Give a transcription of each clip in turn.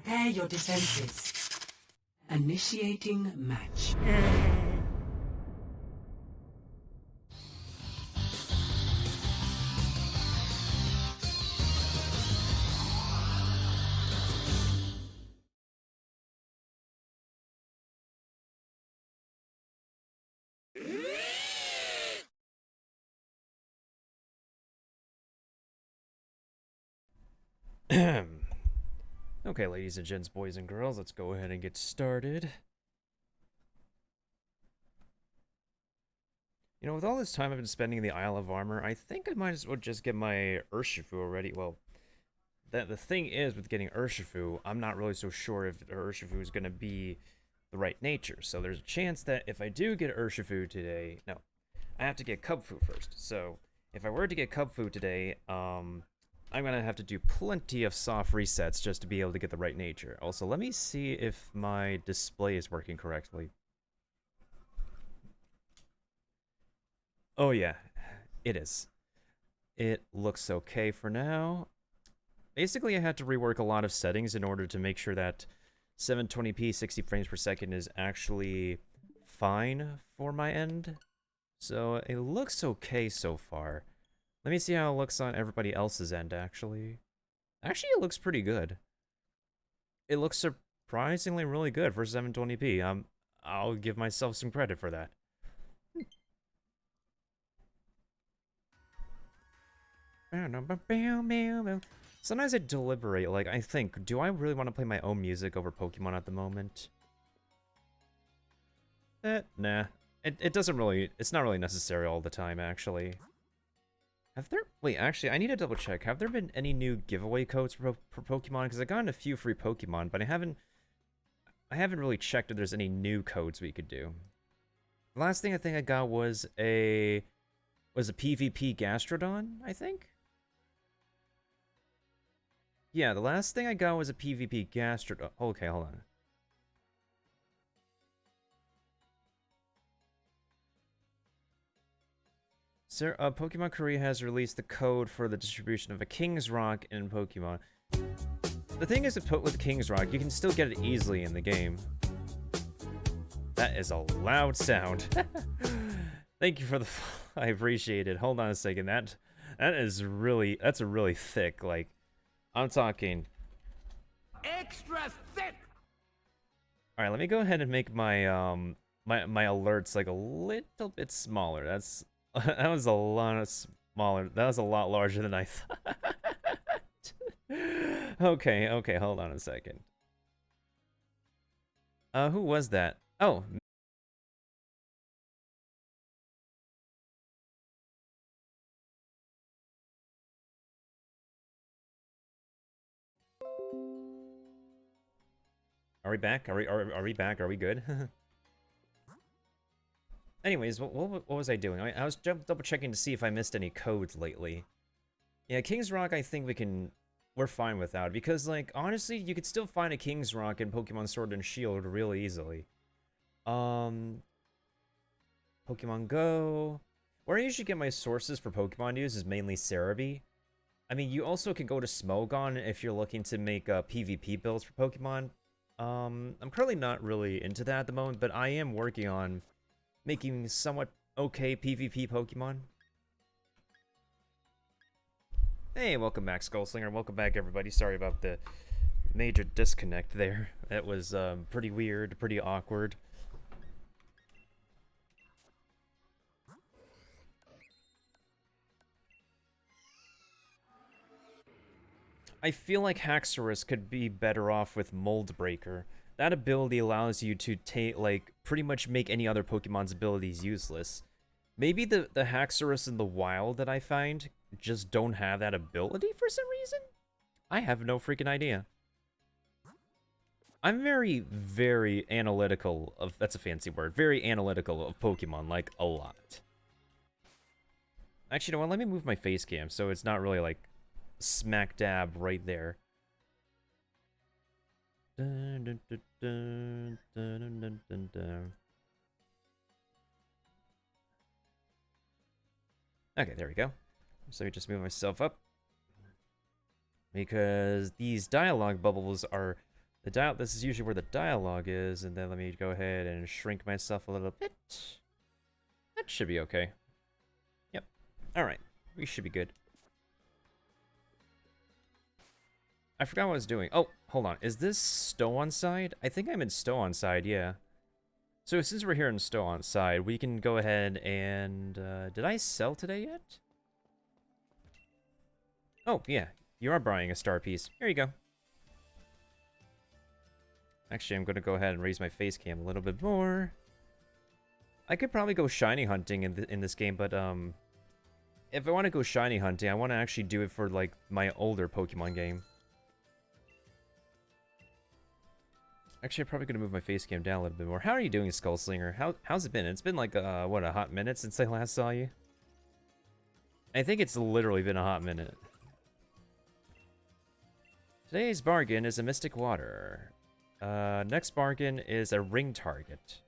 Prepare your defenses. Initiating match. Okay, ladies and gents, boys and girls, let's go ahead and get started. You know, with all this time I've been spending in the Isle of Armor, I think I might as well just get my Urshifu already. Well, the thing is with getting Urshifu, I'm not really so sure if Urshifu is going to be the right nature. So there's a chance that if I do get Urshifu today, no, I have to get Cubfu first. So if I were to get Cubfu today, I'm going to have to do plenty of soft resets just to be able to get the right nature. Also, let me see if my display is working correctly. Oh yeah, it is. It looks okay for now. Basically, I had to rework a lot of settings in order to make sure that 720p 60 frames per second is actually fine for my end. So it looks okay so far. Let me see how it looks on everybody else's end, actually. Actually, it looks pretty good. It looks surprisingly really good for 720p. I'll give myself some credit for that. Sometimes I deliberate, like, I think, do I really want to play my own music over Pokemon at the moment? Nah. It doesn't really, it's not really necessary all the time, actually. Have there, wait, actually, I need to double check. Have there been any new giveaway codes for Pokemon? Because I got a few free Pokemon, but I haven't really checked if there's any new codes we could do. The last thing I think I got was a PvP Gastrodon, I think? Yeah, the last thing I got was a PvP Gastrodon. Okay, hold on. Sir, Pokemon Korea has released the code for the distribution of a King's Rock in Pokemon. The thing is with King's Rock, you can still get it easily in the game. That is a loud sound. Thank you for the I appreciate it. Hold on a second. That's a really thick, like, I'm talking extra thick. All right, let me go ahead and make my my alerts like a little bit smaller. That was a lot smaller. That was a lot larger than I thought. Okay, hold on a second. Who was that? Oh. Are we back? Are we back? Are we good? Anyways, what was I doing? I was double checking to see if I missed any codes lately. Yeah, King's Rock, I think we're fine without, because, like, honestly, you could still find a King's Rock in Pokemon Sword and Shield really easily. Pokemon Go. Where I usually get my sources for Pokemon news is mainly Cerebi. I mean, you also can go to Smogon if you're looking to make PvP builds for Pokemon. I'm currently not really into that at the moment, but I am working on making somewhat okay PvP Pokemon. Hey, welcome back, Skullslinger. Welcome back, everybody. Sorry about the major disconnect there. That was pretty weird, pretty awkward. I feel like Haxorus could be better off with Mold Breaker. That ability allows you to pretty much make any other Pokemon's abilities useless. Maybe the Haxorus in the wild that I find just don't have that ability for some reason? I have no freaking idea. I'm very, very analytical of, that's a fancy word, very analytical of Pokemon, like, a lot. Actually, you know what, let me move my face cam so it's not really, like, smack dab right there. Dun, dun, dun, dun. Okay, there we go. So I just move myself up. Because these dialogue bubbles are This is usually where the dialogue is, and then let me go ahead and shrink myself a little bit. That should be okay. Yep. Alright. We should be good. I forgot what I was doing. Oh, hold on. Is this Stow on side? I think I'm in Stow on side, yeah. So since we're here in Stow on side, we can go ahead and... did I sell today yet? Oh, yeah. You are buying a star piece. Here you go. Actually, I'm going to go ahead and raise my face cam a little bit more. I could probably go shiny hunting in this game, but if I want to go shiny hunting, I want to actually do it for like my older Pokemon game. Actually, I'm probably going to move my face cam down a little bit more. How are you doing, Skullslinger? How's it been? It's been like, what, a hot minute since I last saw you? I think it's literally been a hot minute. Today's bargain is a Mystic Water. Next bargain is a ring target.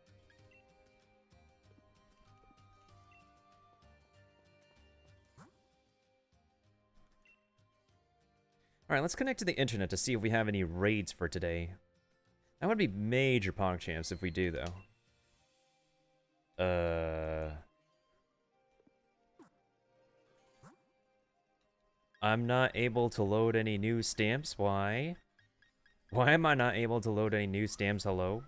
Alright, let's connect to the internet to see if we have any raids for today. That would be major PogChamps if we do, though. I'm not able to load any new stamps. Why? Why am I not able to load any new stamps? Hello?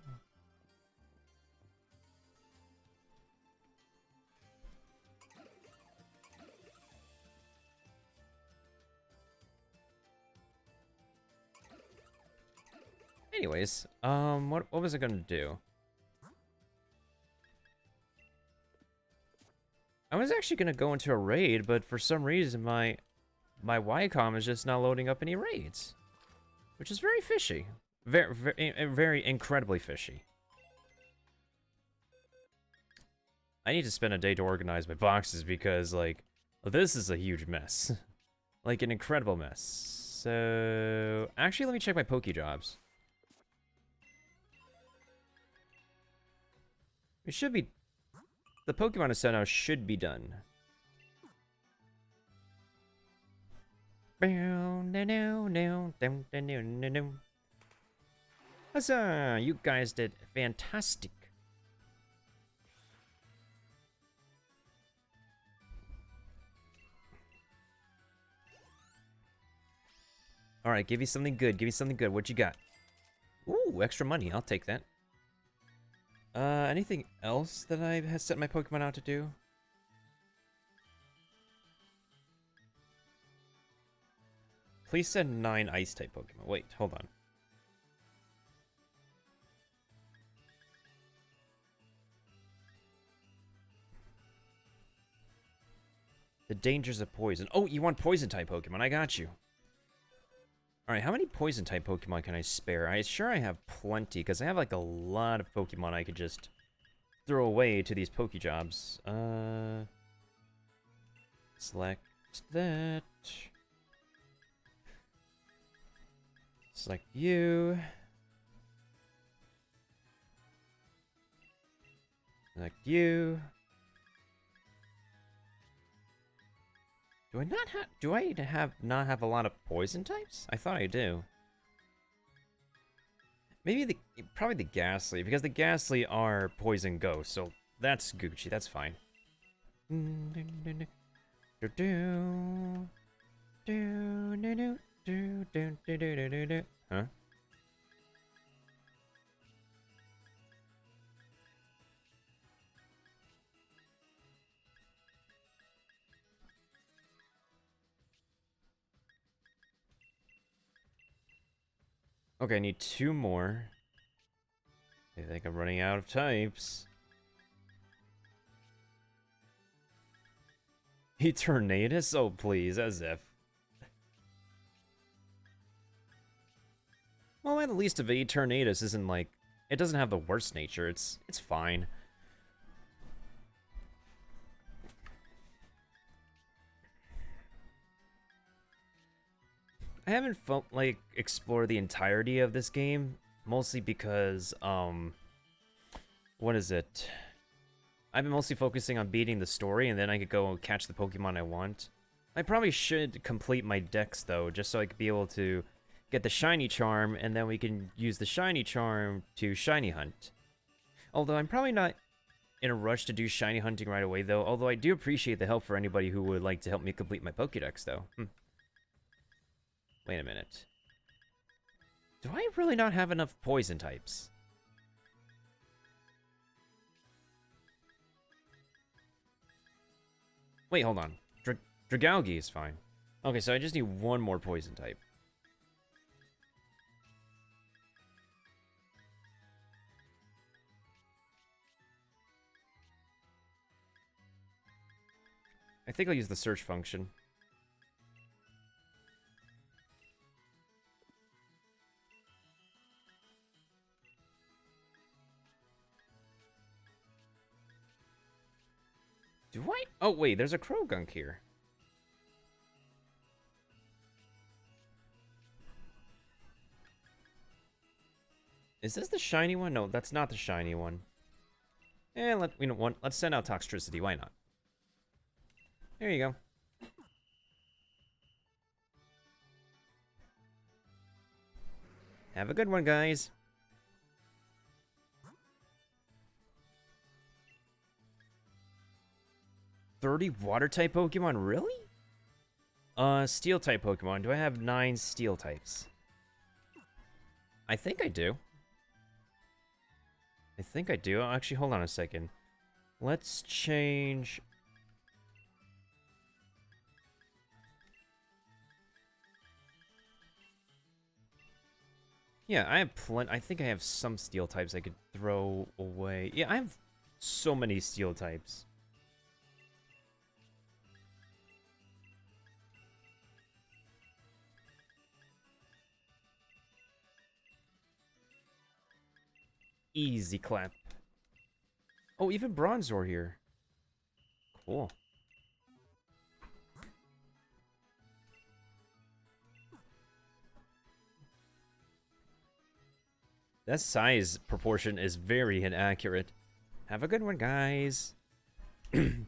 Anyways, what was I gonna do? I was actually gonna go into a raid, but for some reason my Ycom is just not loading up any raids, which is very fishy, very incredibly fishy. I need to spend a day to organize my boxes because like this is a huge mess, like an incredible mess. So actually, let me check my Pokejobs. It should be... The Pokemon is sent out should be done. Huzzah! You guys did fantastic. Alright, give me something good. Give me something good. What you got? Ooh, extra money. I'll take that. Anything else that I have set my Pokemon out to do? Please send 9 Ice-type Pokemon. Wait, hold on. The dangers of poison. Oh, you want Poison-type Pokemon. I got you. Alright, how many Poison-type Pokemon can I spare? I have plenty, because I have, like, a lot of Pokemon I could just throw away to these Pokejobs. Select that. Select you. Select you. Do I not have a lot of poison types? I thought I do. Maybe probably the Ghastly, because the Ghastly are poison ghosts, so that's Gucci, that's fine. Huh? Okay, I need 2 more. I think I'm running out of types. Eternatus? Oh, please, as if. Well, at least if Eternatus isn't like... It doesn't have the worst nature, it's fine. I haven't like explored the entirety of this game, mostly because what is it? I've been mostly focusing on beating the story, and then I could go catch the Pokemon I want. I probably should complete my dex though, just so I could be able to get the shiny charm, and then we can use the shiny charm to shiny hunt. Although I'm probably not in a rush to do shiny hunting right away, though. Although I do appreciate the help for anybody who would like to help me complete my Pokédex, though. Wait a minute. Do I really not have enough poison types? Wait, hold on. Dragalge is fine. Okay, so I just need one more poison type. I think I'll use the search function. Do I? Oh, wait, there's a Krogunk here. Is this the shiny one? No, that's not the shiny one. Let's send out Toxtricity. Why not? There you go. Have a good one, guys. $30 water-type Pokemon? Really? Steel-type Pokemon. Do I have 9 steel types? I think I do. Actually, hold on a second. Let's change... Yeah, I have I think I have some steel types I could throw away. Yeah, I have so many steel types. Easy clap. Oh, even Bronzor here. Cool. That size proportion is very inaccurate. Have a good one, guys. Rock-type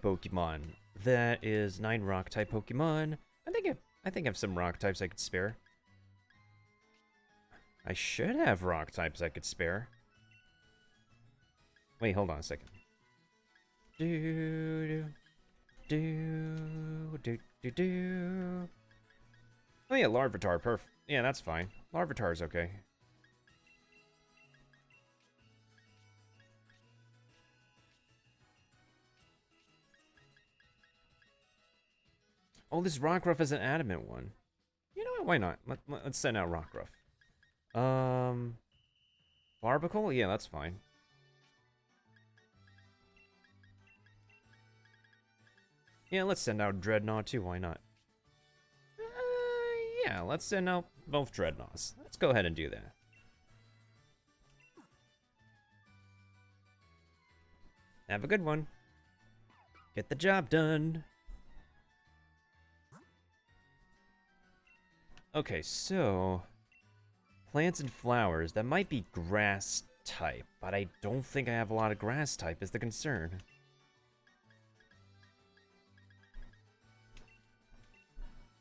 Pokemon. That is 9 Rock-type Pokemon. I think I have some Rock types I could spare. I should have Rock types I could spare. Wait, hold on a second. Oh yeah, Larvitar, perfect. Yeah, that's fine. Larvitar's okay. Oh, this Rockruff is an adamant one. You know what? Why not? Let's send out Rockruff. Barbicle? Yeah, that's fine. Yeah, let's send out Dreadnought too. Why not? Yeah, let's send out both Dreadnoughts. Let's go ahead and do that. Have a good one. Get the job done. Okay, so... Plants and flowers. That might be grass type, but I don't think I have a lot of grass type is the concern.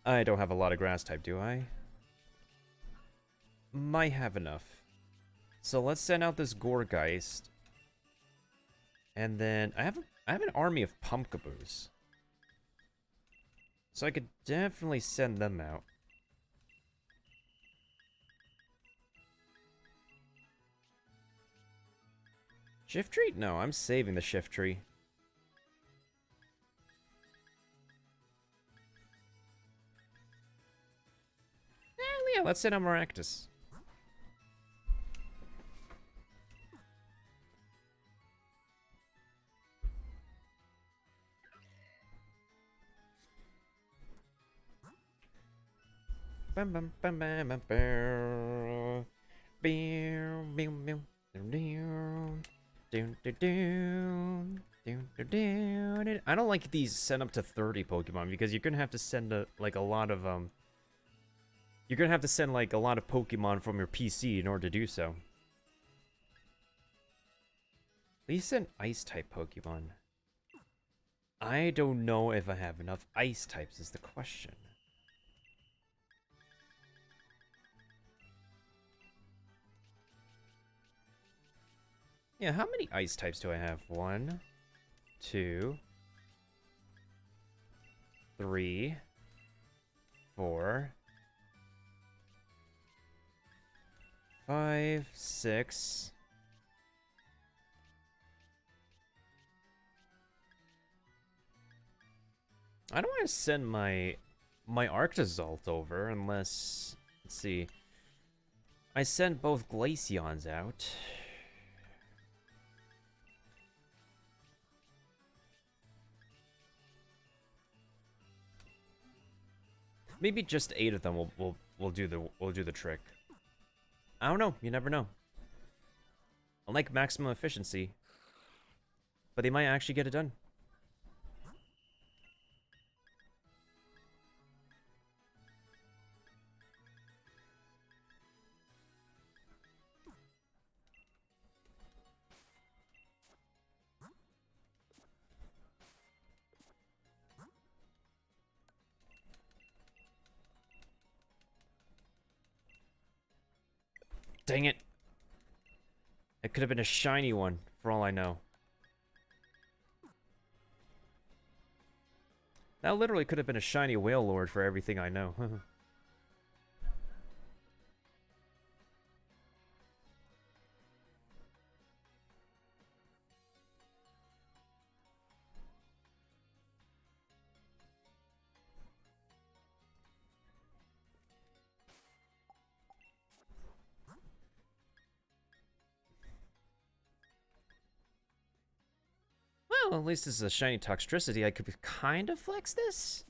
I don't have a lot of grass type, do I? Might have enough. So let's send out this Gourgeist. And then I have an army of Pumpkaboos. So I could definitely send them out. Shiftry? No, I'm saving the Shiftry. Yeah, let's send out Maractus. Bam bam bam bam bam bam. Bam bam bam. I don't like these send up to 30 Pokemon because you're gonna have to send a lot of you're gonna have to send like a lot of Pokemon from your PC in order to do so. Please send ice type Pokemon. I don't know if I have enough ice types is the question. Yeah, how many ice types do I have? 1, 2, 3, 4, 5, 6. I don't want to send my Arctozalt over unless, let's see, I send both Glaceons out. Maybe just 8 of them will do the trick. I don't know. You never know. I like maximum efficiency, but they might actually get it done. Dang it. It could have been a shiny one, for all I know. That literally could have been a shiny Whale Lord for everything I know. Well, at least this is a shiny Toxtricity. I could kind of flex this.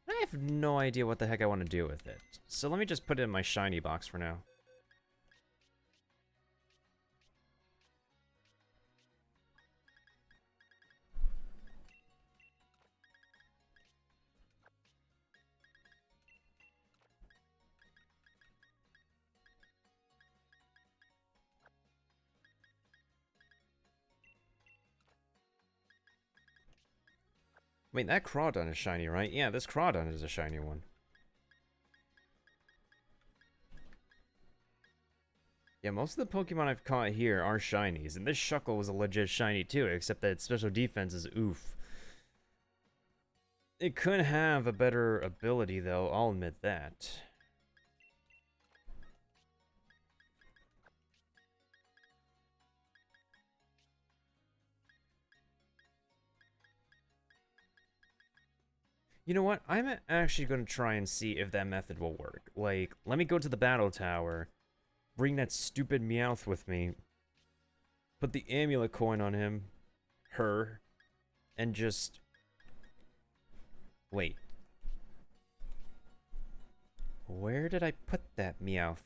I have no idea what the heck I want to do with it. So let me just put it in my shiny box for now. Wait, that Crawdon is shiny, right? Yeah, this Crawdon is a shiny one. Yeah, most of the Pokemon I've caught here are shinies, and this Shuckle was a legit shiny too, except that its special defense is oof. It could have a better ability though, I'll admit that. You know what? I'm actually going to try and see if that method will work. Like, let me go to the battle tower, bring that stupid Meowth with me, put the amulet coin on him, her, and just... Wait. Where did I put that Meowth?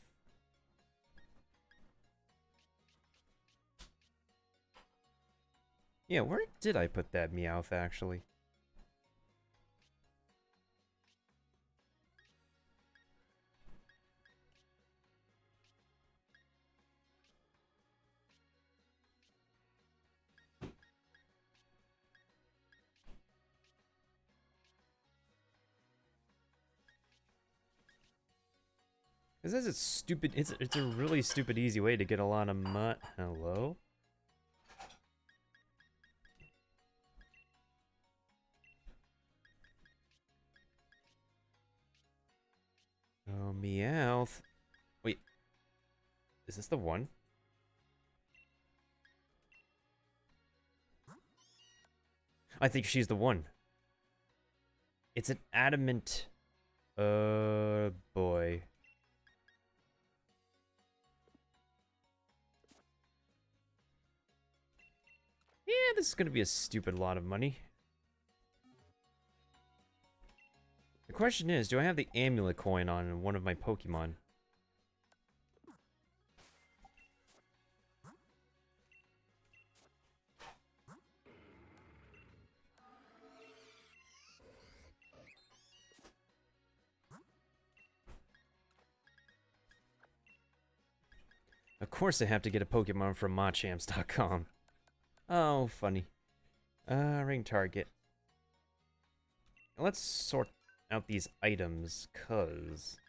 Yeah, where did I put that Meowth, actually? This is a stupid... It's a really stupid easy way to get a lot of Hello? Oh, Meowth. Wait. Is this the one? I think she's the one. It's an adamant... boy. Yeah, this is gonna be a stupid lot of money. The question is, do I have the amulet coin on one of my Pokemon? Of course I have to get a Pokemon from Machamps.com. Oh, funny. Ring target. Let's sort out these items, cuz...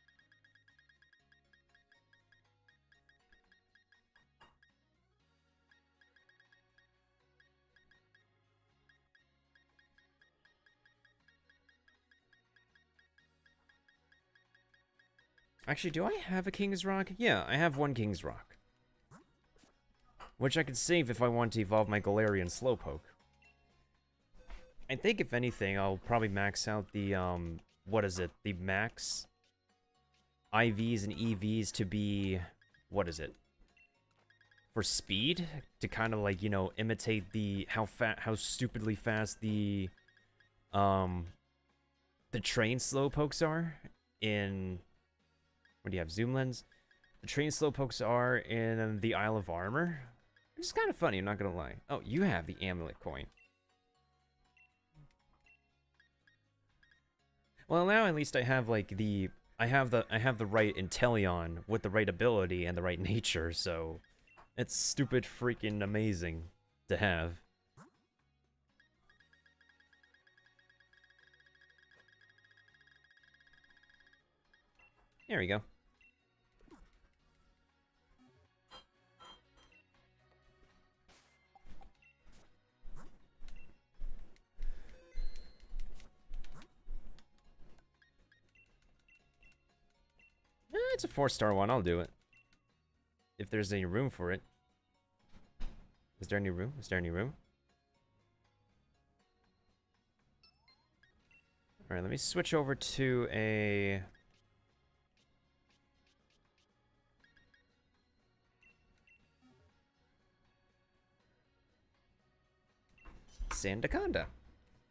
Actually, do I have a King's Rock? Yeah, I have one King's Rock. Which I could save if I want to evolve my Galarian Slowpoke. I think if anything, I'll probably max out the, what is it? The max IVs and EVs to be, what is it? For speed? To kind of like, you know, imitate the, how stupidly fast the train Slowpokes are in, what do you have, Zoom Lens? The train Slowpokes are in the Isle of Armor. It's kind of funny, I'm not gonna lie. Oh, you have the amulet coin. Well, now at least I have like the I have the right Inteleon with the right ability and the right nature, so it's stupid freaking amazing to have. There we go. It's a 4-star one, I'll do it. If there's any room for it. Is there any room? Is there any room? Alright, let me switch over to a... Sandaconda.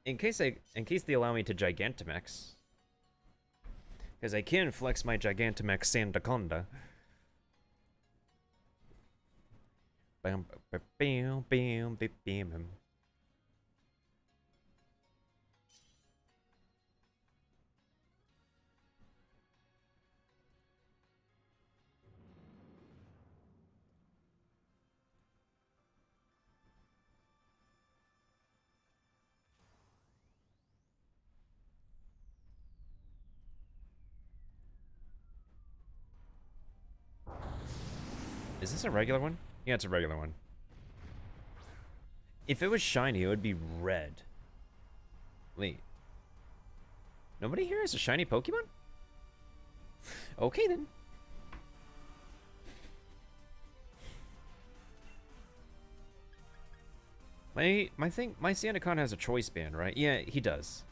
In case they allow me to Gigantamax. Because I can flex my Gigantamax Sandaconda. Bam, bam, bam, bam, bam, bam. Is this a regular one? Yeah, it's a regular one. If it was shiny, it would be red. Wait. Nobody here has a shiny Pokemon? Okay, then. My Sandaconda has a choice band, right? Yeah, he does.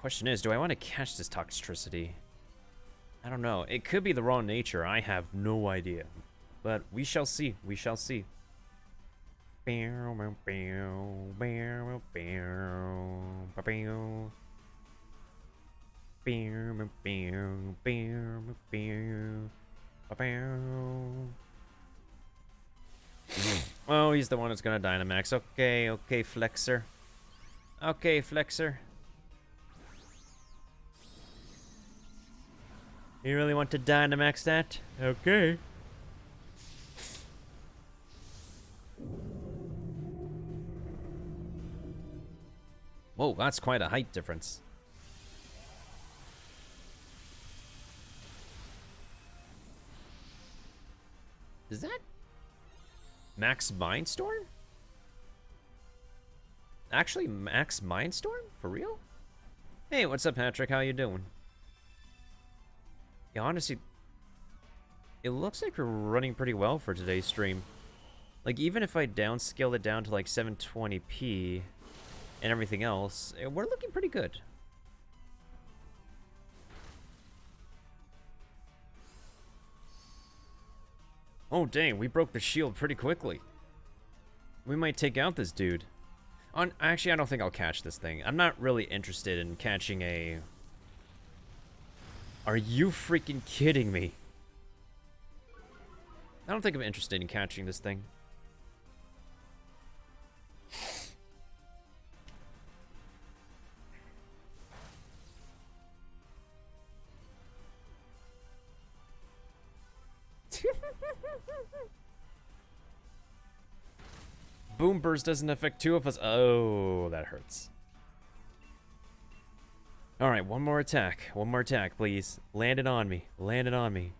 Question is, do I want to catch this toxicity? I don't know. It could be the wrong nature. I have no idea. But we shall see. We shall see. Oh, he's the one that's gonna Dynamax. Okay, okay, Flexer. Okay, Flexer. You really want to Dynamax that? Okay. Whoa, that's quite a height difference. Is that Max Mindstorm? Actually, Max Mindstorm? For real? Hey, what's up, Patrick? How you doing? Yeah, honestly, it looks like we're running pretty well for today's stream. Like, even if I downscale it down to like 720p and everything else, we're looking pretty good. Oh, dang, we broke the shield pretty quickly. We might take out this dude. Actually, I don't think I'll catch this thing. I'm not really interested in catching a... Are you freaking kidding me? I don't think I'm interested in catching this thing. Boom Burst doesn't affect two of us. Oh, that hurts. Alright, one more attack. One more attack, please. Land it on me. Land it on me.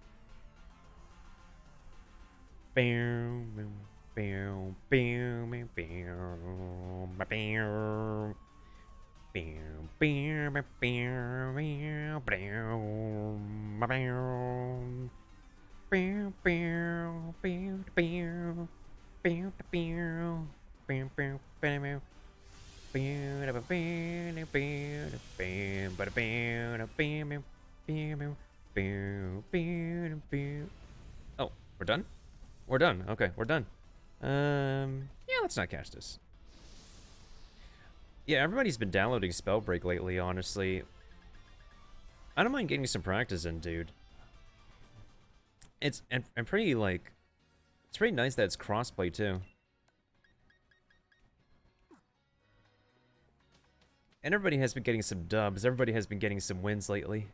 Bam, bam, bam, bam, bam, bam, bam, bam, bam, bam, bam. Oh, we're done? We're done. Okay, we're done. Yeah, let's not catch this. Yeah, everybody's been downloading Spellbreak lately, honestly. I don't mind getting some practice in, dude. It's and pretty like it's pretty nice that it's crossplay too. And everybody has been getting some dubs. Everybody has been getting some wins lately.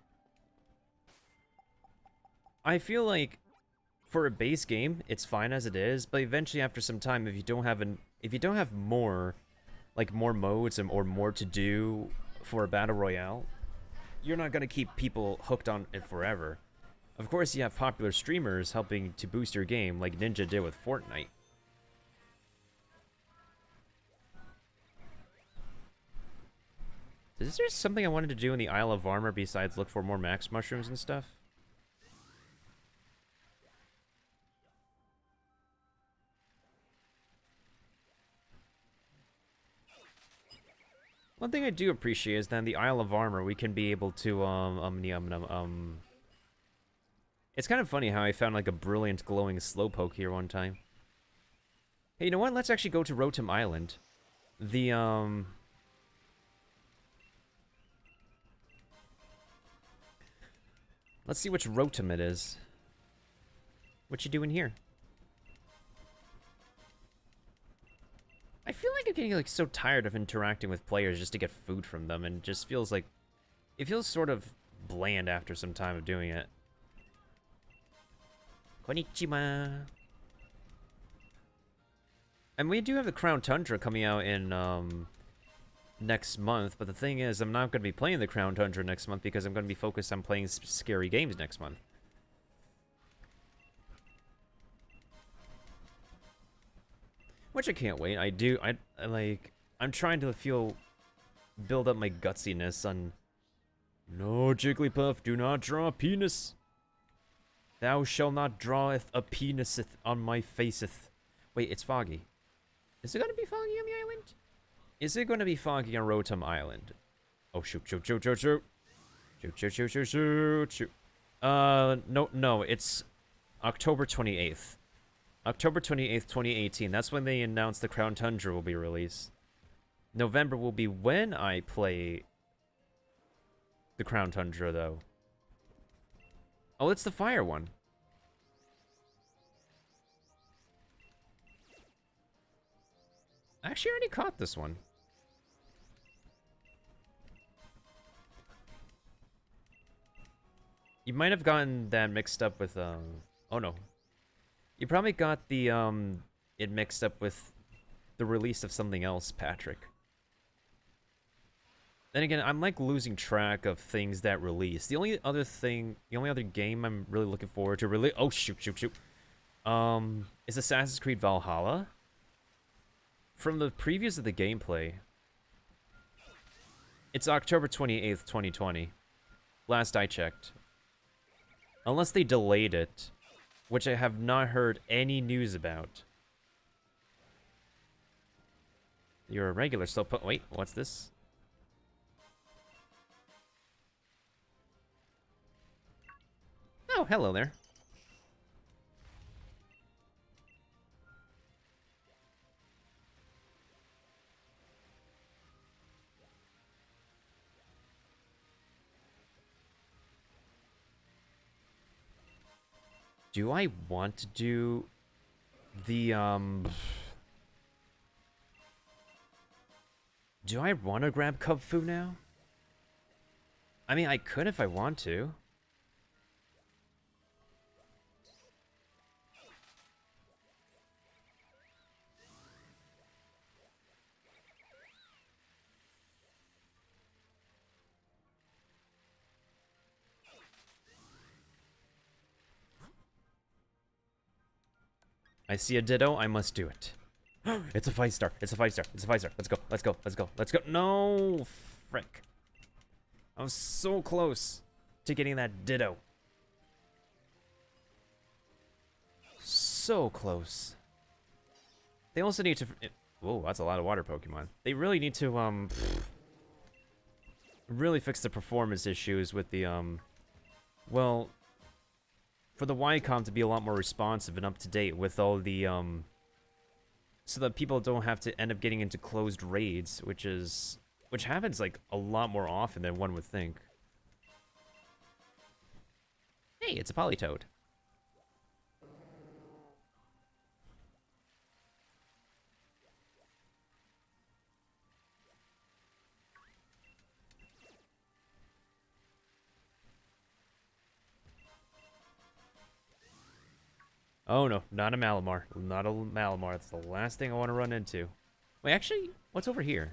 I feel like for a base game, it's fine as it is, but eventually after some time, if you don't have more modes or more to do for a battle royale, you're not gonna keep people hooked on it forever. Of course, you have popular streamers helping to boost your game, like Ninja did with Fortnite. Is there something I wanted to do in the Isle of Armor besides look for more max mushrooms and stuff? One thing I do appreciate is that in the Isle of Armor we can be able to it's kind of funny how I found like a brilliant glowing slowpoke here one time. Hey, you know what? Let's actually go to Rotom Island. Let's see which Rotom it is. What you doing here? I feel like I'm getting like so tired of interacting with players just to get food from them, and just feels like it feels sort of bland after some time of doing it. Konnichiwa. And we do have the Crown Tundra coming out in next month, but the thing is, I'm not going to be playing the Crown Tundra next month because I'm going to be focused on playing scary games next month. Which I can't wait. I'm trying to build up my gutsiness on... No, Jigglypuff, do not draw a penis. Thou shalt not draweth a peniseth on my faceth. Wait, it's foggy. Is it gonna be foggy on the island? Is it gonna be foggy on Rotom Island? Oh, shoot, shoot, shoot, shoot, shoot. Shoot, shoot, shoot, shoot, shoot, shoot. No, it's October 28th. October 28th, 2018. That's when they announced the Crown Tundra will be released. November will be when I play the Crown Tundra, though. Oh, it's the fire one. I actually already caught this one. You might have gotten that mixed up with, oh no. You probably got the, it mixed up with the release of something else, Patrick. Then again, I'm like losing track of things that release. The only other game I'm really looking forward to really, oh shoot, shoot, shoot. Is Assassin's Creed Valhalla. From the previews of the gameplay, it's October 28th, 2020. Last I checked. Unless they delayed it, which I have not heard any news about. You're a regular slowpoke. Wait, what's this? Oh, hello there. Do I want to do the, do I want to grab Kubfu now? I mean, I could if I want to. I see a Ditto, I must do it. It's a 5-star. It's a 5-star. It's a 5-star. Let's go. Let's go. Let's go. Let's go. No, frick. I was so close to getting that Ditto. so close. They also need to... Whoa, that's a lot of water Pokemon. They really need to, really fix the performance issues with the, well, for the Wycom to be a lot more responsive and up to date with all the, so that people don't have to end up getting into closed raids, which happens, like, a lot more often than one would think. Hey, it's a Politoed. Oh no, not a Malamar. Not a Malamar. That's the last thing I want to run into. Wait, actually, what's over here?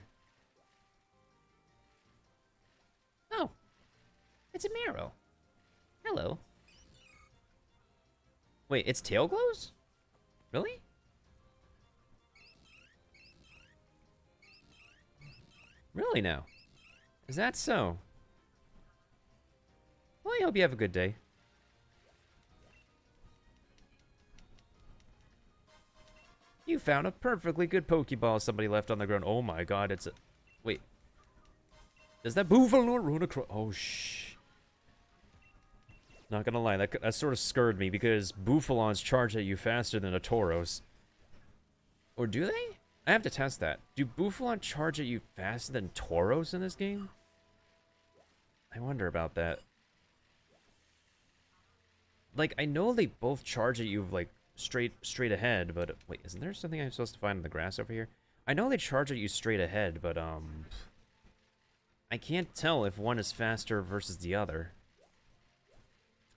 Oh, it's a Meryl. Hello. Wait, its tail glows? Really? Really now? Is that so? Well, I hope you have a good day. You found a perfectly good Pokeball somebody left on the ground. Oh my god, it's a... Wait. Does that Bouffalor run across... Oh, shh. Not gonna lie, that sort of scared me because Bouffalons charge at you faster than a Tauros. Or do they? I have to test that. Do Bouffalon charge at you faster than Tauros in this game? I wonder about that. Like, I know they both charge at you, like, straight ahead, but... Wait, isn't there something I'm supposed to find in the grass over here? I know they charge at you straight ahead, but, I can't tell if one is faster versus the other.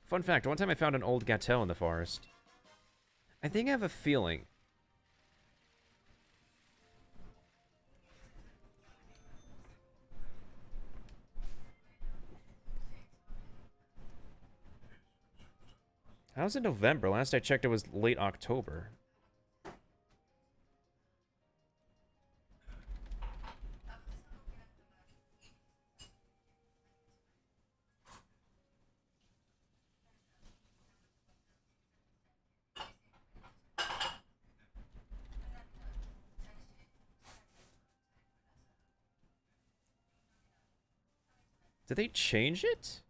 Fun fact, one time I found an old Gatel in the forest. I think I have a feeling... How's it November? Last I checked, it was late October. Did they change it?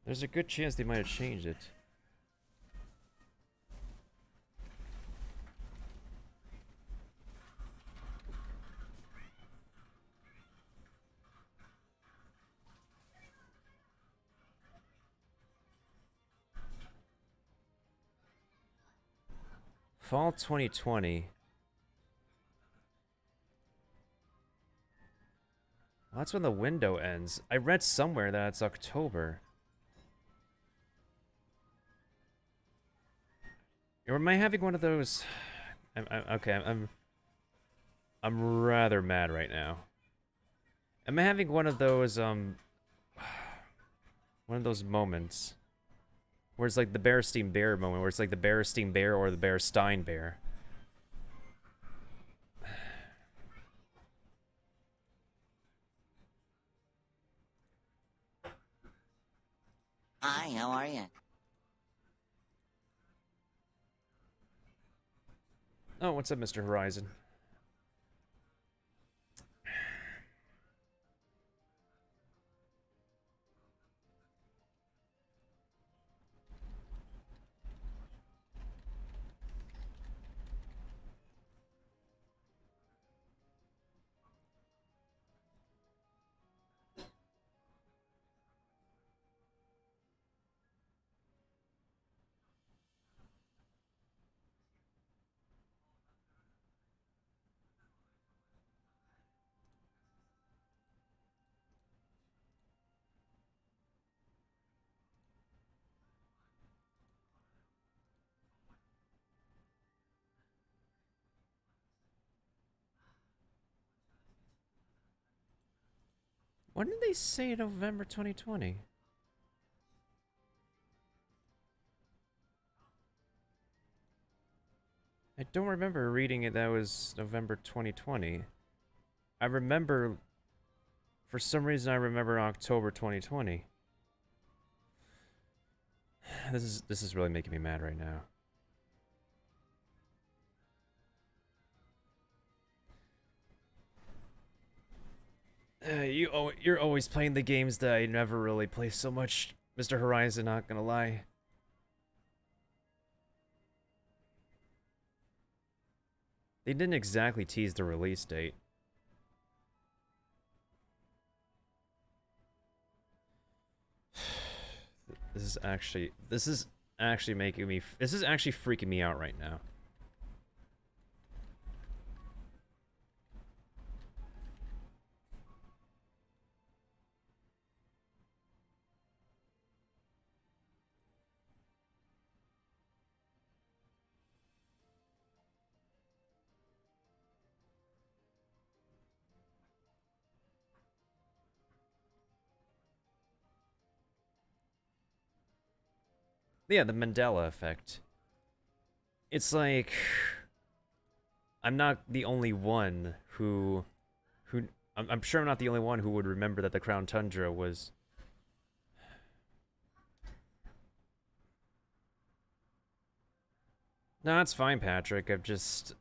There's a good chance they might have changed it. Fall 2020. Well, that's when the window ends. I read somewhere that it's October. Or am I having one of those... I'm rather mad right now. Am I having one of those, one of those moments where it's like the Bearstein Bear moment, where it's like the Bearstein Bear or the Bearstein Bear? Hi, how are you? Oh, what's up, Mr. Horizon? When did they say November 2020? I don't remember reading it that was November 2020. I remember For some reason, I remember October 2020. This is really making me mad right now. You're always playing the games that I never really play so much, Mr. Horizon, not gonna lie. They didn't exactly tease the release date. This is actually making me, this is actually freaking me out right now. Yeah, the Mandela effect. It's like I'm not the only one who I'm sure I'm not the only one who would remember that the Crown Tundra was. No, it's fine, Patrick. I'm just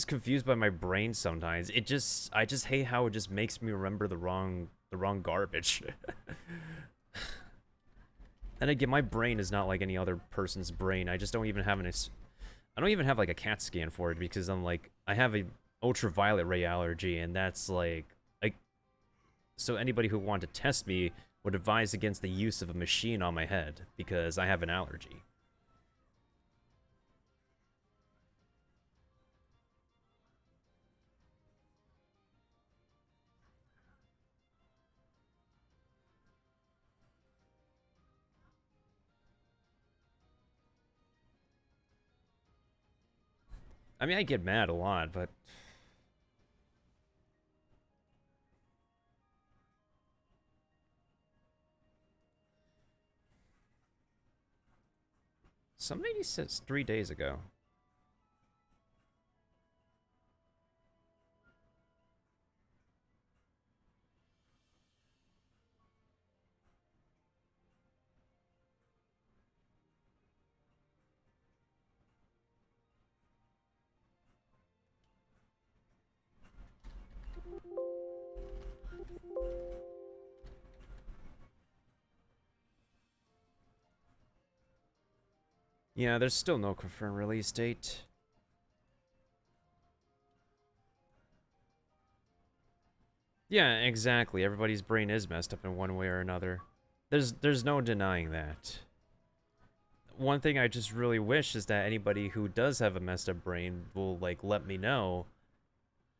confused by my brain sometimes. I just hate how it just makes me remember the wrong garbage. And again, my brain is not like any other person's brain. I just don't even have I don't even have like a CAT scan for it because I have a ultraviolet ray allergy, and that's like so anybody who wanted to test me would advise against the use of a machine on my head because I have an allergy. I mean, I get mad a lot, but some lady says 3 days ago. Yeah, there's still no confirmed release date. Yeah, exactly. Everybody's brain is messed up in one way or another. There's no denying that. One thing I just really wish is that anybody who does have a messed up brain will like let me know,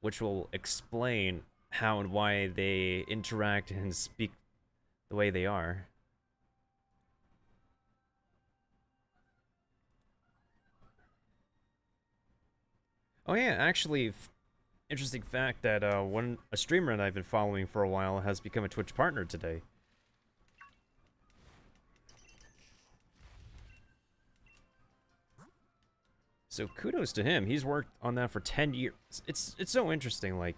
which will explain how and why they interact and speak the way they are. Oh yeah, actually, interesting fact that a streamer that I've been following for a while has become a Twitch partner today. So kudos to him. He's worked on that for 10 years. It's so interesting. Like,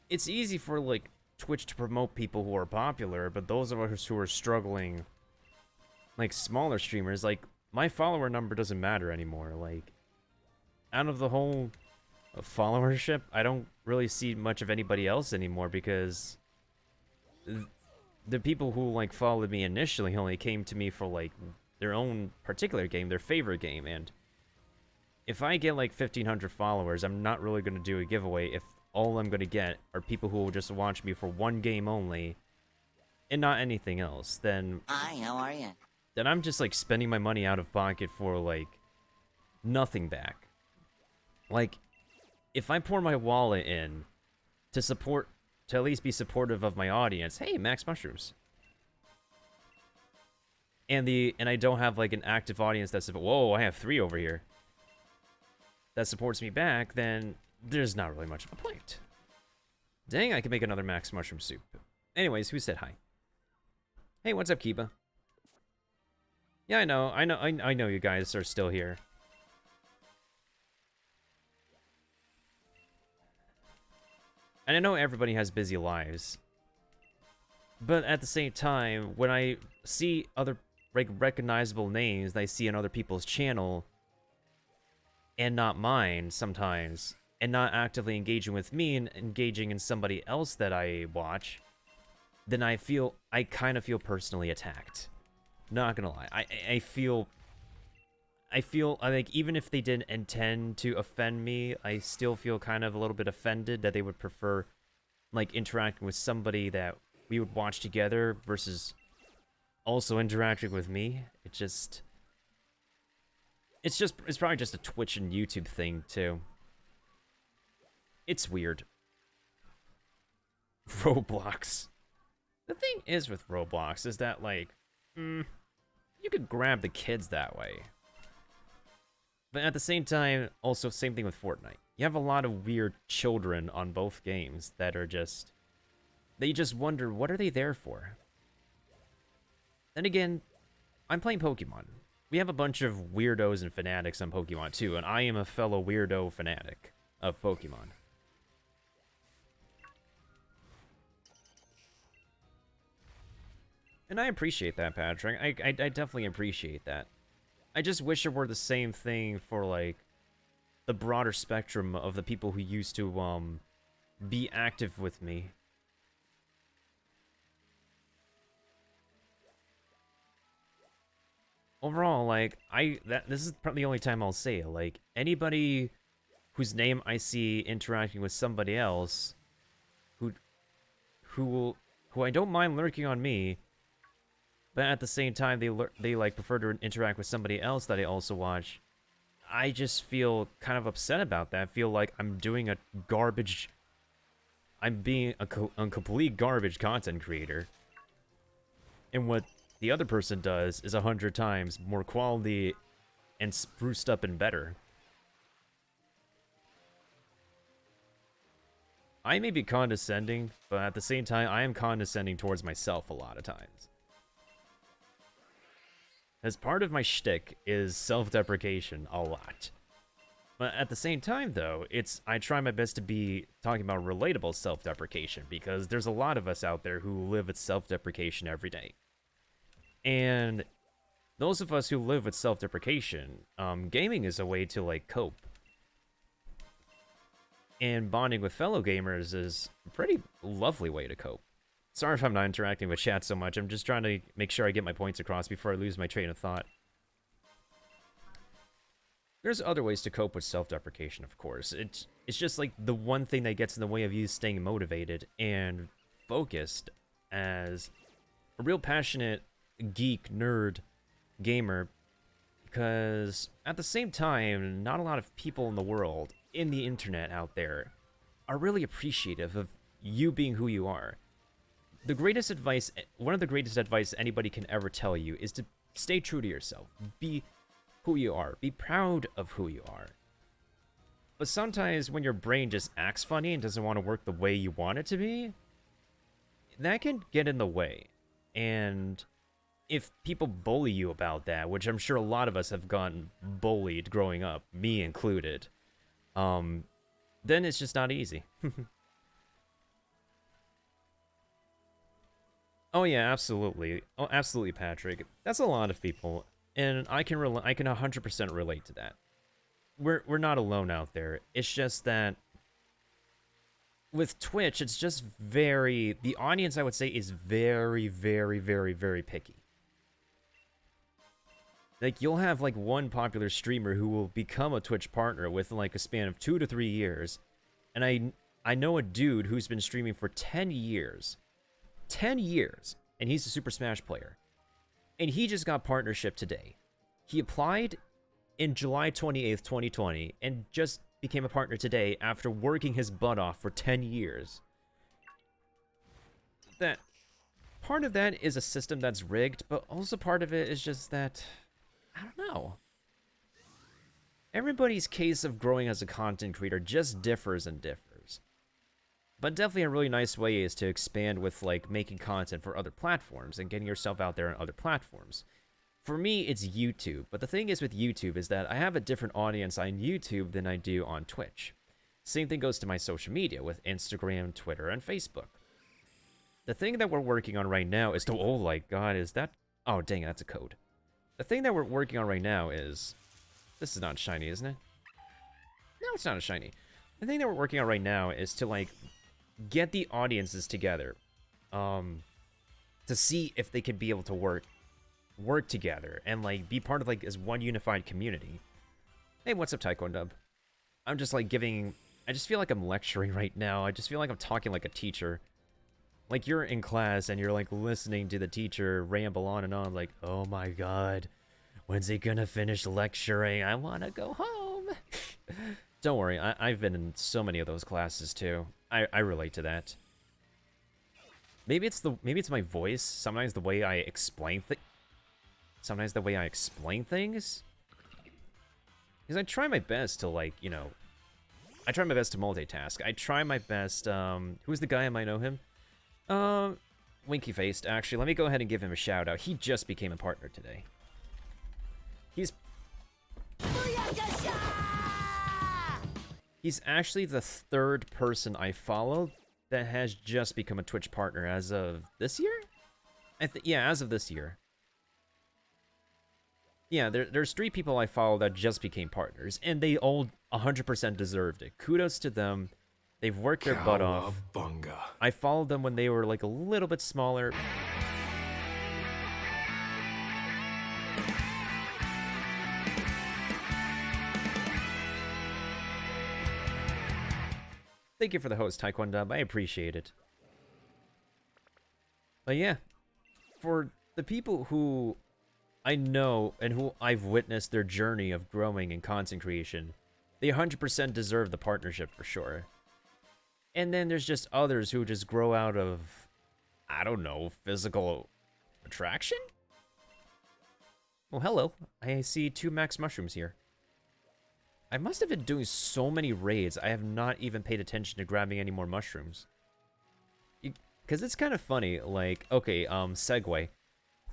it's easy for like Twitch to promote people who are popular, but those of us who are struggling, like smaller streamers, like my follower number doesn't matter anymore. Like, out of the whole followership, I don't really see much of anybody else anymore because the people who like followed me initially only came to me for like their own particular game, their favorite game, and if I get like 1,500 followers, I'm not really going to do a giveaway if all I'm going to get are people who will just watch me for one game only and not anything else. Then Hi, how are you? Then I'm just like spending my money out of pocket for like nothing back. Like, if I pour my wallet in to at least be supportive of my audience, hey, Max Mushrooms. And I don't have like an active audience that's, whoa, I have 3 over here, that supports me back, then there's not really much of a point. Dang, I could make another Max Mushroom soup. Anyways, who said hi? Hey, what's up, Kiba? Yeah, I know you guys are still here. And I know everybody has busy lives. But at the same time, when I see other recognizable names that I see on other people's channel, and not mine sometimes, and not actively engaging with me and engaging in somebody else that I watch, then I kind of feel personally attacked. Not gonna lie. I feel like even if they didn't intend to offend me, I still feel kind of a little bit offended that they would prefer, like, interacting with somebody that we would watch together versus also interacting with me. It's probably just a Twitch and YouTube thing, too. It's weird. Roblox. The thing is with Roblox is that, like, you could grab the kids that way. But at the same time, also same thing with Fortnite. You have a lot of weird children on both games that are just... They just wonder, what are they there for? Then again, I'm playing Pokemon. We have a bunch of weirdos and fanatics on Pokemon too, and I am a fellow weirdo fanatic of Pokemon. And I appreciate that, Patrick. I definitely appreciate that. I just wish it were the same thing for, like, the broader spectrum of the people who used to, be active with me. Overall, like, this is probably the only time I'll say it. Like, anybody whose name I see interacting with somebody else who I don't mind lurking on me, but at the same time they like prefer to interact with somebody else that I also watch, I just feel kind of upset about that. I feel like I'm doing a garbage... I'm being a complete garbage content creator. And what the other person does is 100 times more quality and spruced up and better. I may be condescending, but at the same time, I am condescending towards myself a lot of times. As part of my shtick is self-deprecation a lot. But at the same time, though, I try my best to be talking about relatable self-deprecation, because there's a lot of us out there who live with self-deprecation every day. And those of us who live with self-deprecation, gaming is a way to, like, cope. And bonding with fellow gamers is a pretty lovely way to cope. Sorry if I'm not interacting with chat so much. I'm just trying to make sure I get my points across before I lose my train of thought. There's other ways to cope with self-deprecation, of course. It's just like the one thing that gets in the way of you staying motivated and focused as a real passionate geek, nerd, gamer. Because at the same time, not a lot of people in the world, in the internet out there, are really appreciative of you being who you are. The greatest advice, one of the greatest advice anybody can ever tell you is to stay true to yourself. Be who you are. Be proud of who you are. But sometimes when your brain just acts funny and doesn't want to work the way you want it to be, that can get in the way. And if people bully you about that, which I'm sure a lot of us have gotten bullied growing up, me included, then it's just not easy. Oh yeah, absolutely. Oh, absolutely, Patrick. That's a lot of people, and I can 100% relate to that. We're not alone out there. It's just that with Twitch, it's just the audience, I would say, is very, very, very, very picky. Like, you'll have, like, one popular streamer who will become a Twitch partner within, like, a span of 2 to 3 years. And I know a dude who's been streaming for 10 years. 10 years, and he's a Super Smash player. And he just got partnership today. He applied in July 28th, 2020, and just became a partner today after working his butt off for 10 years. That part of that is a system that's rigged, but also part of it is just that, I don't know. Everybody's case of growing as a content creator just differs and differs. But definitely a really nice way is to expand with, like, making content for other platforms and getting yourself out there on other platforms. For me, it's YouTube. But the thing is with YouTube is that I have a different audience on YouTube than I do on Twitch. Same thing goes to my social media with Instagram, Twitter, and Facebook. The thing that we're working on right now is to, oh my god, is that, oh dang, that's a code. The thing that we're working on right now is, this is not shiny, isn't it? No, it's not a shiny. The thing that we're working on right now is to, like, get the audiences together, to see if they can be able to work together and, like, be part of, like, as one unified community. Hey, what's up, Taekwondo? I'm just, like, I just feel like I'm lecturing right now. I just feel like I'm talking like a teacher. Like, you're in class and you're, like, listening to the teacher ramble on and on, like, oh my god, when's he gonna finish lecturing? I wanna go home. Don't worry, I've been in so many of those classes, too. I relate to that. Maybe it's my voice. Sometimes the way I explain things. Because I try my best to, like, you know, I try my best to multitask. I try my best, who's the guy? I might know him. Winky Faced, actually. Let me go ahead and give him a shout out. He just became a partner today. He's actually the third person I followed that has just become a Twitch partner as of this year? Yeah, as of this year. Yeah, there's 3 people I follow that just became partners, and they all 100% deserved it. Kudos to them. They've worked their butt off. Cowabunga. I followed them when they were, like, a little bit smaller. Thank you for the host, Taekwondo. I appreciate it. But yeah, for the people who I know and who I've witnessed their journey of growing in content creation, they 100% deserve the partnership for sure. And then there's just others who just grow out of, I don't know, physical attraction? Well, hello. I see 2 max mushrooms here. I must have been doing so many raids, I have not even paid attention to grabbing any more mushrooms. Because it's kind of funny, like, okay, segue.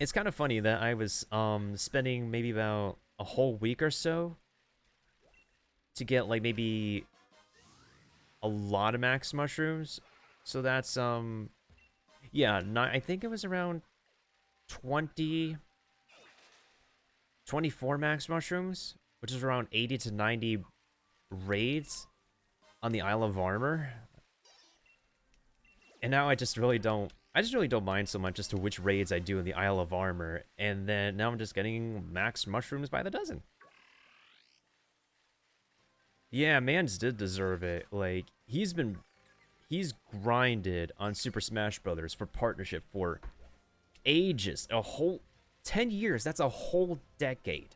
It's kind of funny that I was, spending maybe about a whole week or so to get, like, maybe a lot of max mushrooms. So that's, yeah, I think it was around 24 max mushrooms, which is around 80 to 90 raids on the Isle of Armor. And now I just really don't mind so much as to which raids I do in the Isle of Armor. And then now I'm just getting max mushrooms by the dozen. Yeah, Mans did deserve it. Like, he's grinded on Super Smash Brothers for partnership for ages. A whole 10 years. That's a whole decade.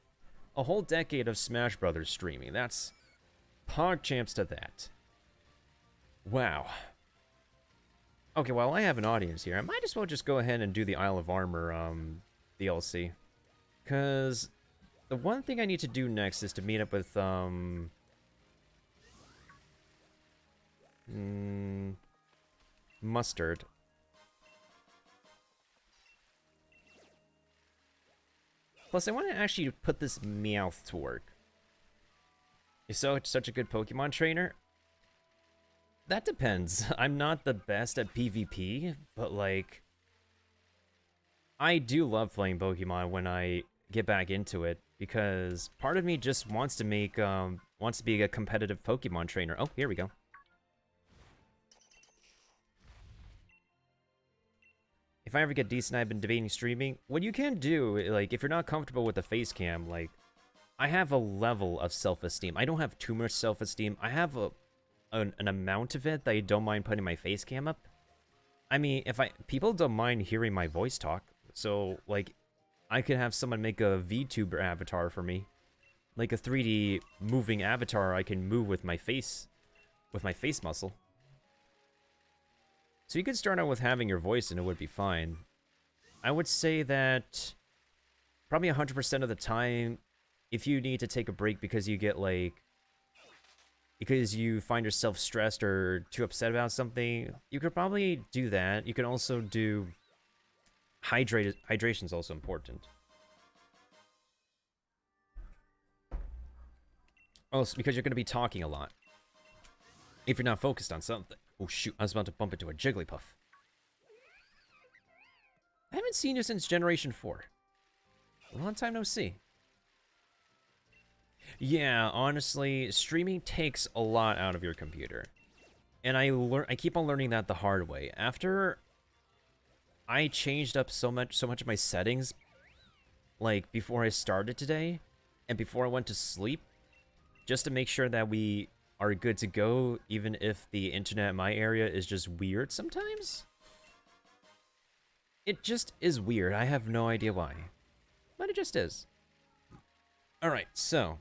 A whole decade of Smash Brothers streaming. That's PogChamps to that. Wow. Okay, well, I have an audience here. I might as well just go ahead and do the Isle of Armor DLC. Because the one thing I need to do next is to meet up with, Mustard. Plus, I want to actually put this Meowth to work. You're such a good Pokemon trainer? That depends. I'm not the best at PvP, but, like, I do love playing Pokemon when I get back into it, because part of me just wants to make, wants to be a competitive Pokemon trainer. Oh, here we go. If I ever get decent, I've been debating streaming. What you can do, like, if you're not comfortable with the face cam, like, I have a level of self-esteem. I don't have too much self-esteem. I have an amount of it that I don't mind putting my face cam up. I mean, people don't mind hearing my voice talk. So, like, I could have someone make a VTuber avatar for me. Like a 3D moving avatar I can move with my face muscle. So you could start out with having your voice and it would be fine. I would say that probably 100% of the time, if you need to take a break because you get, like, because you find yourself stressed or too upset about something, you could probably do that. You can also do hydration is also important. Also, because you're going to be talking a lot. If you're not focused on something. Oh shoot, I was about to bump into a Jigglypuff. I haven't seen you since Generation 4. A long time no see. Yeah, honestly, streaming takes a lot out of your computer. And I keep on learning that the hard way. After I changed up so much of my settings, like before I started today, and before I went to sleep, just to make sure that we are good to go, even if the internet in my area is just weird sometimes. It just is weird. I have no idea why. But it just is. Alright, so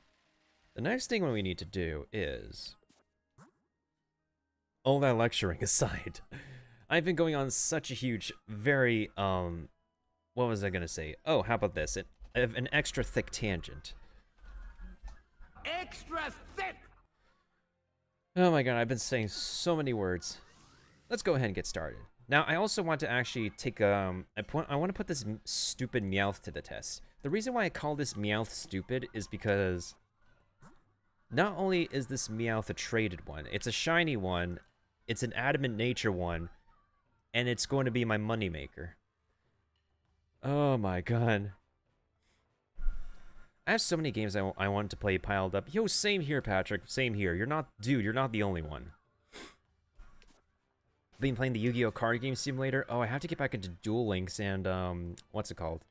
the next thing we need to do is... all that lecturing aside, I've been going on such a huge, very, what was I gonna say? Oh, how about this? An extra thick tangent. Extra thick! Oh my god, I've been saying so many words. Let's go ahead and get started. Now, I also want to actually take, I want to put this stupid Meowth to the test. The reason why I call this Meowth stupid is because not only is this Meowth a traded one, it's a shiny one, it's an adamant nature one, and it's going to be my moneymaker. Oh my god. I have so many games I want to play piled up. Yo, same here, Patrick. Same here. You're not the only one. Been playing the Yu-Gi-Oh! Card Game Simulator. Oh, I have to get back into Duel Links and, what's it called?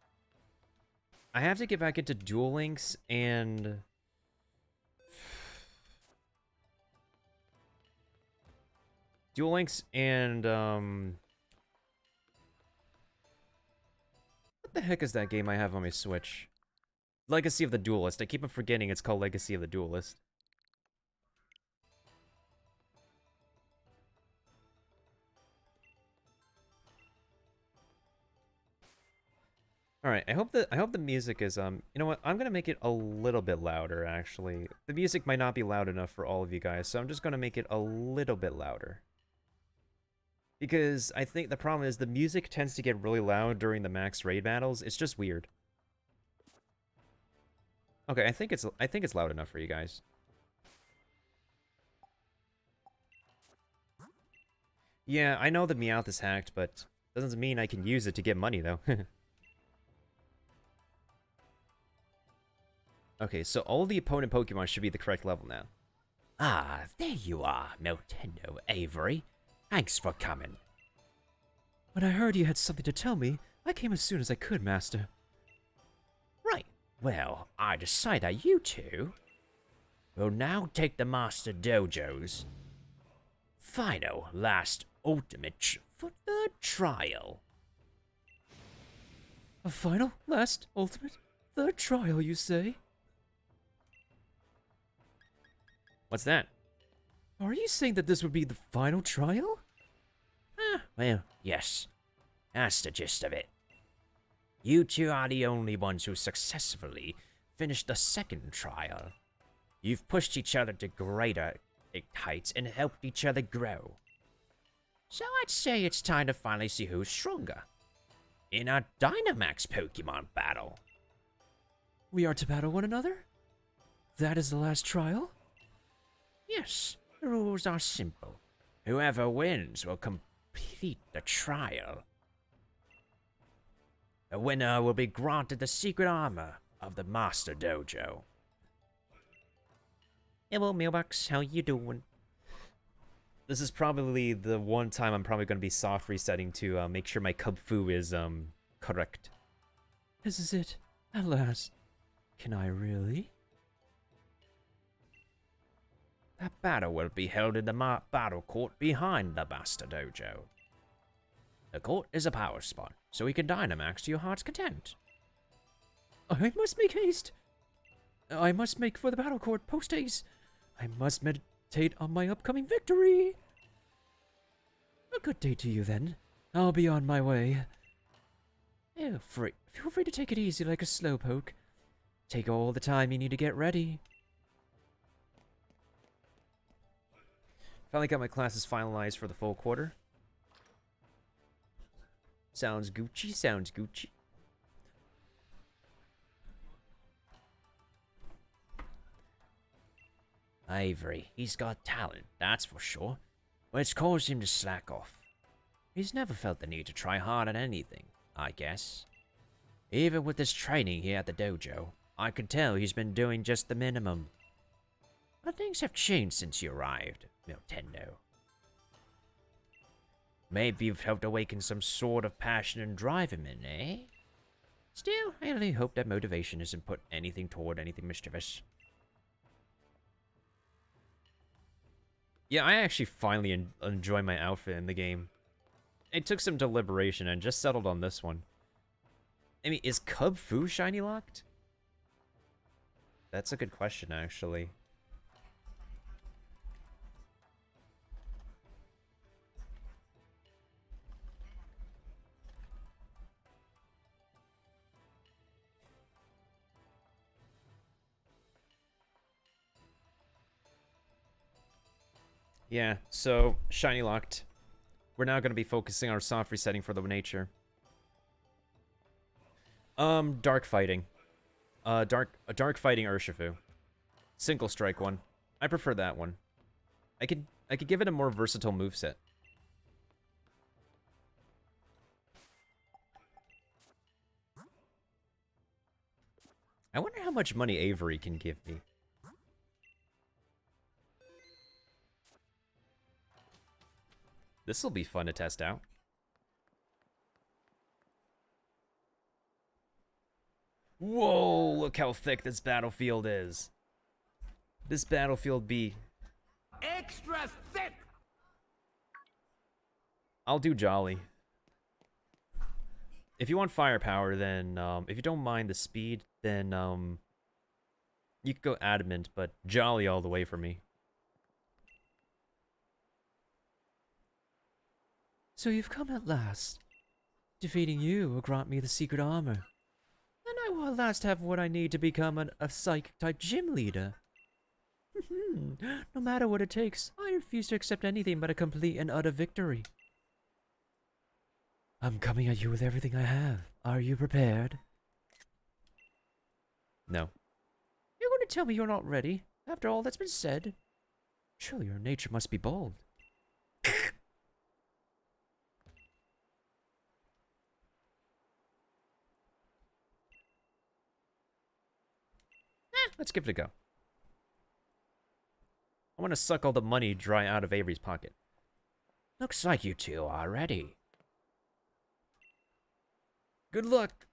I have to get back into Duel Links and... Duel Links and, what the heck is that game I have on my Switch? Legacy of the Duelist. I keep on forgetting it's called Legacy of the Duelist. Alright, I hope the music is, you know what, I'm gonna make it a little bit louder, actually. The music might not be loud enough for all of you guys, so I'm just gonna make it a little bit louder. Because I think the problem is the music tends to get really loud during the max raid battles. It's just weird. Okay, I think it's loud enough for you guys. Yeah, I know the Meowth is hacked, but doesn't mean I can use it to get money, though. Okay, so all the opponent Pokemon should be the correct level now. Ah, there you are, Nintendo Avery. Thanks for coming. When I heard you had something to tell me, I came as soon as I could, Master. Right, well, I decide that you two will now take the Master Dojo's final, last, ultimate for the trial. A final, last, ultimate, third trial, you say? What's that? Are you saying that this would be the final trial? Well, yes. That's the gist of it. You two are the only ones who successfully finished the second trial. You've pushed each other to greater heights and helped each other grow. So I'd say it's time to finally see who's stronger in a Dynamax Pokemon battle. We are to battle one another? That is the last trial? Yes, the rules are simple. Whoever wins will complete the trial. The winner will be granted the secret armor of the Master Dojo. Hello, Mailbox. How you doing? This is probably the one time I'm probably going to be soft resetting to make sure my Cub Fu is correct. This is it. At last. Can I really? That battle will be held in the battle court behind the Master Dojo. The court is a power spot, so you can Dynamax to your heart's content. I must make haste. I must make for the battle court post-haste. I must meditate on my upcoming victory. A good day to you, then. I'll be on my way. Feel free to take it easy like a slowpoke. Take all the time you need to get ready. Finally got my classes finalized for the full quarter. Sounds Gucci, sounds Gucci. Avery, he's got talent, that's for sure, but it's caused him to slack off. He's never felt the need to try hard at anything, I guess. Even with his training here at the dojo, I could tell he's been doing just the minimum. But things have changed since you arrived, Miltendo. Maybe you've helped awaken some sort of passion and drive him in, eh? Still, I only hope that motivation isn't put anything toward anything mischievous. Yeah, I actually finally enjoy my outfit in the game. It took some deliberation and just settled on this one. I mean, is Cub Fu shiny locked? That's a good question, actually. Yeah, so shiny locked. We're now going to be focusing our soft resetting for the nature. Dark fighting. Dark fighting Urshifu. Single strike one. I prefer that one. I could give it a more versatile moveset. I wonder how much money Avery can give me. This'll be fun to test out. Whoa, look how thick this battlefield is. This battlefield be... Extra thick! I'll do Jolly. If you want firepower, then, if you don't mind the speed, then, you could go Adamant, but Jolly all the way for me. So you've come at last. Defeating you will grant me the secret armor. Then I will at last have what I need to become a psych-type gym leader. No matter what it takes, I refuse to accept anything but a complete and utter victory. I'm coming at you with everything I have. Are you prepared? No. You're going to tell me you're not ready, after all that's been said? Surely your nature must be bold. Let's give it a go. I want to suck all the money dry out of Avery's pocket. Looks like you two are ready. Good luck!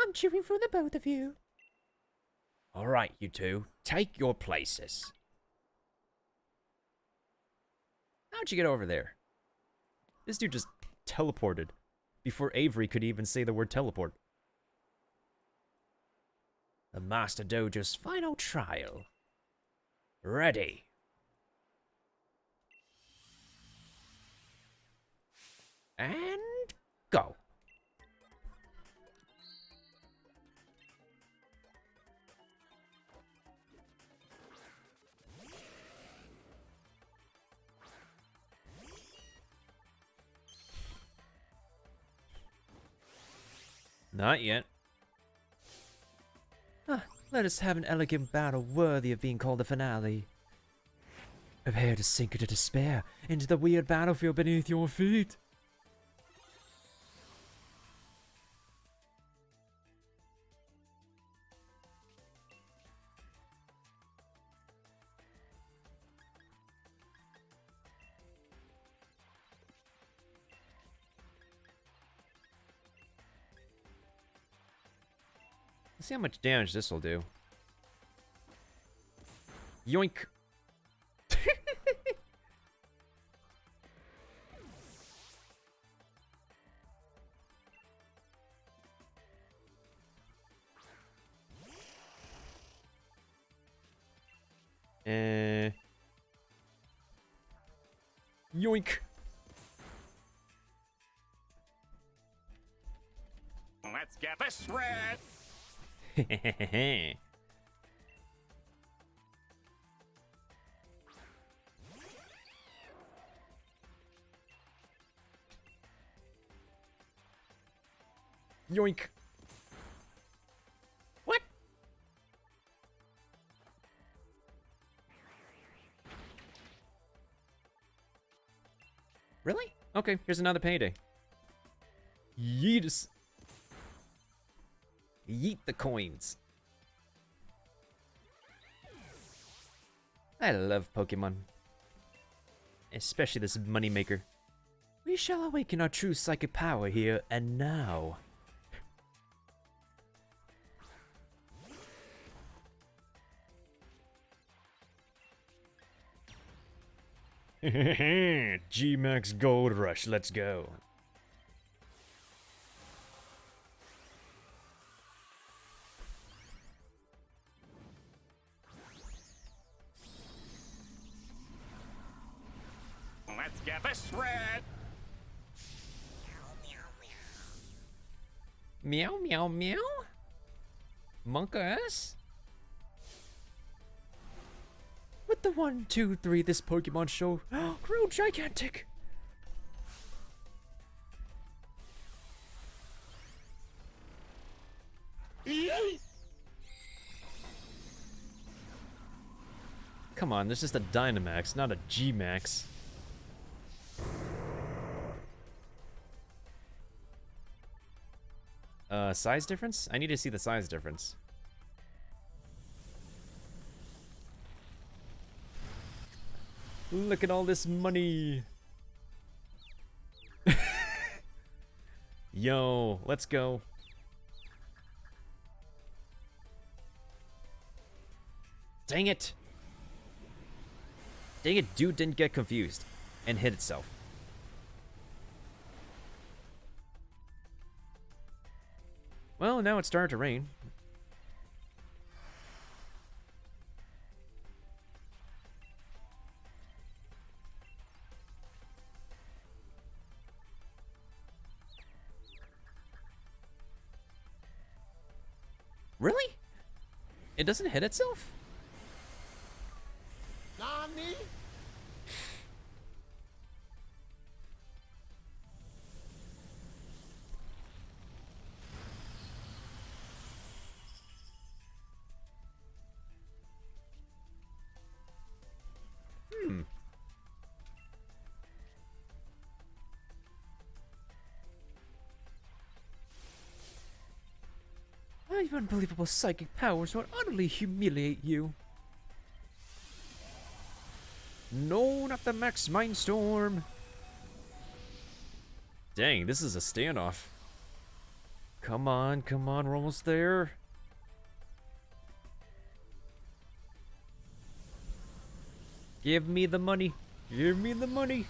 I'm cheering for the both of you. Alright, you two, take your places. How'd you get over there? This dude just teleported before Avery could even say the word teleport. The Master Dojo's final trial. Ready. And go. Not yet. Let us have an elegant battle worthy of being called the finale. Prepare to sink into despair, into the weird battlefield beneath your feet. Let's see how much damage this will do. Yoink! Yoink! Let's get this red! Yoink! What? Really? Okay, here's another payday. Yeetus. Yeet the coins. I love Pokemon. Especially this moneymaker. We shall awaken our true psychic power here and now. G-Max Gold Rush, let's go. Let's get this red. Meow, meow, meow. Monkus? With the 1, 2, 3 this Pokemon show grew gigantic. Come on, this is just a Dynamax, not a G-Max. Size difference? I need to see the size difference. Look at all this money. Yo, let's go. Dang it. Dang it, dude didn't get confused and hit itself. Well, now it's starting to rain. Really? It doesn't hit itself? Nani? My unbelievable psychic powers will utterly humiliate you. No, not the Max Mindstorm. Dang, this is a standoff. Come on, we're almost there. Give me the money. Give me the money.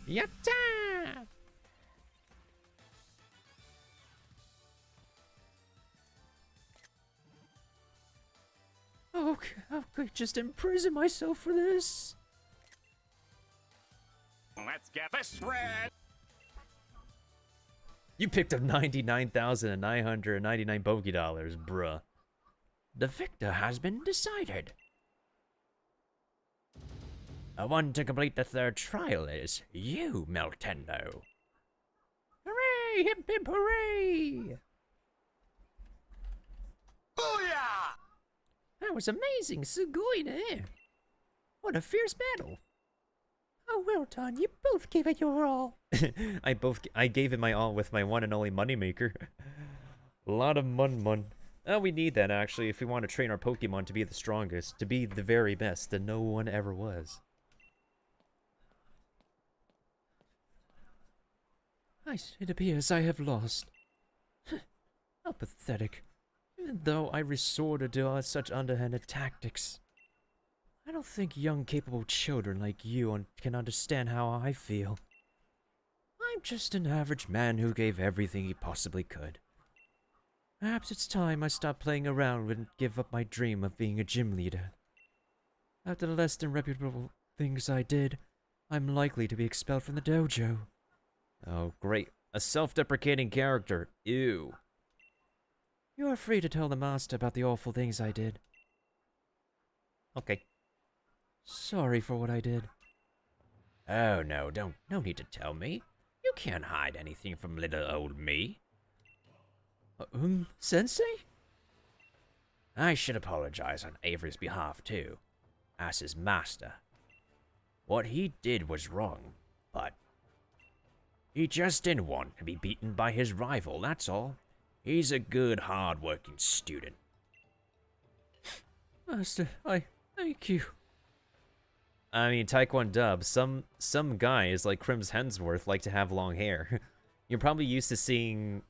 Yatta! Oh, how could I just imprison myself for this? Let's get this red. You picked up 99,999 Poké Dollars, bruh. The victor has been decided. The one to complete the third trial is you, Meltendo. Hooray! Hip hip hooray! Booyah! That was amazing, Sugoi, eh? What a fierce battle. Oh, well done. You both gave it your all. I gave it my all with my one and only moneymaker. A lot of mun. We need that, actually, if we want to train our Pokemon to be the strongest, to be the very best that no one ever was. It appears I have lost. How pathetic. Even though I resorted to such underhanded tactics. I don't think young, capable children like you can understand how I feel. I'm just an average man who gave everything he possibly could. Perhaps it's time I stop playing around and give up my dream of being a gym leader. After the less than reputable things I did, I'm likely to be expelled from the dojo. Oh, great. A self-deprecating character. Ew. You are free to tell the master about the awful things I did. Okay. Sorry for what I did. Oh no, no need to tell me. You can't hide anything from little old me. Sensei? I should apologize on Avery's behalf too, as his master. What he did was wrong, but he just didn't want to be beaten by his rival, that's all. He's a good, hard-working student. Master, I thank you. I mean, Taekwondo, some guys like Crims Hemsworth like to have long hair. You're probably used to seeing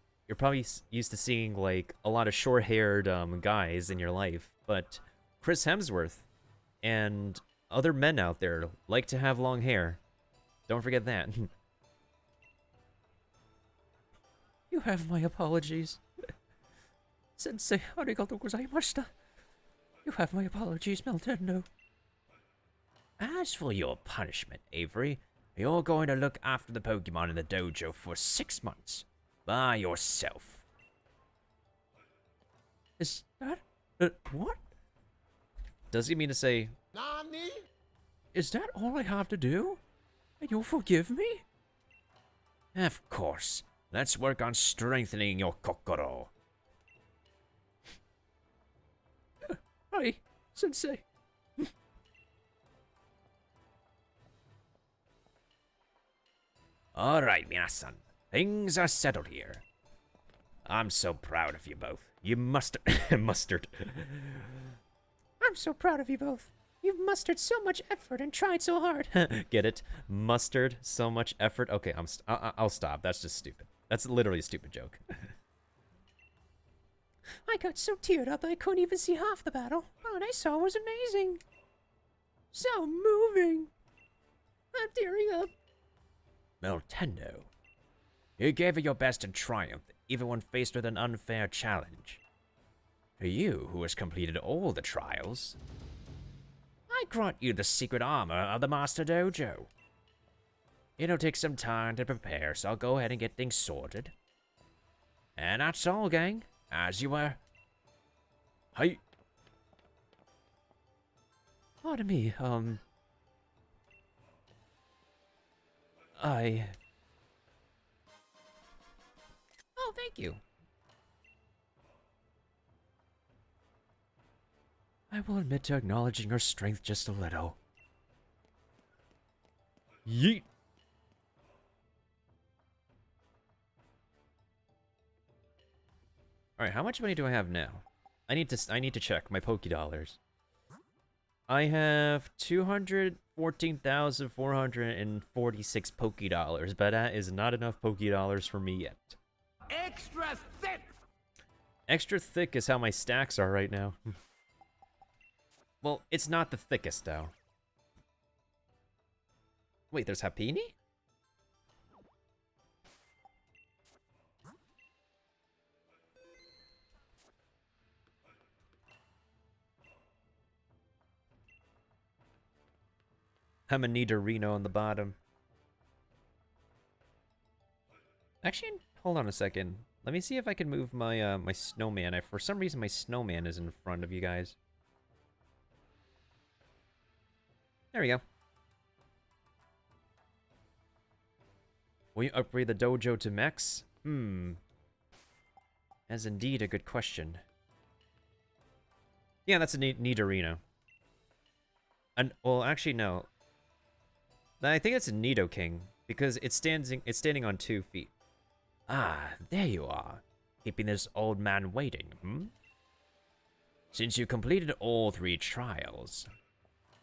like a lot of short-haired guys in your life, but Chris Hemsworth and other men out there like to have long hair. Don't forget that. You have my apologies. Sensei, arigato gozaimashita. You have my apologies, Meltendo. As for your punishment, Avery, you're going to look after the Pokemon in the dojo for 6 months. By yourself. Is that... what? Does he mean to say, Nani? Is that all I have to do? And you'll forgive me? Of course. Let's work on strengthening your kokoro. Hi, Sensei. Alright, minasan. Things are settled here. I'm so proud of you both. You mustard. I'm so proud of you both. You've mustered so much effort and tried so hard. Get it? Mustard, so much effort. Okay, I'll stop. That's just stupid. That's literally a stupid joke. I got so teared up I couldn't even see half the battle. What I saw was amazing. So moving. I'm tearing up. Meltendo. You gave it your best in triumph, even when faced with an unfair challenge. To you, who has completed all the trials, I grant you the secret armor of the Master Dojo. It'll take some time to prepare, so I'll go ahead and get things sorted. And that's all, gang. As you were. Hey. Pardon me, Oh, thank you. I will admit to acknowledging your strength just a little. Yeet. All right, how much money do I have now? I need to check my Poké Dollars. I have 214,446 Poké Dollars, but that is not enough Poké Dollars for me yet. Extra thick! Extra thick is how my stacks are right now. Well, it's not the thickest, though. Wait, there's Happiny? Hamanita Reno on the bottom. Actually, hold on a second. Let me see if I can move my my snowman. For some reason, my snowman is in front of you guys. There we go. Will you upgrade the dojo to max? That's indeed a good question. Yeah, that's a Nidorino. And well, actually no. I think it's a Nidoking because it's standing on 2 feet. Ah, there you are. Keeping this old man waiting, Since you completed all 3 trials,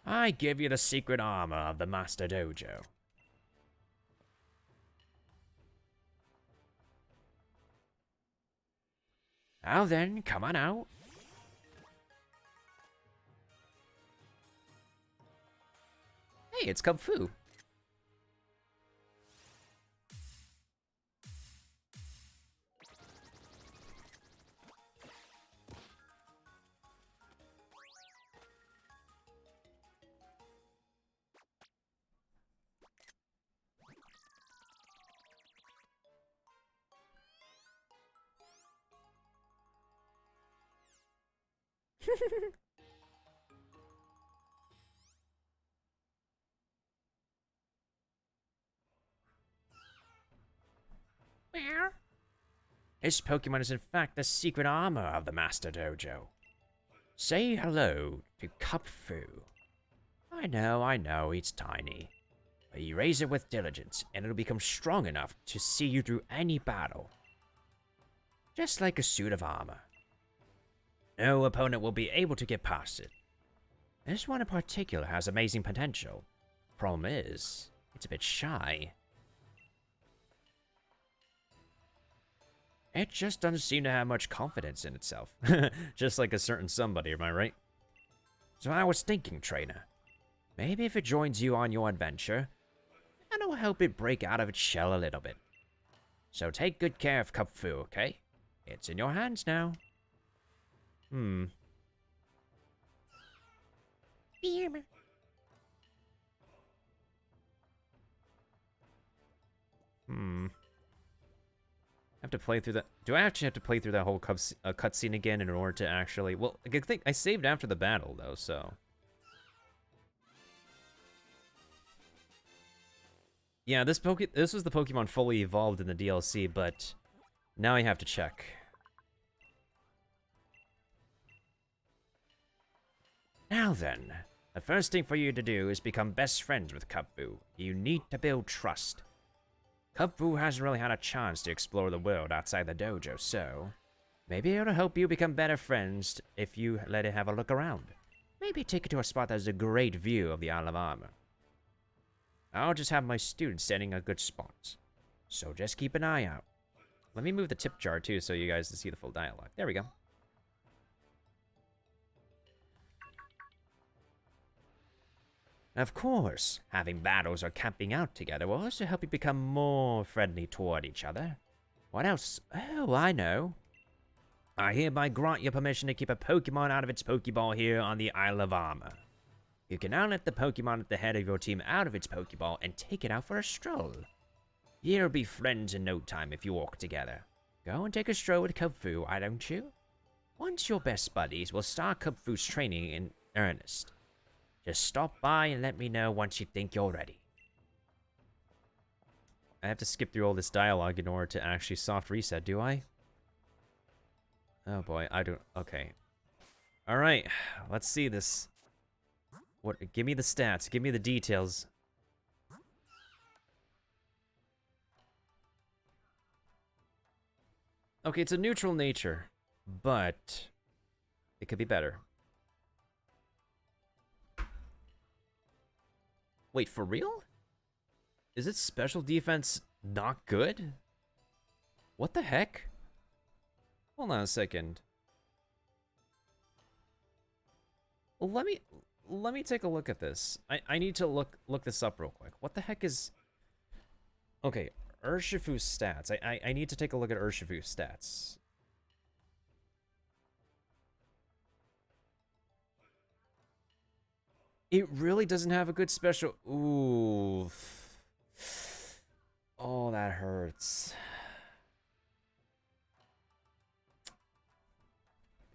I give you the secret armor of the Master Dojo. Now then, come on out. Hey, it's Kung Fu. Where? This Pokemon is in fact the secret armor of the Master Dojo. Say hello to Cupfu. I know, it's tiny. But you raise it with diligence, and it'll become strong enough to see you through any battle. Just like a suit of armor. No opponent will be able to get past it. This one in particular has amazing potential. Problem is, it's a bit shy. It just doesn't seem to have much confidence in itself. Just like a certain somebody, am I right? So I was thinking, trainer. Maybe if it joins you on your adventure, it'll help it break out of its shell a little bit. So take good care of Cupfu, okay? It's in your hands now. Hmm. Have to play through that. Do I actually have to play through that whole cutscene again in order to actually? Well, I think I saved after the battle though, so. Yeah, this was the Pokemon fully evolved in the DLC, but now I have to check. Now then, the first thing for you to do is become best friends with Cupfu. You need to build trust. Cupfu hasn't really had a chance to explore the world outside the dojo, so maybe it'll help you become better friends if you let it have a look around. Maybe take it to a spot that has a great view of the Isle of Armor. I'll just have my students standing at good spots, so just keep an eye out. Let me move the tip jar too so you guys can see the full dialogue. There we go. Of course, having battles or camping out together will also help you become more friendly toward each other. What else? Oh, I know. I hereby grant you permission to keep a Pokemon out of its Pokeball here on the Isle of Armor. You can now let the Pokemon at the head of your team out of its Pokeball and take it out for a stroll. You'll be friends in no time if you walk together. Go and take a stroll with Cupfu, why don't you? Once you're best buddies, we'll start Cupfu's training in earnest. Just stop by and let me know once you think you're ready. I have to skip through all this dialogue in order to actually soft reset, do I? Oh boy, I don't... Okay. Alright, let's see this. What? Give me the stats, give me the details. Okay, it's a neutral nature, but it could be better. Wait, for real? Is its special defense not good? What the heck? Hold on a second. Well, let me take a look at this. I need to look this up real quick. What the heck is... Okay, Urshifu's stats. I need to take a look at Urshifu's stats. It really doesn't have a good special... Ooh. Oh, that hurts.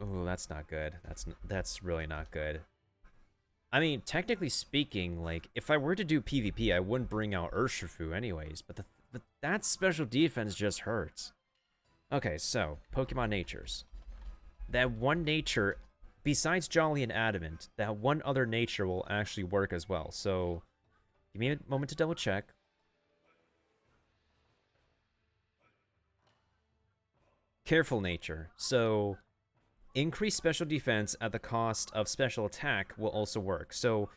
Ooh, that's not good. That's really not good. I mean, technically speaking, like, if I were to do PvP, I wouldn't bring out Urshifu anyways, but that special defense just hurts. Okay, so, Pokemon natures. That one nature... Besides Jolly and Adamant, that one other nature will actually work as well. So, give me a moment to double check. Careful nature. So, increase special defense at the cost of special attack will also work. So,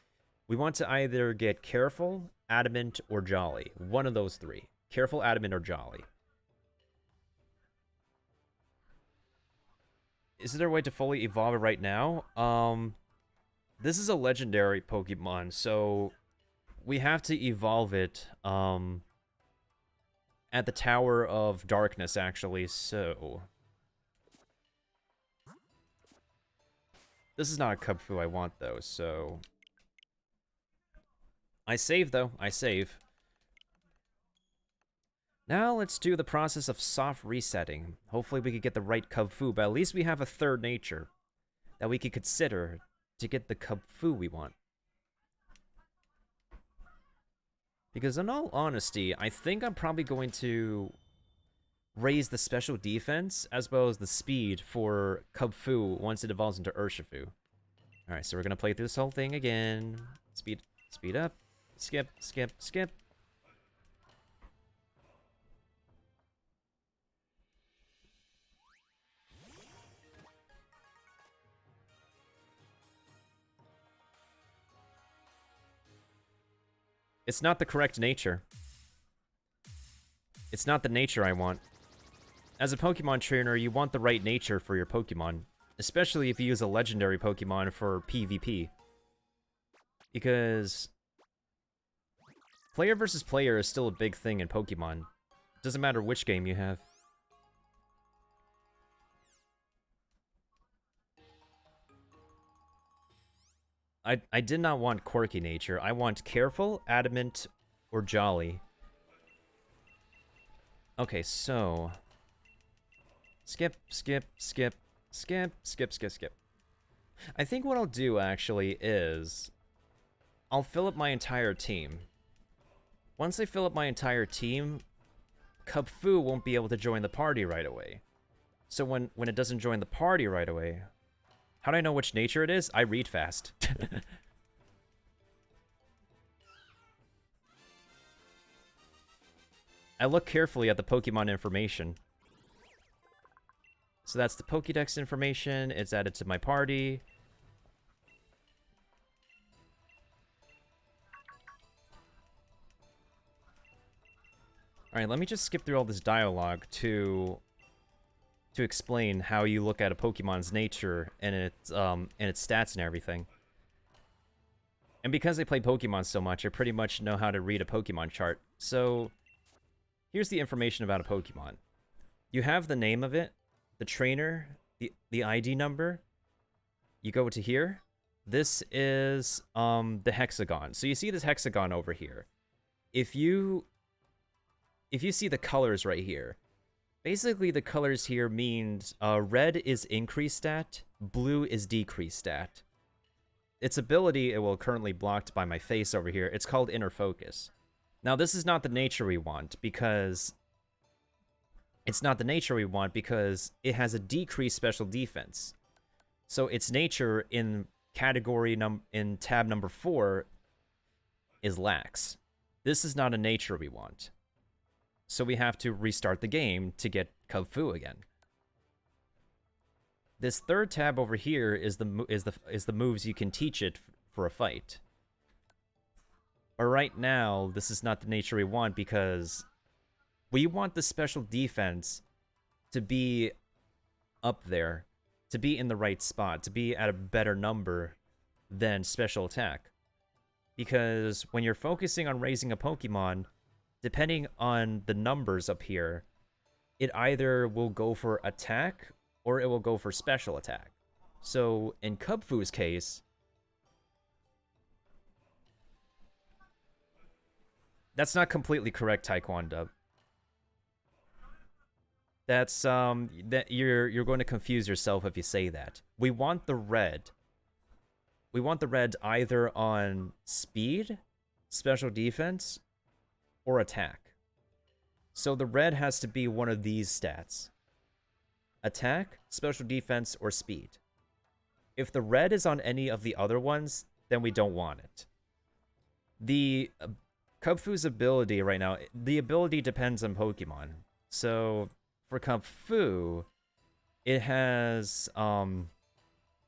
we want to either get Careful, Adamant, or Jolly. One of those three. Careful, Adamant, or Jolly. Is there a way to fully evolve it right now? This is a legendary Pokemon, so we have to evolve it at the Tower of Darkness, actually, so... This is not a Cupfu I want, though, so... I save, though. I save. Now let's do the process of soft resetting. Hopefully we could get the right Cupfu, but at least we have a third nature that we could consider to get the Cupfu we want. Because in all honesty, I think I'm probably going to raise the special defense as well as the speed for Kubfu once it evolves into Urshifu. Alright, so we're gonna play through this whole thing again. Speed up. Skip, skip, skip. It's not the correct nature. It's not the nature I want. As a Pokemon trainer, you want the right nature for your Pokemon. Especially if you use a legendary Pokemon for PvP. Because player versus player is still a big thing in Pokemon. Doesn't matter which game you have. I did not want quirky nature. I want careful, adamant, or jolly. Okay, so skip, skip, skip, skip, skip, skip, skip. I think what I'll do actually is I'll fill up my entire team. Once I fill up my entire team, Kubfu won't be able to join the party right away. So when it doesn't join the party right away, how do I know which nature it is? I read fast. I look carefully at the Pokemon information. So that's the Pokédex information. It's added to my party. Alright, let me just skip through all this dialogue to explain how you look at a Pokemon's nature and its stats and everything. And because I play Pokemon so much, I pretty much know how to read a Pokemon chart. So here's the information about a Pokemon. You have the name of it, the trainer, the ID number. You go to here. This is the hexagon. So you see this hexagon over here. If you see the colors right here, basically the colors here means red is increased stat, blue is decreased stat. Its ability, it will currently blocked by my face over here. It's called Inner Focus. Now this is not the nature we want because it has a decreased special defense. So its nature in in tab number 4 is lax. This is not a nature we want. So we have to restart the game to get Kubfu again. This third tab over here is the moves you can teach it for a fight. But right now, this is not the nature we want because we want the special defense to be up there, to be in the right spot, to be at a better number than special attack. Because when you're focusing on raising a Pokemon, depending on the numbers up here, it either will go for attack or it will go for special attack. So in Kubfu's case, that's not completely correct, Taekwondo. That's you're going to confuse yourself if you say that. We want the red. We want the red either on speed, special defense, or attack. So the red has to be one of these stats. Attack, special defense, or speed. If the red is on any of the other ones, then we don't want it. The Kubfu's ability right now, the ability depends on Pokemon. So for Kubfu, it has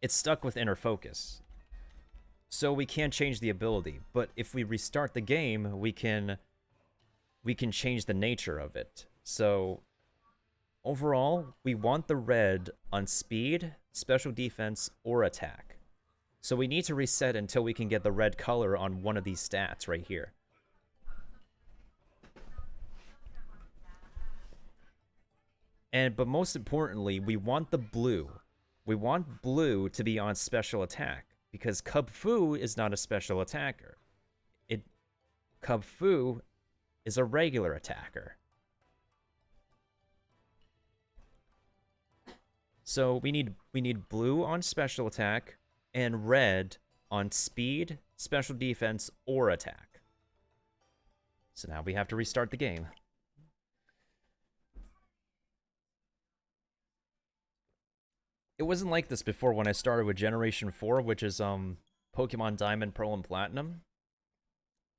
it's stuck with Inner Focus. So we can't change the ability, but if we restart the game, we can change the nature of it. So overall, we want the red on speed, special defense, or attack. So we need to reset until we can get the red color on one of these stats right here. But most importantly, we want the blue. We want blue to be on special attack because Kubfu is not a special attacker. Kubfu is a regular attacker. So we need blue on special attack and red on speed, special defense, or attack. So now we have to restart the game. It wasn't like this before when I started with Generation 4, which is Pokemon Diamond, Pearl, and Platinum.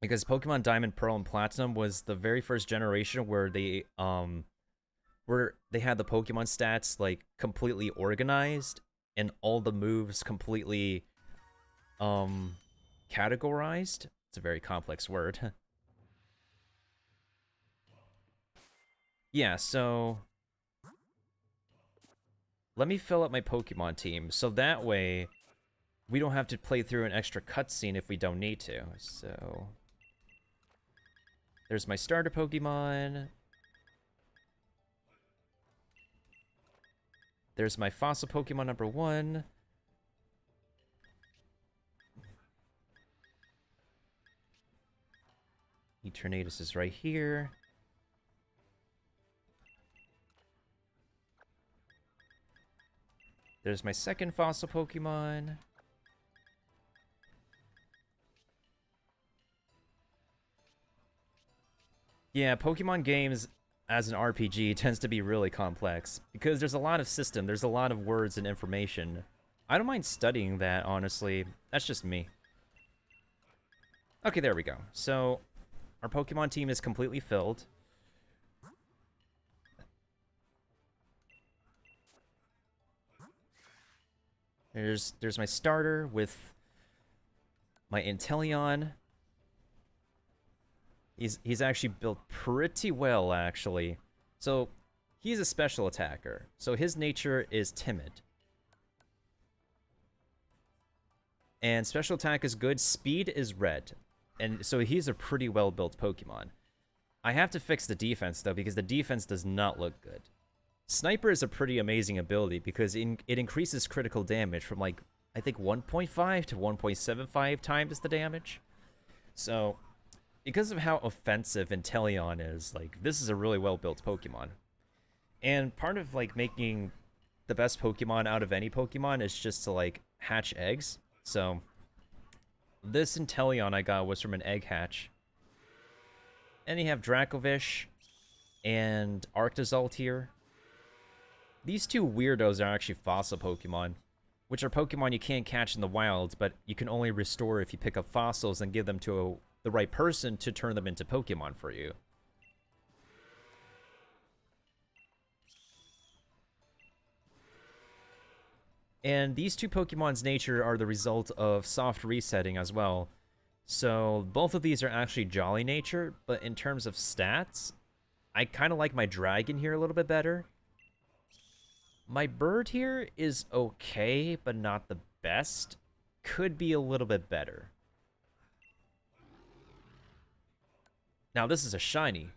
Because Pokemon Diamond, Pearl, and Platinum was the very first generation where they had the Pokemon stats like completely organized and all the moves completely categorized. It's a very complex word. Yeah, so let me fill up my Pokemon team so that way we don't have to play through an extra cutscene if we don't need to. So there's my starter Pokemon. There's my fossil Pokemon number 1. Eternatus is right here. There's my second fossil Pokemon. Yeah, Pokemon games as an RPG tends to be really complex because there's a lot of system, there's a lot of words and information. I don't mind studying that, honestly. That's just me. Okay, there we go. So, our Pokemon team is completely filled. There's my starter with my Inteleon. He's actually built pretty well, actually. So, he's a special attacker. So his nature is timid. And special attack is good. Speed is red. And so he's a pretty well-built Pokemon. I have to fix the defense, though, because the defense does not look good. Sniper is a pretty amazing ability because it increases critical damage from, like, I think 1.5 to 1.75 times the damage. So, because of how offensive Inteleon is, like, this is a really well-built Pokemon. And part of, like, making the best Pokemon out of any Pokemon is just to, like, hatch eggs. So, this Inteleon I got was from an egg hatch. And you have Dracovish and Arctozolt here. These two weirdos are actually fossil Pokemon, which are Pokemon you can't catch in the wilds, but you can only restore if you pick up fossils and give them to the right person to turn them into Pokemon for you. And these two Pokemon's nature are the result of soft resetting as well. So both of these are actually Jolly nature, but in terms of stats, I kind of like my Dragon here a little bit better. My bird here is okay, but not the best. Could be a little bit better. Now, this is a shiny.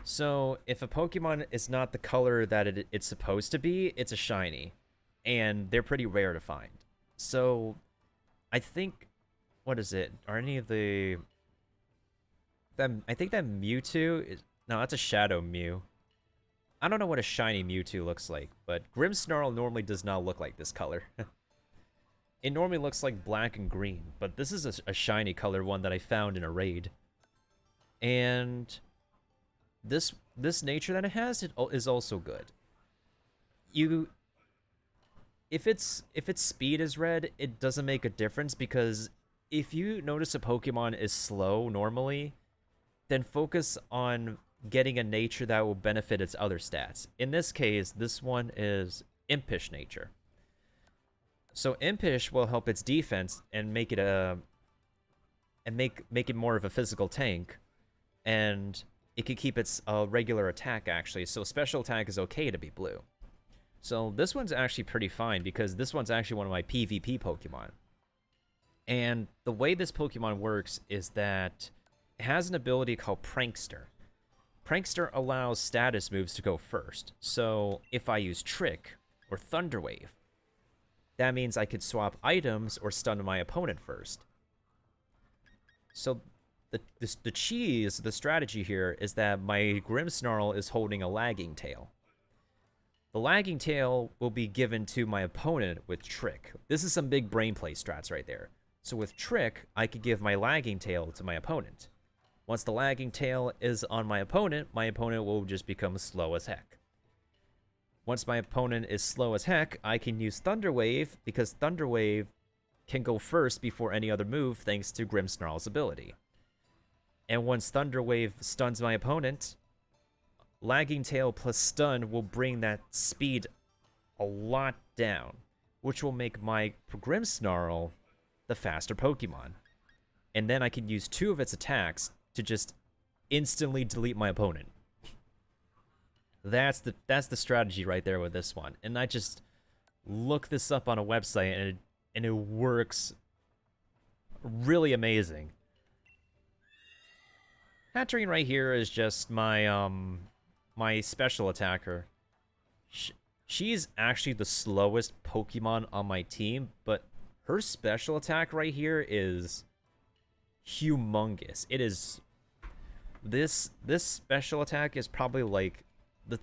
So, if a Pokemon is not the color that it's supposed to be, it's a shiny. And they're pretty rare to find. So, I think... What is it? Are any of the... I think that Mewtwo is... No, that's a Shadow Mew. I don't know what a shiny Mewtwo looks like, but Grimmsnarl normally does not look like this color. It normally looks like black and green, but this is a shiny color one that I found in a raid. And this nature that it has is also good. If its speed is red, it doesn't make a difference because if you notice a Pokemon is slow normally, then focus on getting a nature that will benefit its other stats. In this case, this one is Impish nature. So Impish will help its defense and make it make it more of a physical tank, and it can keep its regular attack actually. So special attack is okay to be blue. So this one's actually pretty fine because this one's actually one of my PvP Pokemon. And the way this Pokemon works is that it has an ability called Prankster. Prankster allows status moves to go first. So if I use Trick or Thunder Wave, that means I could swap items or stun my opponent first. So the strategy here is that my Grimmsnarl is holding a Lagging Tail. The Lagging Tail will be given to my opponent with Trick. This is some big brain play strats right there. So with Trick, I could give my Lagging Tail to my opponent. Once the Lagging Tail is on my opponent will just become slow as heck. once my opponent is slow as heck, I can use Thunder Wave, because Thunder Wave can go first before any other move thanks to Grimmsnarl's ability. And once Thunder Wave stuns my opponent, Lagging Tail plus Stun will bring that speed a lot down, which will make my Grimmsnarl the faster Pokemon. And then I can use 2 of its attacks to just instantly delete my opponent. That's the strategy right there with this one. And I just looked this up on a website, and it works really amazing. Hatterene right here is just my my special attacker. She's actually the slowest Pokemon on my team, but her special attack right here is humongous. It is this special attack is probably like the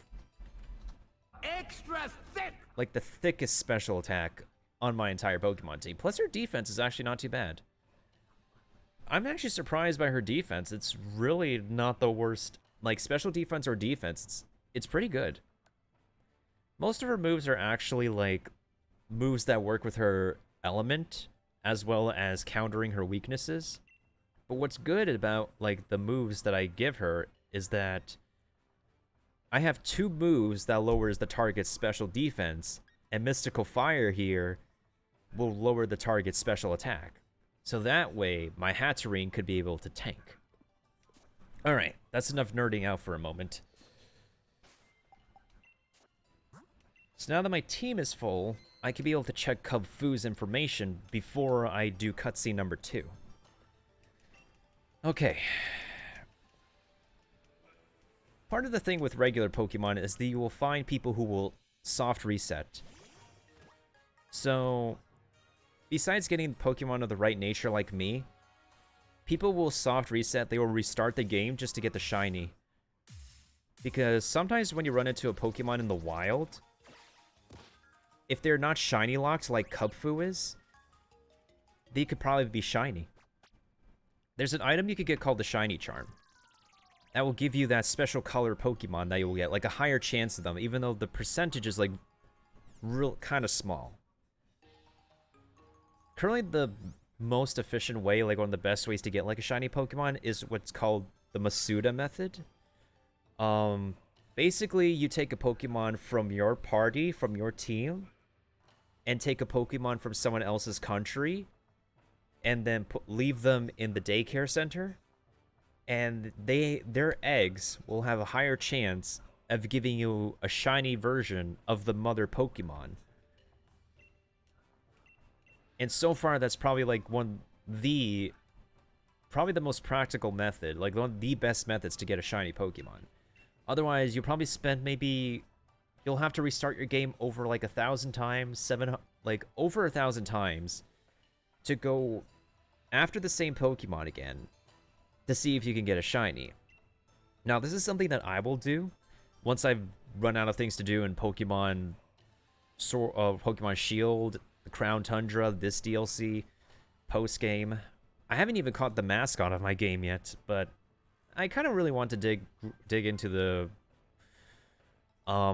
Extra thick! like the thickest special attack on my entire Pokemon team. Plus her defense is actually not too bad. I'm actually surprised by her defense. It's really not the worst. Like, special defense or defense, it's pretty good. Most of her moves are actually, like, moves that work with her element, as well as countering her weaknesses. But what's good about, like, the moves that I give her is that I have 2 moves that lowers the target's special defense, and Mystical Fire here will lower the target's special attack. So that way, my Hatterene could be able to tank. Alright, that's enough nerding out for a moment. So now that my team is full, I can be able to check Cub Fu's information before I do cutscene number 2. Okay. Part of the thing with regular Pokemon is that you will find people who will soft reset. So, besides getting Pokemon of the right nature like me, people will soft reset. They will restart the game just to get the shiny. Because sometimes when you run into a Pokemon in the wild, if they're not shiny locked like Cubfu is, they could probably be shiny. There's an item you could get called the Shiny Charm. That will give you that special color Pokemon that you will get, like a higher chance of them, even though the percentage is like real kind of small. Currently, the most efficient way, like one of the best ways to get like a shiny Pokemon, is what's called the Masuda method. Basically, you take a Pokemon from your party, from your team, and take a Pokemon from someone else's country, and then leave them in the daycare center, and their eggs will have a higher chance of giving you a shiny version of the mother Pokemon. And so far, that's probably like probably the most practical method, like one of the best methods to get a shiny Pokemon. Otherwise, you'll probably spend you'll have to restart your game over like 1,000 times, over 1,000 times to go after the same Pokemon again to see if you can get a shiny. Now, this is something that I will do once I've run out of things to do in Pokemon Shield, the Crown Tundra, this DLC, post-game. I haven't even caught the mascot of my game yet, but I kind of really want to dig into the... I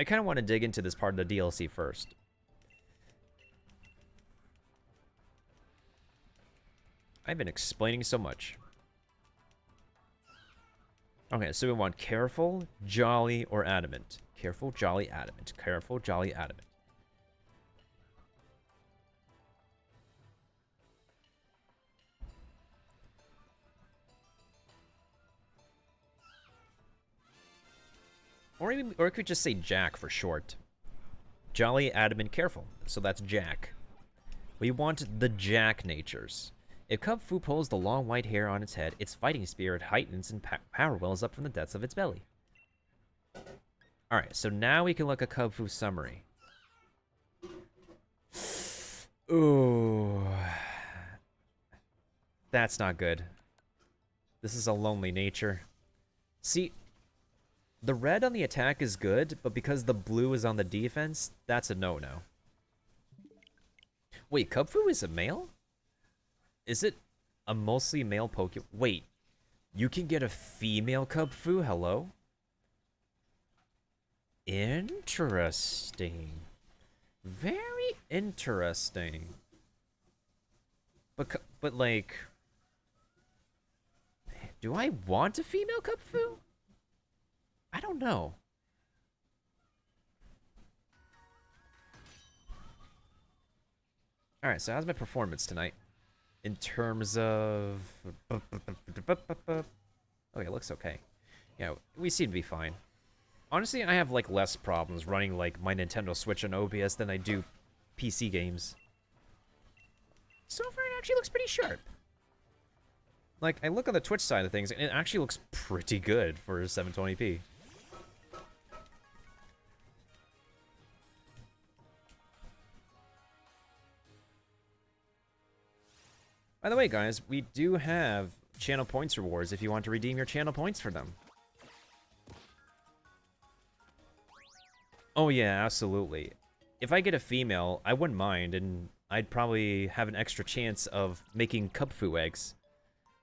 kind of want to dig into this part of the DLC first. I've been explaining so much. Okay, so we want careful, jolly, or adamant. Careful, jolly, adamant. Careful, jolly, adamant. Or it could just say Jack for short. Jolly, adamant, careful. So that's Jack. We want the Jack natures. If Cubfu pulls the long white hair on its head, its fighting spirit heightens and power wells up from the depths of its belly. Alright, so now we can look at Cubfu's summary. Ooh. That's not good. This is a lonely nature. See, the red on the attack is good, but because the blue is on the defense, that's a no-no. Wait, Cubfu is a male? Is it a mostly male Pokemon? Wait, you can get a female Cubfu? Hello? Interesting. Very interesting. But like, do I want a female Kupfu? I don't know. Alright, so how's my performance tonight? In terms of... Oh, yeah, it looks okay. Yeah, we seem to be fine. Honestly, I have, like, less problems running, like, my Nintendo Switch on OBS than I do PC games. So far, it actually looks pretty sharp. Like, I look on the Twitch side of things, and it actually looks pretty good for 720p. By the way, guys, we do have channel points rewards if you want to redeem your channel points for them. Oh yeah, absolutely. If I get a female, I wouldn't mind, and I'd probably have an extra chance of making Kupfu eggs.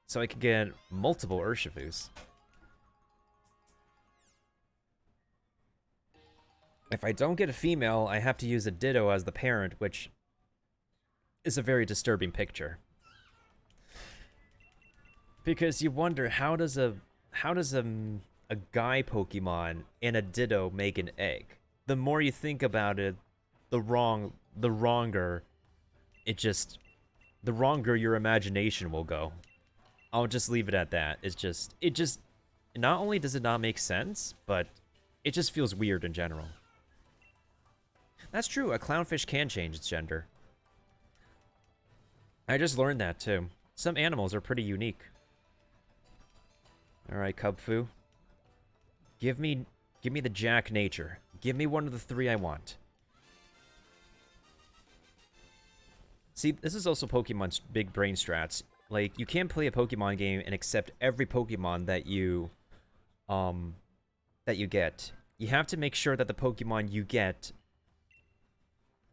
So I could get multiple Urshifus. If I don't get a female, I have to use a Ditto as the parent, which is a very disturbing picture. Because you wonder, how does a guy Pokemon and a Ditto make an egg? The more you think about it, the wronger your imagination will go. I'll just leave it at that. It just not only does it not make sense, but it just feels weird in general. That's true, a clownfish can change its gender. I just learned that too. Some animals are pretty unique. Alright, Kupfu. Give me the Jack Nature. Give me one of the three I want. See, this is also Pokemon's big brain strats. Like, you can't play a Pokemon game and accept every Pokemon that you get. You have to make sure that the Pokemon you get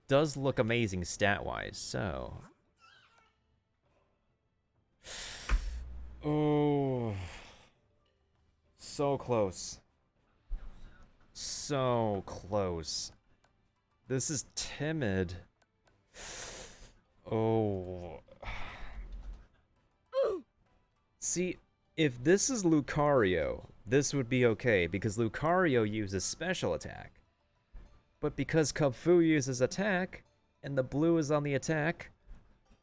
does look amazing stat-wise, so... Oh... So close. So close. This is timid. Oh... See, if this is Lucario, this would be okay, because Lucario uses special attack. But because Kupfu uses attack, and the blue is on the attack,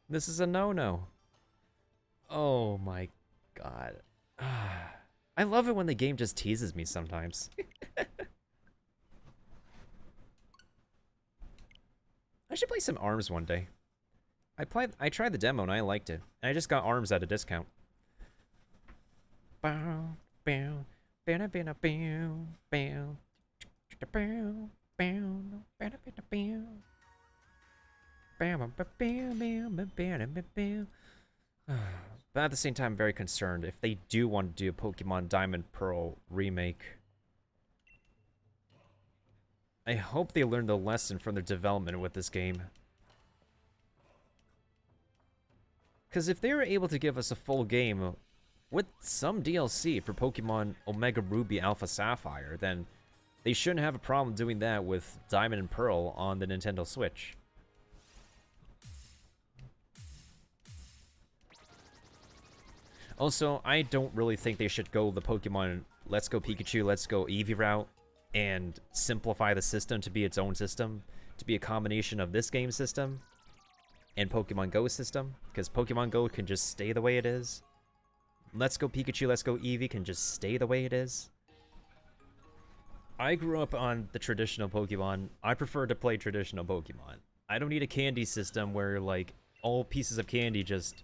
this is a no-no. Oh my god. I love it when the game just teases me sometimes. I should play some ARMS one day. I tried the demo and I liked it. And I just got ARMS at a discount. But at the same time, I'm very concerned if they do want to do a Pokemon Diamond Pearl remake. I hope they learned the lesson from their development with this game. Because if they were able to give us a full game with some DLC for Pokemon Omega Ruby Alpha Sapphire, then they shouldn't have a problem doing that with Diamond and Pearl on the Nintendo Switch. Also, I don't really think they should go the Pokemon Let's Go Pikachu, Let's Go Eevee route and simplify the system to be its own system, to be a combination of this game system and Pokemon Go system, because Pokemon Go can just stay the way it is. Let's Go Pikachu, Let's Go Eevee can just stay the way it is. I grew up on the traditional Pokemon. I prefer to play traditional Pokemon. I don't need a candy system where, like, all pieces of candy just...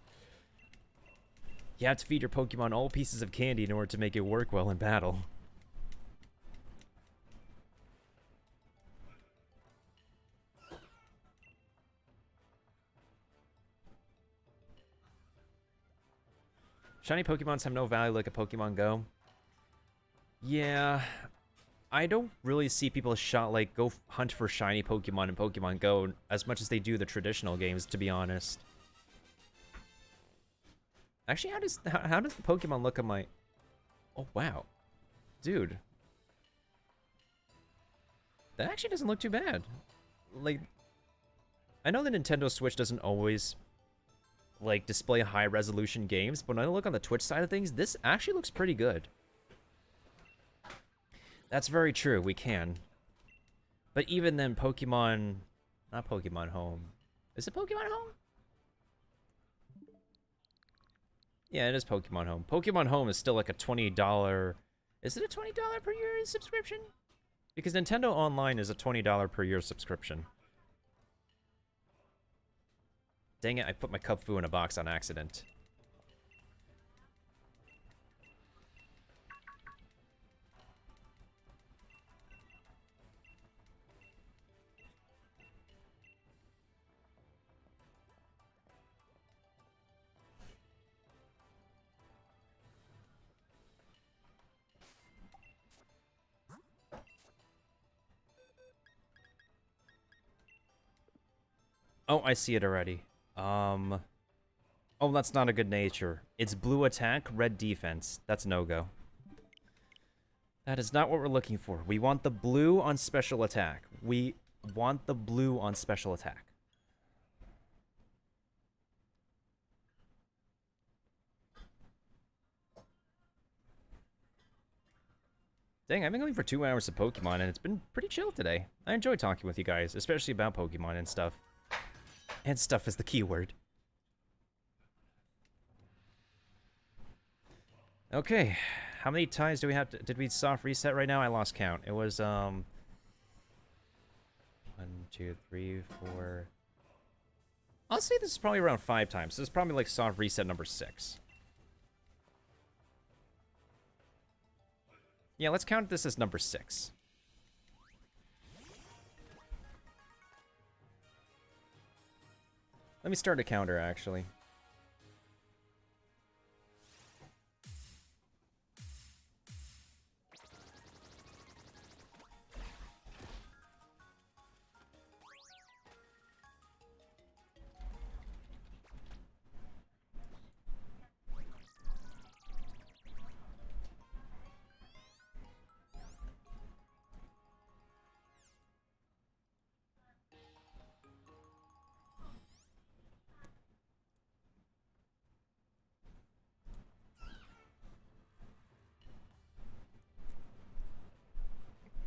You have to feed your Pokemon all pieces of candy in order to make it work well in battle. Shiny Pokemons have no value like a Pokemon Go. Yeah, I don't really see people go hunt for shiny Pokemon in Pokemon Go as much as they do the traditional games, to be honest. Actually, how does the Pokemon look on my... Oh, wow. Dude. That actually doesn't look too bad. Like, I know the Nintendo Switch doesn't always, like, display high-resolution games, but when I look on the Twitch side of things, this actually looks pretty good. That's very true, we can. But even then, Pokemon... Not Pokemon Home. Is it Pokemon Home? Yeah, it is Pokemon Home. Pokemon Home is still like a $20... Is it a $20 per year subscription? Because Nintendo Online is a $20 per year subscription. Dang it, I put my Cubfu in a box on accident. Oh, I see it already. Oh, that's not a good nature. It's blue attack, red defense. That's no-go. That is not what we're looking for. We want the blue on special attack. We want the blue on special attack. Dang, I've been going for 2 hours of Pokemon, and it's been pretty chill today. I enjoy talking with you guys, especially about Pokemon and stuff. And stuff is the key word. Okay, how many times do we have to... Did we soft reset right now? I lost count. It was, 1, 2, 3, 4... I'll say this is probably around 5 times. So this is probably like soft reset number 6. Yeah, let's count this as number 6. Let me start a counter, actually.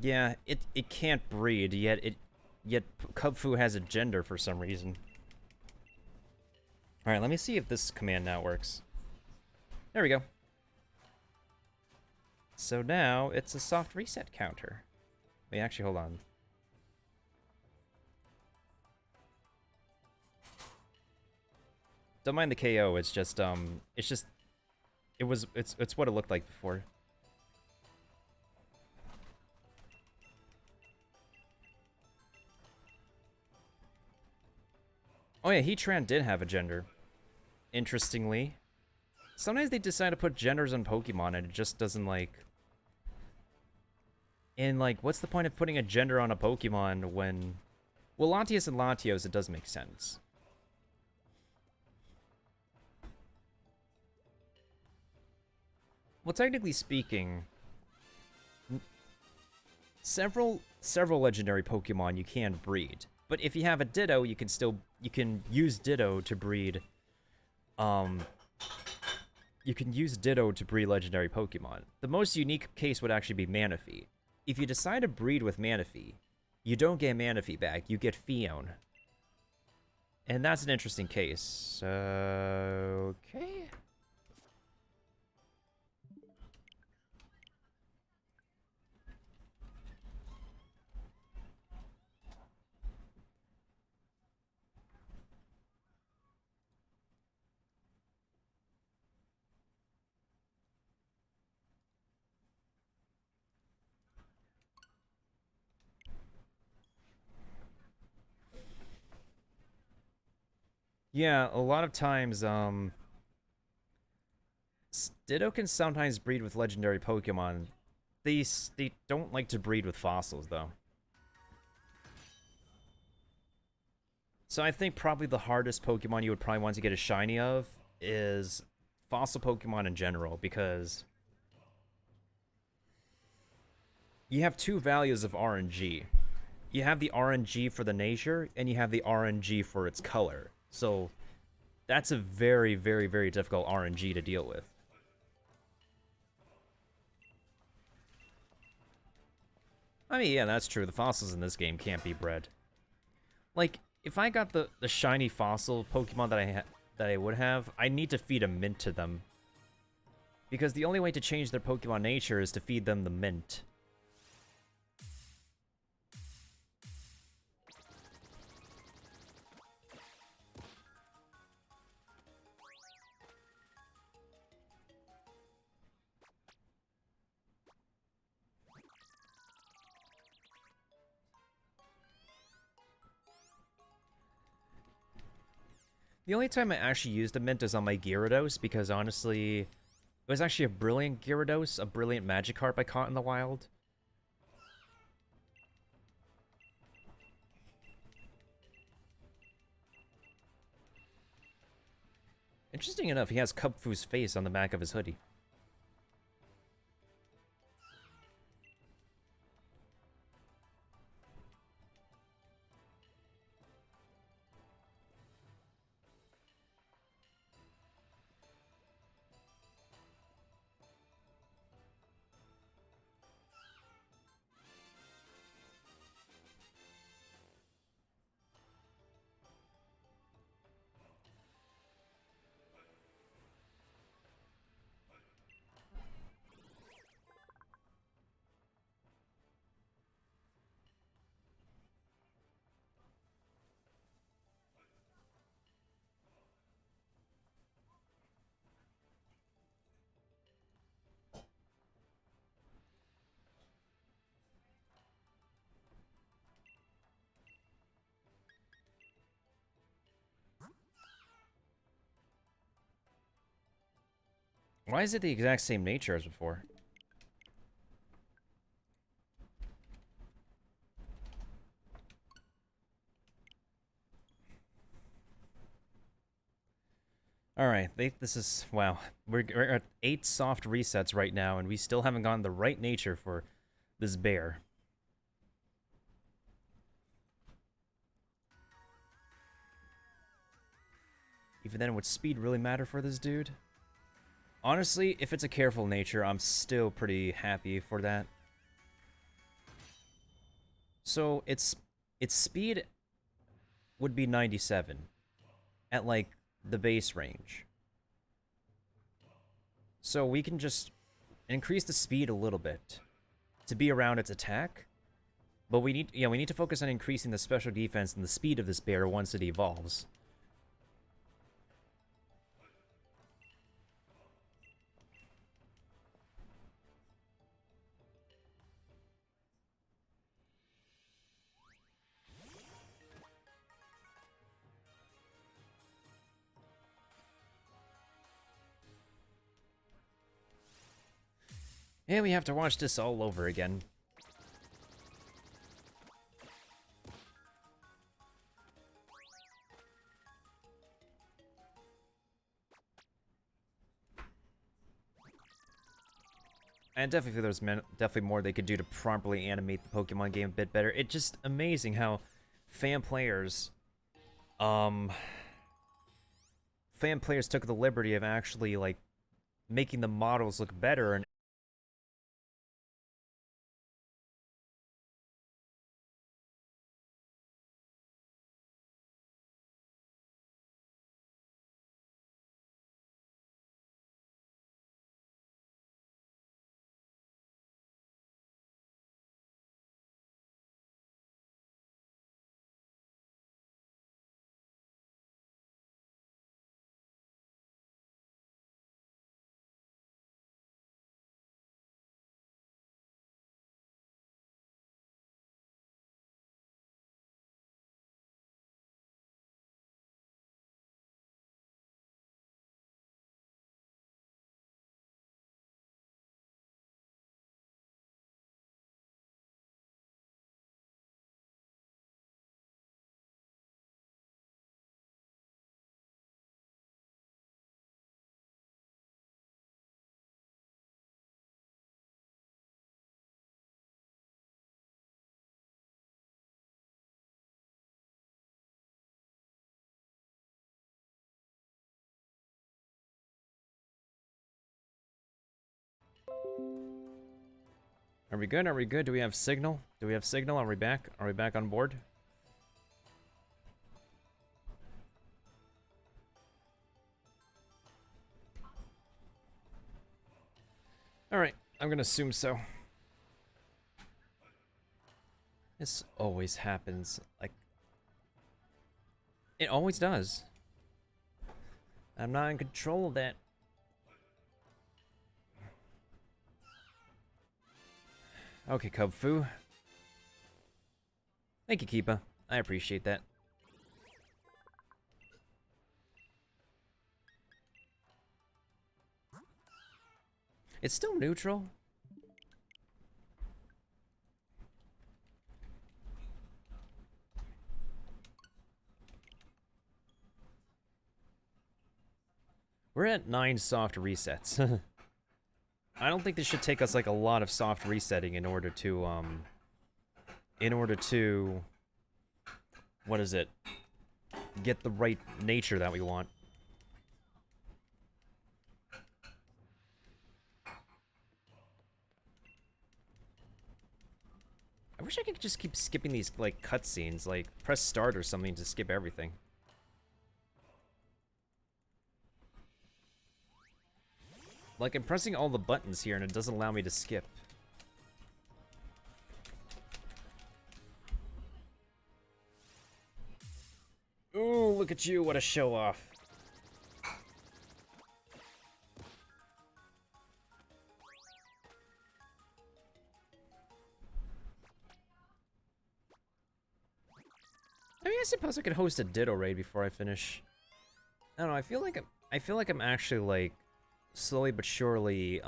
Yeah, it can't breed, yet Cubfu has a gender for some reason. Alright, let me see if this command now works. There we go. So now, it's a soft reset counter. Wait, actually, hold on. Don't mind the KO, it's just, it's what it looked like before. Oh yeah, Heatran did have a gender. Interestingly. Sometimes they decide to put genders on Pokemon and it just doesn't, like... And, like, what's the point of putting a gender on a Pokemon when... Well, Latios and Latios, it does make sense. Well, technically speaking... Several legendary Pokemon you can breed. But if you have a Ditto, you can use Ditto to breed, you can use Ditto to breed legendary Pokemon. The most unique case would actually be Manaphy. If you decide to breed with Manaphy, you don't get Manaphy back, you get Fion. And that's an interesting case. Okay. Yeah, a lot of times, Ditto can sometimes breed with legendary Pokemon. They don't like to breed with fossils, though. So I think probably the hardest Pokemon you would probably want to get a shiny of is fossil Pokemon in general, because you have 2 values of RNG. you have the RNG for the nature, and you have the RNG for its color. So that's a very, very, very difficult RNG to deal with. I mean, yeah, that's true. The fossils in this game can't be bred. Like, if I got the shiny fossil Pokemon that I would have, I need to feed a mint to them. Because the only way to change their Pokemon nature is to feed them the mint. The only time I actually used a mint is on my Gyarados, because honestly, it was actually a brilliant Gyarados, a brilliant Magikarp I caught in the wild. Interesting enough, he has Kubfu's face on the back of his hoodie. Why is it the exact same nature as before? Alright, this is... wow. We're at 8 soft resets right now, and we still haven't gotten the right nature for this bear. Even then, would speed really matter for this dude? Honestly, if it's a careful nature, I'm still pretty happy for that. So, its speed would be 97 at, like, the base range. So we can just increase the speed a little bit to be around its attack. But we need to focus on increasing the special defense and the speed of this bear once it evolves. And we have to watch this all over again. And definitely feel there's definitely more they could do to properly animate the Pokemon game a bit better. It's just amazing how fan players took the liberty of actually, like, making the models look better and Are we good? Are we good? Do we have signal? Do we have signal? Are we back? Are we back on board? Alright, I'm gonna assume so. This always happens. Like, it always does. I'm not in control of that. Okay, Cub Fu. Thank you, Keepa. I appreciate that. It's still neutral. We're at 9 soft resets. I don't think this should take us like a lot of soft resetting in order to what is it? Get the right nature that we want. I wish I could just keep skipping these like cutscenes, like press start or something to skip everything. Like, I'm pressing all the buttons here and it doesn't allow me to skip. Ooh, look at you, what a show off. I mean, I suppose I could host a Ditto raid before I finish. I don't know, I feel like I'm actually like slowly but surely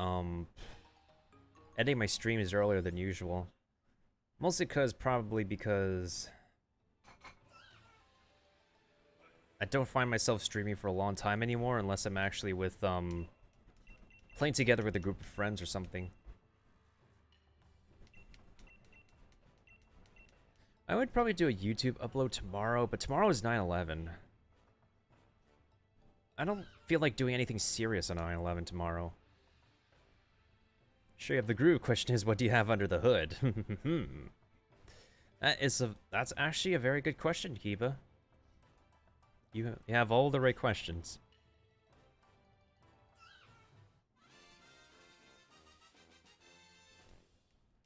ending my streams earlier than usual. Mostly probably because I don't find myself streaming for a long time anymore unless I'm actually with playing together with a group of friends or something. I would probably do a YouTube upload tomorrow, but tomorrow is 9/11. I don't feel like doing anything serious on 9/11 tomorrow. Sure, you have the groove. Question is, what do you have under the hood? That's actually a very good question, Kiba. You have all the right questions.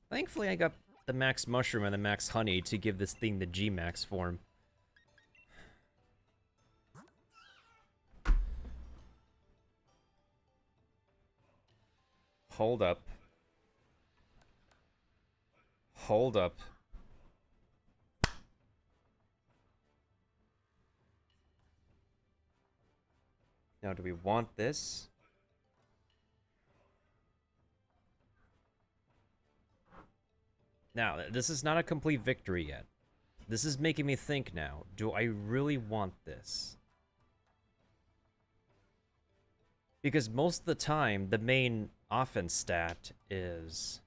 Thankfully, I got the max mushroom and the max honey to give this thing the G-max form. Hold up. Hold up. Now, do we want this? Now, this is not a complete victory yet. This is making me think now. Do I really want this? Because most of the time, the main offense stat is...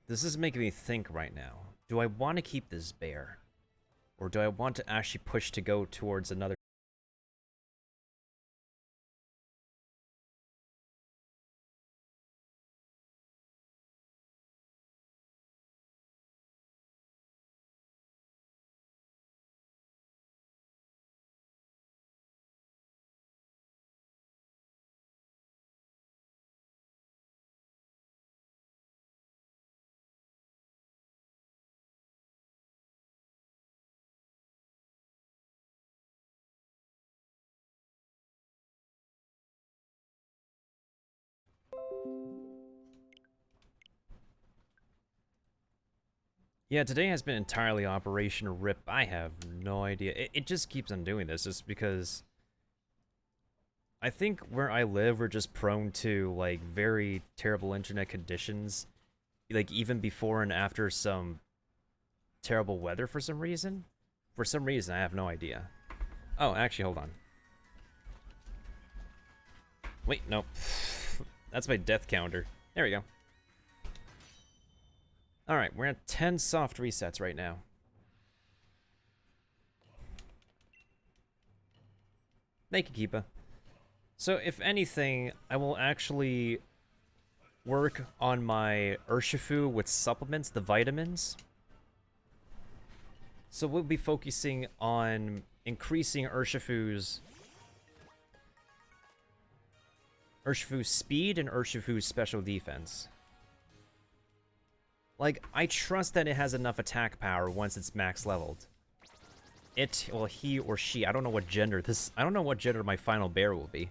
This is making me think right now. Do I want to keep this bear? Or do I want to actually push to go towards another... Yeah, today has been entirely Operation RIP. I have no idea. It just keeps on doing this just because I think where I live, we're just prone to, like, very terrible internet conditions. Like, even before and after some terrible weather for some reason. For some reason, I have no idea. Oh, actually, hold on. Wait, no. That's my death counter. There we go. Alright, we're at 10 soft resets right now. Thank you, Keepa. So, if anything, I will actually work on my Urshifu with supplements, the vitamins. So we'll be focusing on increasing Urshifu's speed and Urshifu's special defense. Like, I trust that it has enough attack power once it's max leveled. It, well, he or she, I don't know what gender my final bear will be.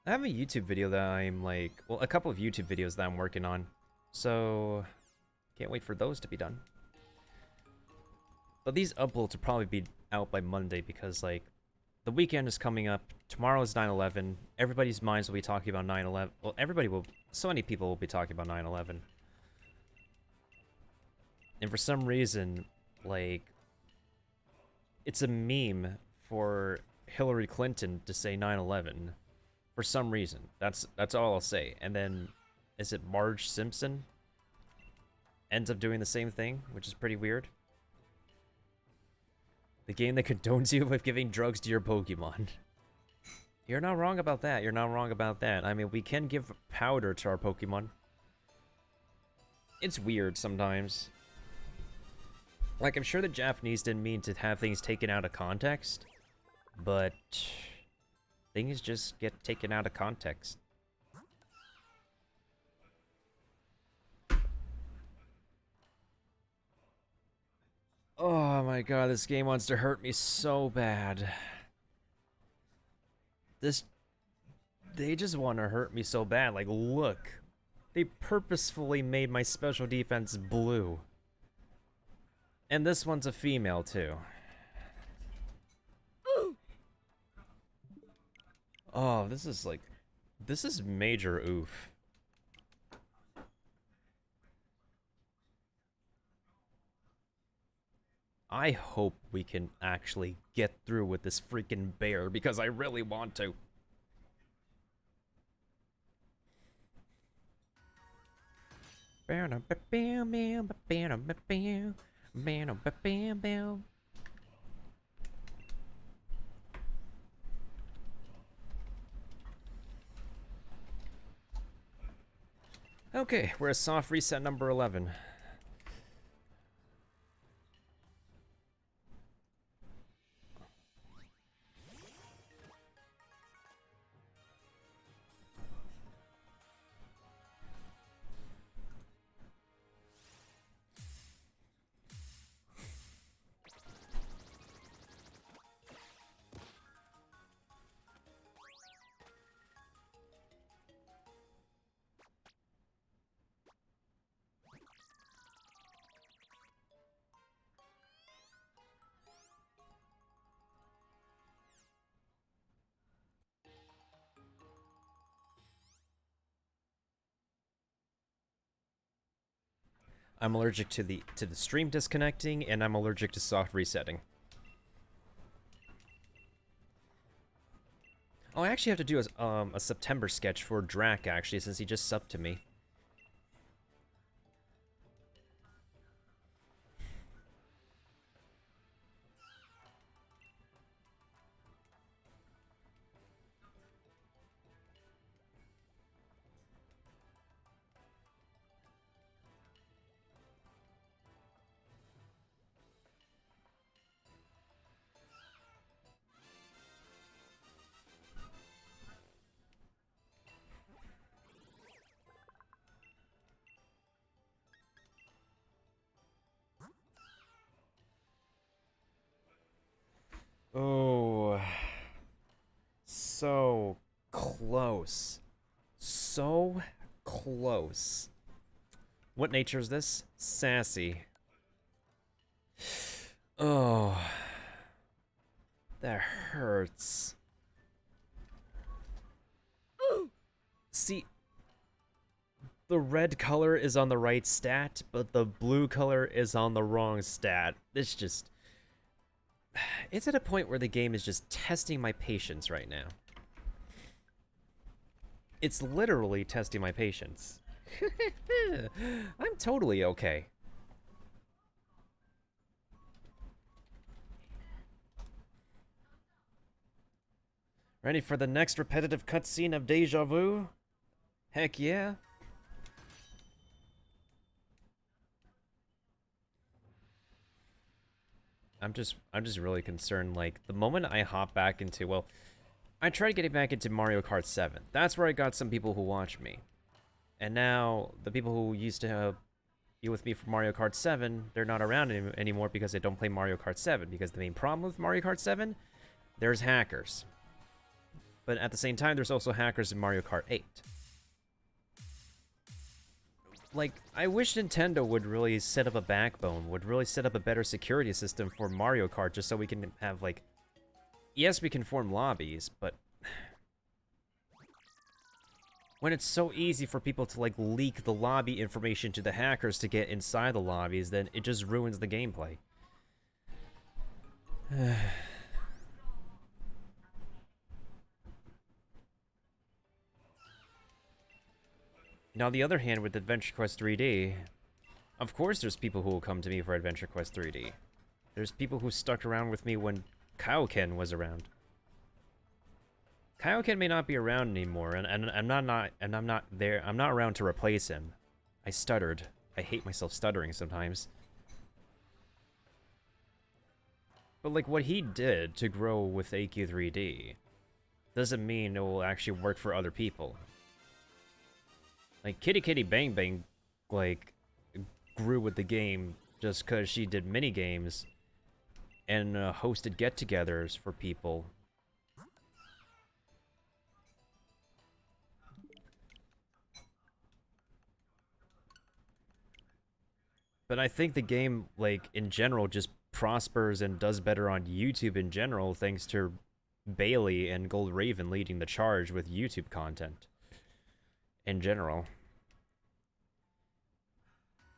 I have a YouTube video that I'm like, well, a couple of YouTube videos that I'm working on. So, can't wait for those to be done. But these uploads will probably be out by Monday because, like, the weekend is coming up. Tomorrow is 9/11. Everybody's minds will be talking about 9/11. Well, so many people will be talking about 9/11. And for some reason, like, it's a meme for Hillary Clinton to say 9/11. For some reason. That's all I'll say. And then, is it Marge Simpson? Ends up doing the same thing, which is pretty weird. The game that condones you with giving drugs to your Pokemon. You're not wrong about that. You're not wrong about that. I mean, we can give powder to our Pokemon. It's weird sometimes. Like, I'm sure the Japanese didn't mean to have things taken out of context, but things just get taken out of context. Oh my god, this game wants to hurt me so bad. They just want to hurt me so bad. Like, look. They purposefully made my special defense blue. And this one's a female, too. Oh, this is major oof. I hope we can actually get through with this freaking bear because I really want to. Okay, we're at soft reset number 11. I'm allergic to the stream disconnecting, and I'm allergic to soft resetting. Oh, I actually have to do a September sketch for Drac, actually, since he just subbed to me. Oh, so close. So close. What nature is this? Sassy. Oh. That hurts. See, the red color is on the right stat, but the blue color is on the wrong stat. It's just... It's at a point where the game is just testing my patience right now. It's literally testing my patience. I'm totally okay. Ready for the next repetitive cutscene of Deja Vu? Heck yeah. I'm just really concerned, like, the moment I hop back into, well, I tried getting back into Mario Kart 7. That's where I got some people who watch me. And now, the people who used to be with me for Mario Kart 7, they're not around anymore because they don't play Mario Kart 7. Because the main problem with Mario Kart 7, there's hackers. But at the same time, there's also hackers in Mario Kart 8. Like, I wish Nintendo would really set up a backbone, would really set up a better security system for Mario Kart, just so we can have, like... Yes, we can form lobbies, but... When it's so easy for people to, like, leak the lobby information to the hackers to get inside the lobbies, then it just ruins the gameplay. Now, on the other hand, with Adventure Quest 3D, of course there's people who will come to me for Adventure Quest 3D. There's people who stuck around with me when Kaioken was around. Kaioken may not be around anymore, and I'm not there. I'm not around to replace him. I stuttered. I hate myself stuttering sometimes. But like what he did to grow with AQ3D doesn't mean it will actually work for other people. Like, Kitty Kitty Bang Bang, like, grew with the game just because she did mini-games and hosted get-togethers for people. But I think the game, like, in general, just prospers and does better on YouTube in general, thanks to Bailey and Gold Raven leading the charge with YouTube content. In general.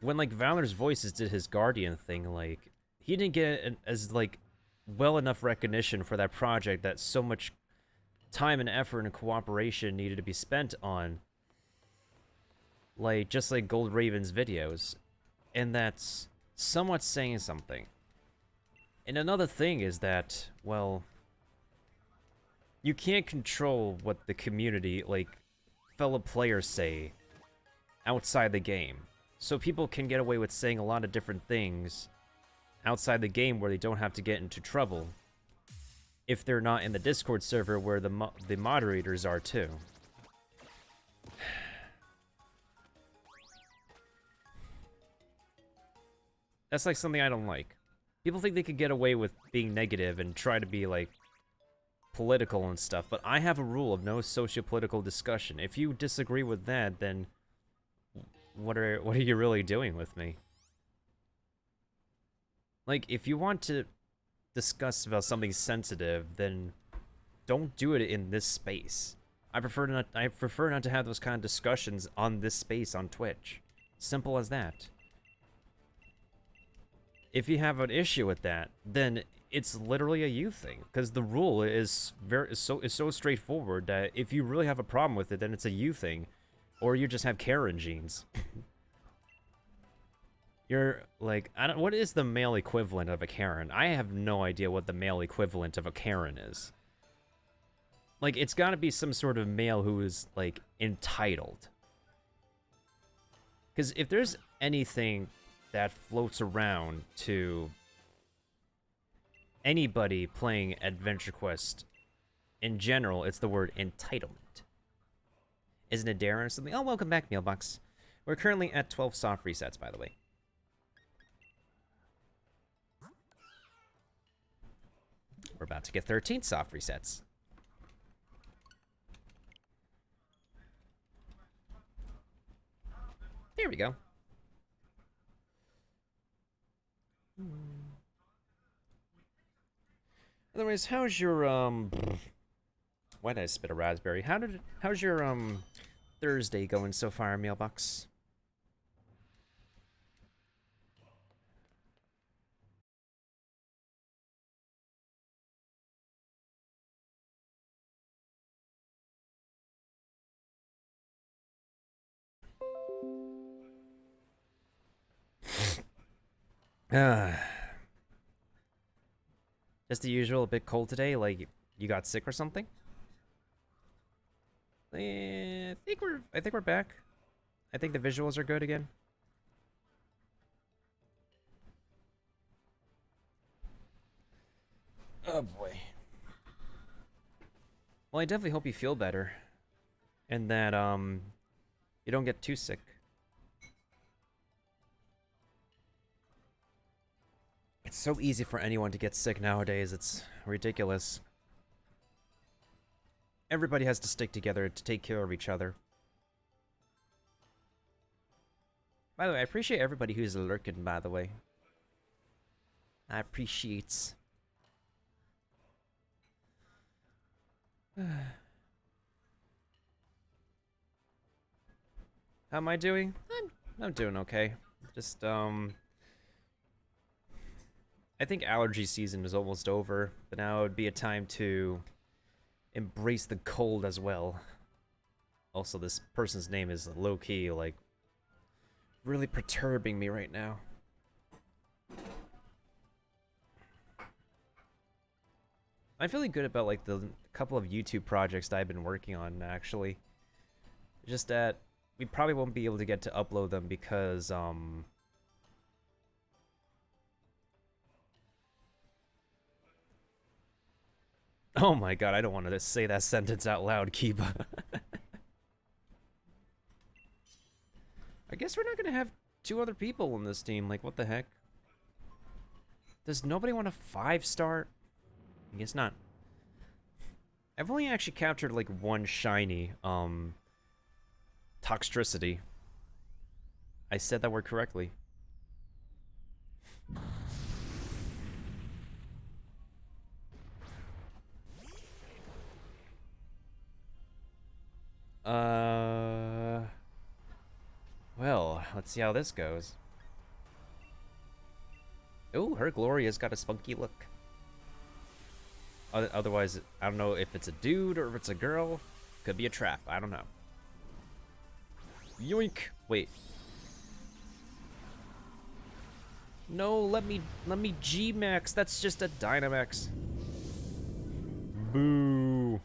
When, like, Valor's Voices did his Guardian thing, like, he didn't get as, like, well enough recognition for that project that so much time and effort and cooperation needed to be spent on. Like, just like Gold Raven's videos. And that's somewhat saying something. And another thing is that, well, you can't control what the community, like, fellow players say outside the game. So people can get away with saying a lot of different things outside the game where they don't have to get into trouble if they're not in the Discord server where the moderators are too. That's like something I don't like. People think they could get away with being negative and try to be like political and stuff, but I have a rule of no socio-political discussion. If you disagree with that, then what are you really doing with me? Like, if you want to discuss about something sensitive, then don't do it in this space. I prefer not to have those kind of discussions on this space on Twitch. Simple as that. If you have an issue with that, then it's literally a you thing, because the rule is so straightforward that if you really have a problem with it, then it's a you thing. Or you just have Karen genes. You're like, what is the male equivalent of a Karen? I have no idea what the male equivalent of a Karen is. Like, it's gotta be some sort of male who is, like, entitled. Because if there's anything that floats around to anybody playing Adventure Quest in general, it's the word entitlement. Isn't it Darren or something? Oh, welcome back, Mailbox. We're currently at 12 soft resets, by the way. We're about to get 13 soft resets. we go. Otherwise, how's your why did I spit a raspberry? How's your Thursday going so far, Mailbox? Just the usual, a bit cold today, like you got sick or something? I think we're back. I think the visuals are good again. Oh boy. Well, I definitely hope you feel better. And that you don't get too sick. It's so easy for anyone to get sick nowadays. It's ridiculous. Everybody has to stick together to take care of each other. By the way, I appreciate everybody who's lurking, by the way. I appreciate. How am I doing? I'm doing okay. Just I think allergy season is almost over, but now would be a time to embrace the cold as well. Also, this person's name is low-key, like, really perturbing me right now. I'm feeling good about, like, the couple of YouTube projects that I've been working on, actually. Just that we probably won't be able to get to upload them because, oh my god, I don't want to say that sentence out loud, Kiba. I guess we're not gonna have 2 other people on this team, like, what the heck? Does nobody want a 5-star? I guess not. I've only actually captured, like, 1 shiny, Toxtricity. I said that word correctly. Well, let's see how this goes. Oh, her Gloria's got a spunky look. Otherwise, I don't know if it's a dude or if it's a girl. Could be a trap. I don't know. Yoink! Wait. No, let me G-Max. That's just a Dynamax. Boo.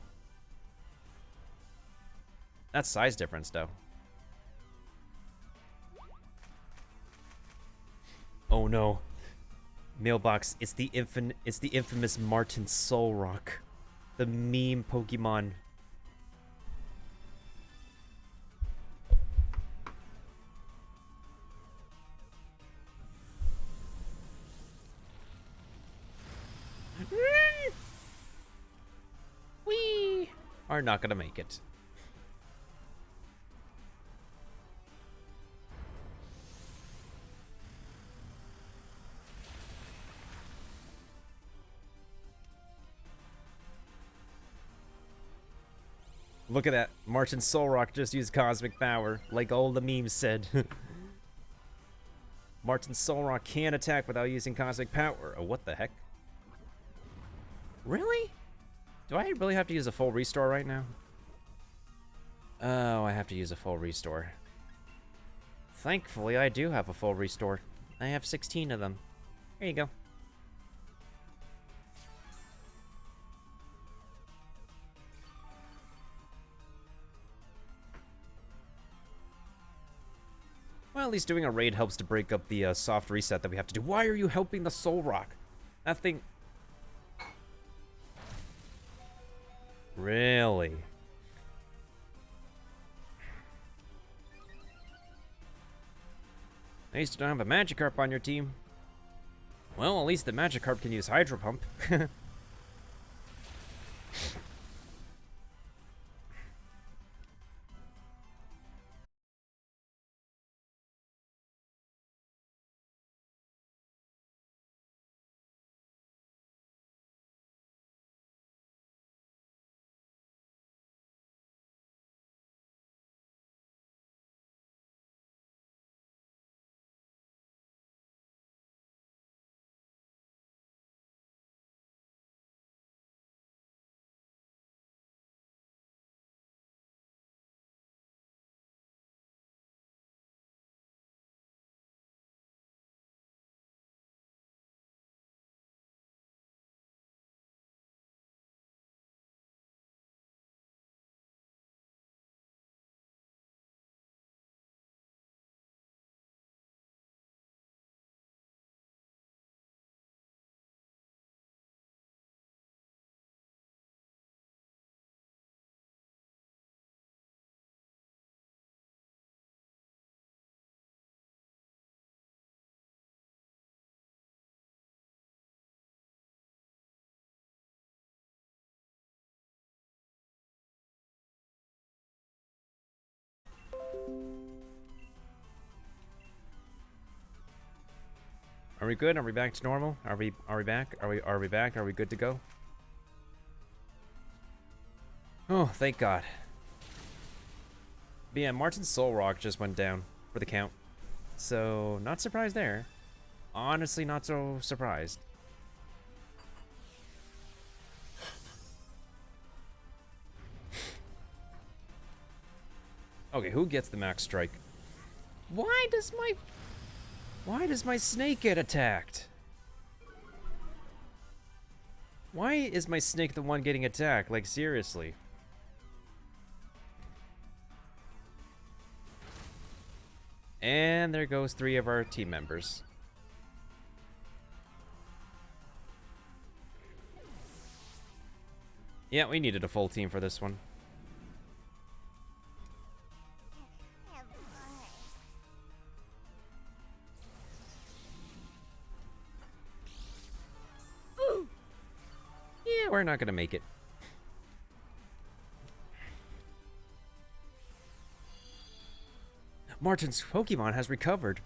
That's size difference, though. Oh no. Mailbox, it's the infamous Martin Solrock. The meme Pokemon. We are not gonna make it. Look at that. Martin Solrock just used Cosmic Power, like all the memes said. Martin Solrock can't attack without using Cosmic Power. Oh, what the heck? Really? Do I really have to use a full restore right now? Oh, I have to use a full restore. Thankfully, I do have a full restore. I have 16 of them. Here you go. Well, at least doing a raid helps to break up the soft reset that we have to do. Why are you helping the Solrock? That thing... Really? At least you don't have a Magikarp on your team. Well, at least the Magikarp can use Hydro Pump. Are we good? Are we back to normal? Are we back? Are we back? Are we good to go? Oh, thank God. But yeah, Martin's Soul Rock just went down for the count. So, not surprised there. Honestly, not so surprised. Okay, who gets the max strike? Why does my snake get attacked? Why is my snake the one getting attacked? Like, seriously. And there goes 3 of our team members. Yeah, we needed a full team for this one. Yeah, we're not gonna make it. Martin's Pokemon has recovered.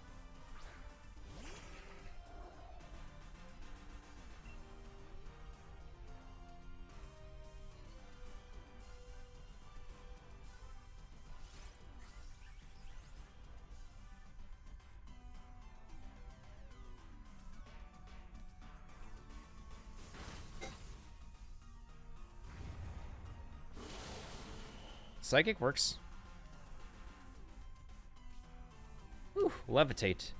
Psychic works. Ooh, levitate.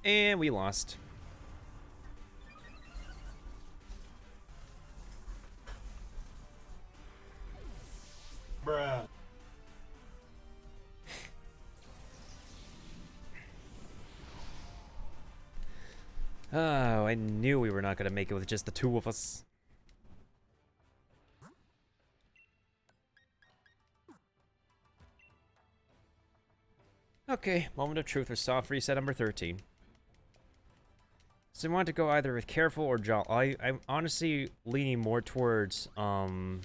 And we lost. Bruh. Oh, I knew we were not going to make it with just the 2 of us. Okay, moment of truth for soft reset number 13. So I want to go either with careful or jaw. I'm honestly leaning more towards, honestly,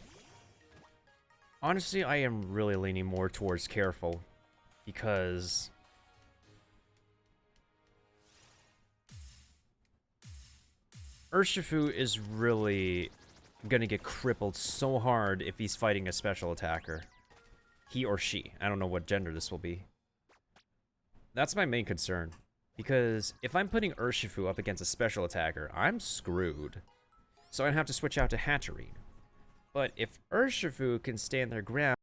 I am really leaning more towards careful. Because Urshifu is really gonna get crippled so hard if he's fighting a special attacker. He or she. I don't know what gender this will be. That's my main concern. Because if I'm putting Urshifu up against a special attacker, I'm screwed. So I'd have to switch out to Hatterene. But if Urshifu can stand their ground,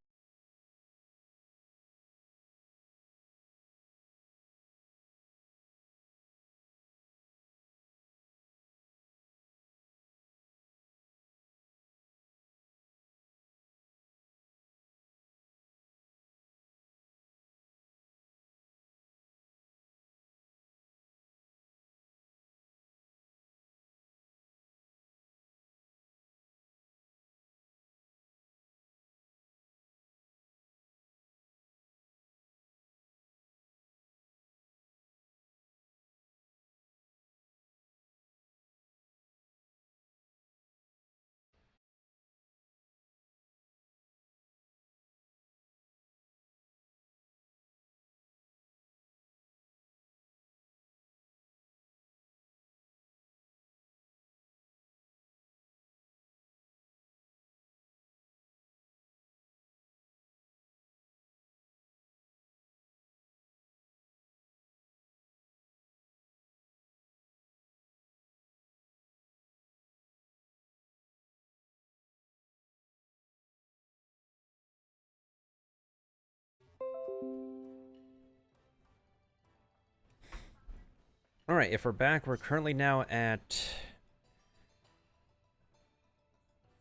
alright, if we're back, we're currently now at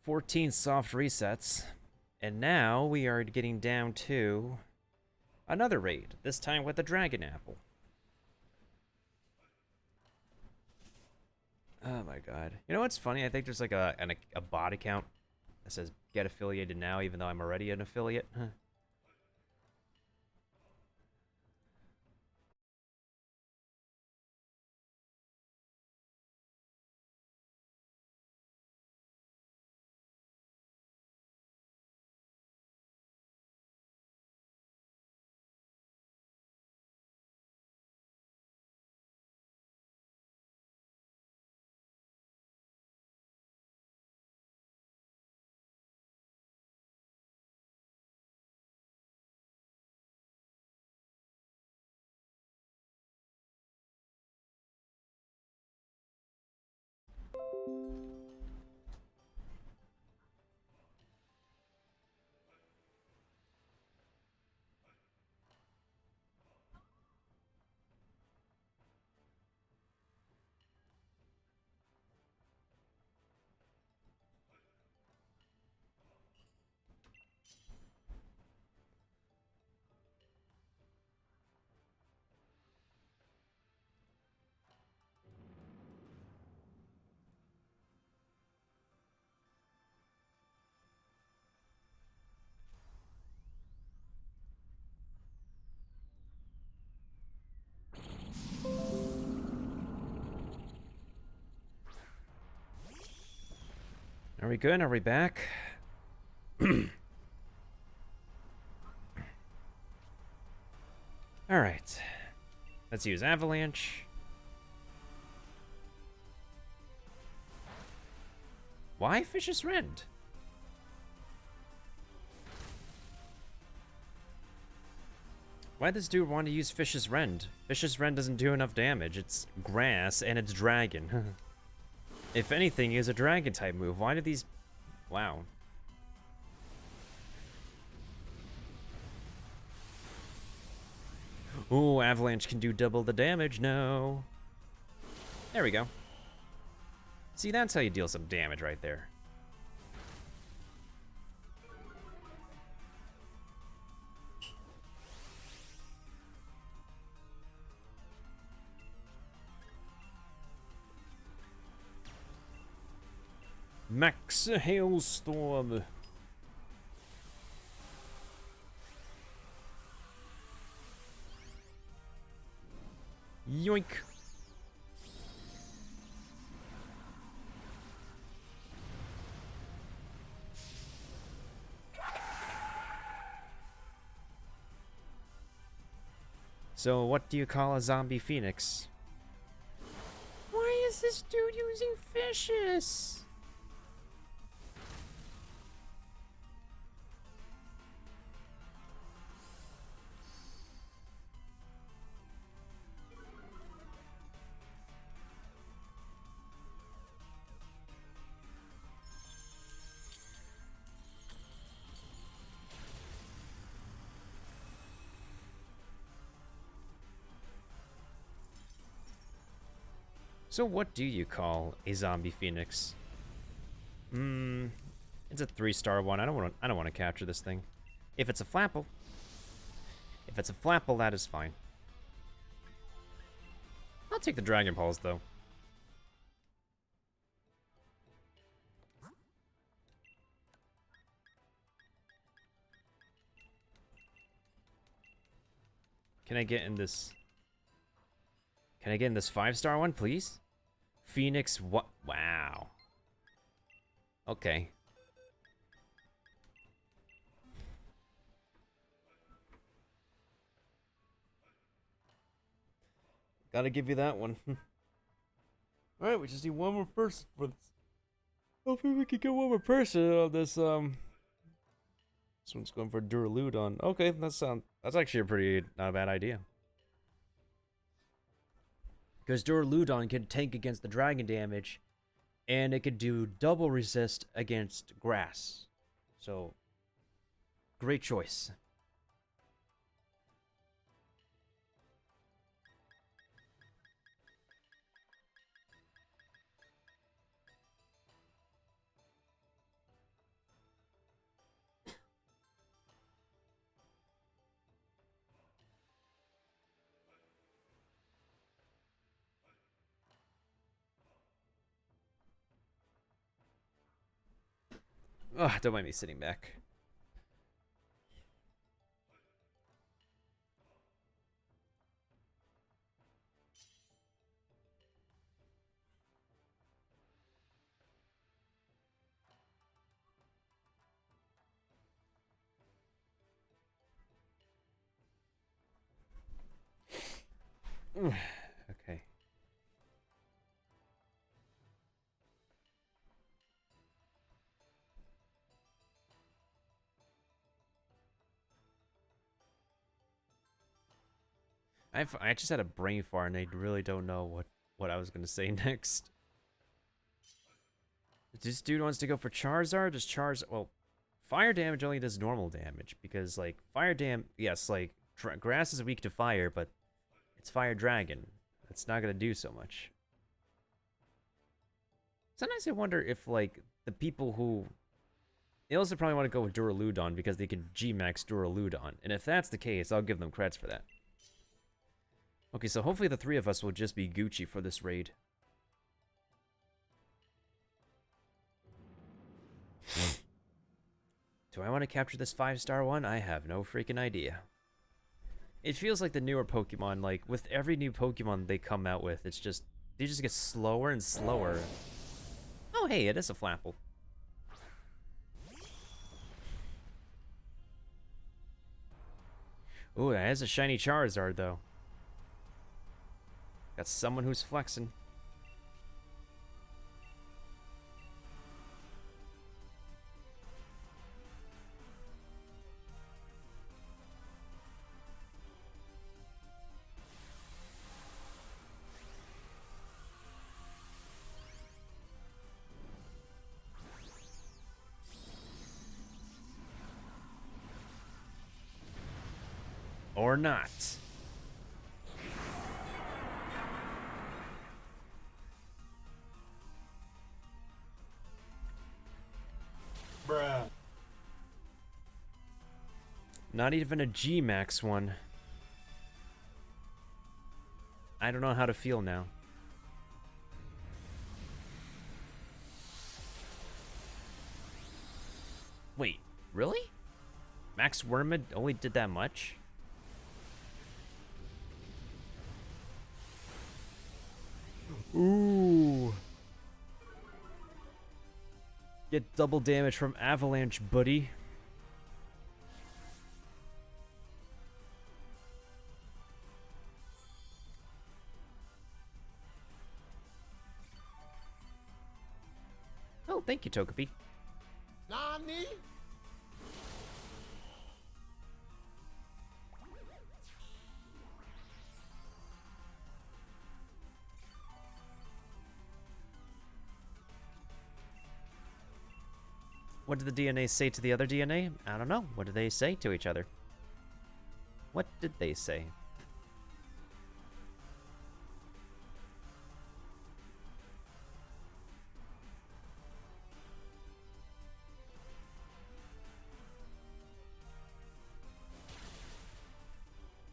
14 soft resets. And now we are getting down to another raid, this time with the Dragon Apple. Oh my god. You know what's funny? I think there's like a bot account that says get affiliated now, even though I'm already an affiliate. Huh. Are we good? Are we back? Alright. Let's use Avalanche. Why Fish's Rend? Why does dude want to use Fish's Rend? Fish's Rend doesn't do enough damage. It's grass and it's dragon. If anything, he is a dragon type move. Why do these... Wow. Ooh, Avalanche can do double the damage. No. There we go. See, that's how you deal some damage right there. Max Hailstorm. Yoink. So, what do you call a zombie phoenix? Why is this dude using fishes? So what do you call a zombie phoenix? It's a 3-star one. I don't want to capture this thing. If it's a Flapple. If it's a Flapple, that is fine. I'll take the Dragon Pulse though. Can I get in this? Can I get in this 5-star one, please? Phoenix, what? Wow. Okay. Gotta give you that one. Alright, we just need one more person for this. Hopefully we can get one more person on this, This one's going for Duraludon. Okay, that's actually a pretty, not a bad idea. Because Duraludon can tank against the dragon damage, and it could do double resist against grass. So, great choice. Ugh, don't mind me sitting back. Okay. I just had a brain fart and I really don't know what I was gonna say next. This dude wants to go for Charizard. Does Charizard... Well, fire damage only does normal damage. Because, like, yes, like, grass is weak to fire, but it's Fire Dragon. It's not going to do so much. Sometimes I wonder if, like, the people who... They also probably want to go with Duraludon because they can G-Max Duraludon. And if that's the case, I'll give them creds for that. Okay, so hopefully the three of us will just be Gucci for this raid. Do I want to capture this 5-star one? I have no freaking idea. It feels like the newer Pokemon, like, with every new Pokemon they come out with, it's just... They just get slower and slower. Oh, hey, it is a Flapple. Ooh, that is a shiny Charizard, though. Got someone who's flexing. Or not. Bruh. Not even a G-Max one. I don't know how to feel now. Wait, really? Max Wormwood only did that much? Ooh. Get double damage from Avalanche, buddy. Oh, thank you, Togepi. Nani? What did the DNA say to the other DNA? I don't know. What did they say to each other? What did they say?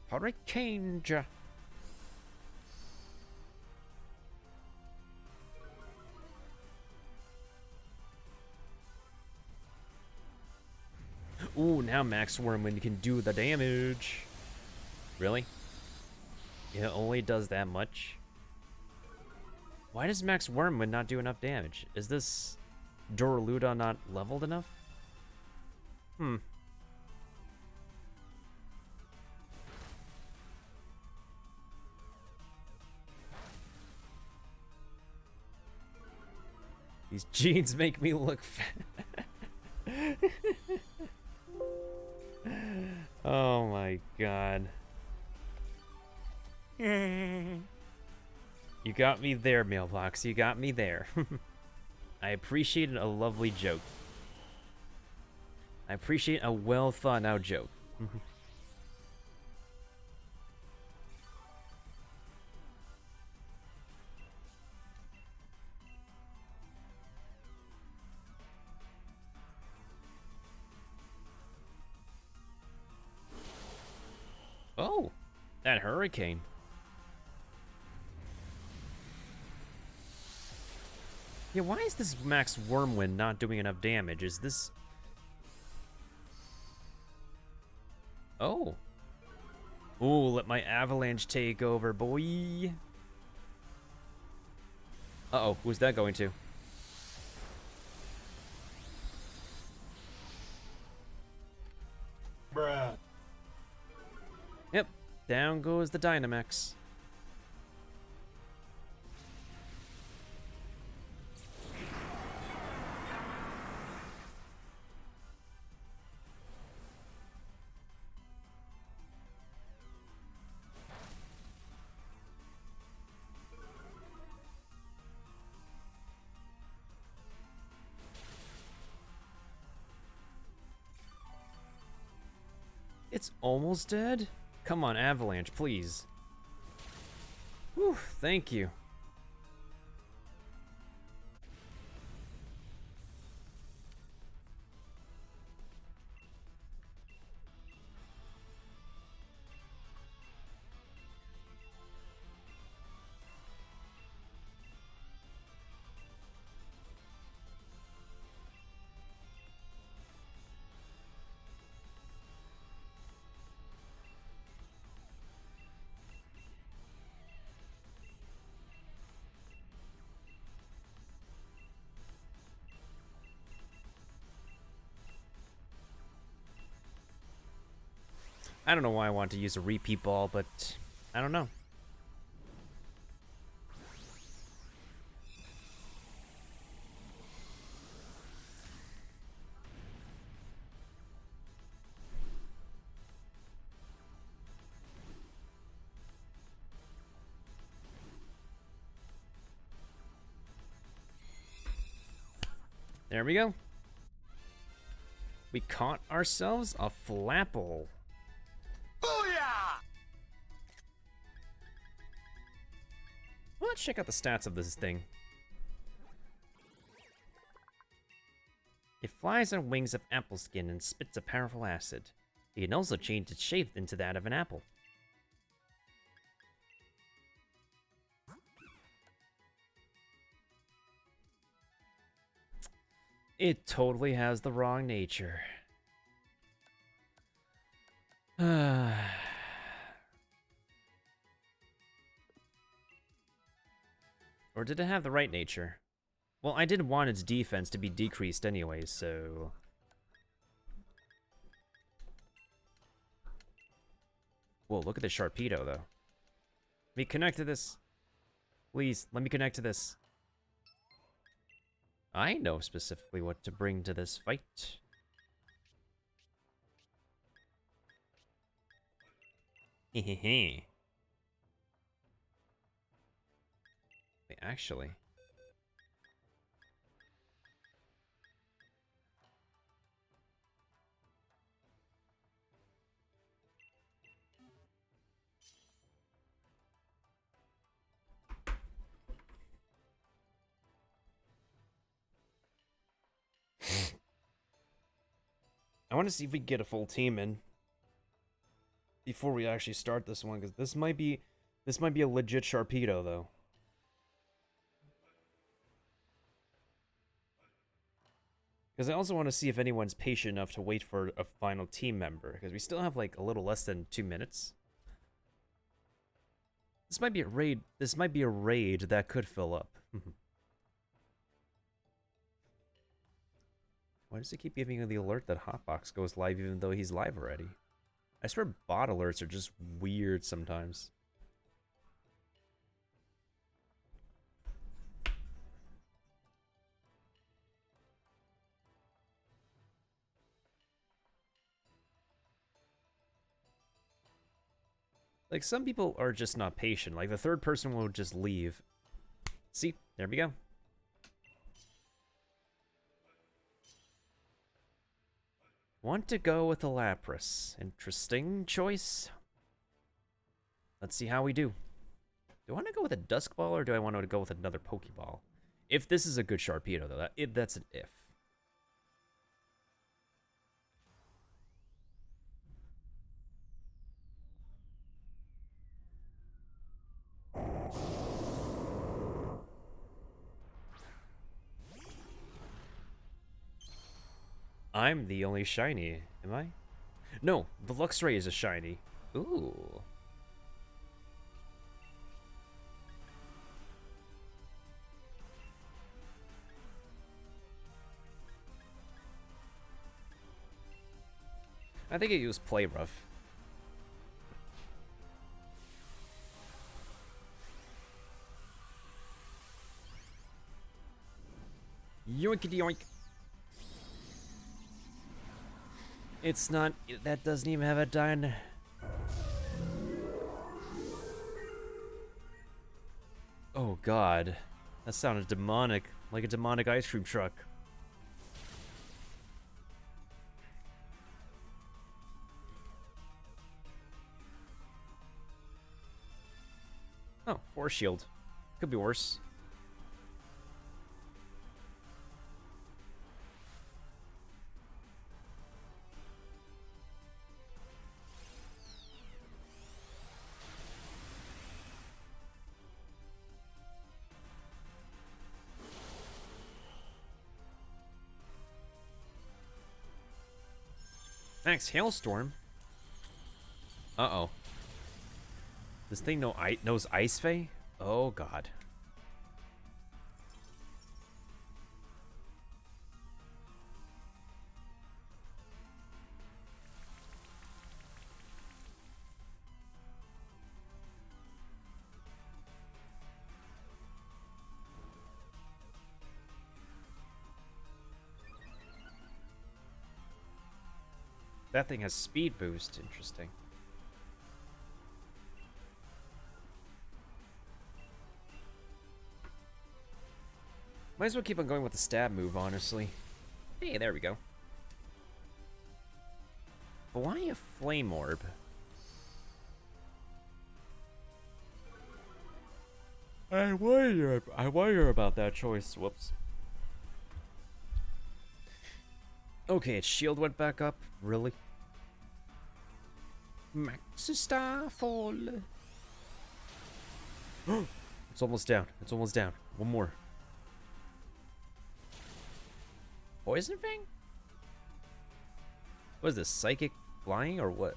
Hurricane. Ooh, now Max Wormwood can do the damage. Really? It only does that much? Why does Max Wormwood not do enough damage? Is this Duraludon not leveled enough? Hmm. These jeans make me look fat. Oh my god. You got me there, Mailbox. You got me there. I appreciate a lovely joke. I appreciate a well thought out joke. Oh, that hurricane. Yeah, why is this Max Wormwind not doing enough damage? Is this... Oh. Ooh, let my Avalanche take over, boy. Uh-oh, who's that going to? Bruh. Yep, down goes the Dynamax. It's almost dead? Come on, Avalanche, please. Whew, thank you. I don't know why I want to use a repeat ball, but I don't know. There we go. We caught ourselves a Flapple. Booyah! Well, let's check out the stats of this thing. It flies on wings of apple skin and spits a powerful acid. It can also change its shape into that of an apple. It totally has the wrong nature. Or did it have the right nature? Well, I didn't want its defense to be decreased anyway, so... Whoa, look at the Sharpedo, though. Let me connect to this. Please, let me connect to this. I know specifically what to bring to this fight. Hehehe. Wait, actually. I want to see if we can get a full team in before we actually start this one, because this might be a legit Sharpedo, though. Because I also want to see if anyone's patient enough to wait for a final team member, because we still have like a little less than 2 minutes. This might be a raid. This might be a raid that could fill up. Why does it keep giving you the alert that Hotbox goes live even though he's live already? I swear bot alerts are just weird sometimes. Like, some people are just not patient. Like, the third person will just leave. See? There we go. Want to go with a Lapras. Interesting choice. Let's see how we do. Do I want to go with a Dusk Ball or do I want to go with another Pokeball? If this is a good Sharpedo, though, that's an if. I'm the only shiny, am I? No, the Luxray is a shiny. Ooh. I think it used Play Rough. Yoinkity yoink. It's not, that doesn't even have a dyne. Oh god. That sounded demonic, like a demonic ice cream truck. Oh, force shield. Could be worse. Max Hailstorm? Uh-oh. This thing knows Ice Fae? Oh, God. That thing has speed boost. Interesting. Might as well keep on going with the stab move, honestly. Hey, there we go. But why a flame orb? I wonder about that choice. Whoops. Okay, its shield went back up. Really? Max Starfall. It's almost down. It's almost down. One more. Poison Fang? What is this? Psychic flying or what?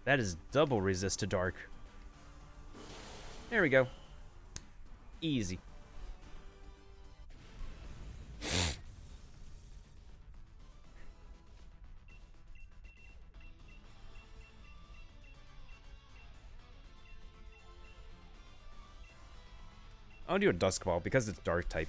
That is double resist to dark. There we go. Easy. I'll do a Dusk Ball because it's dark type.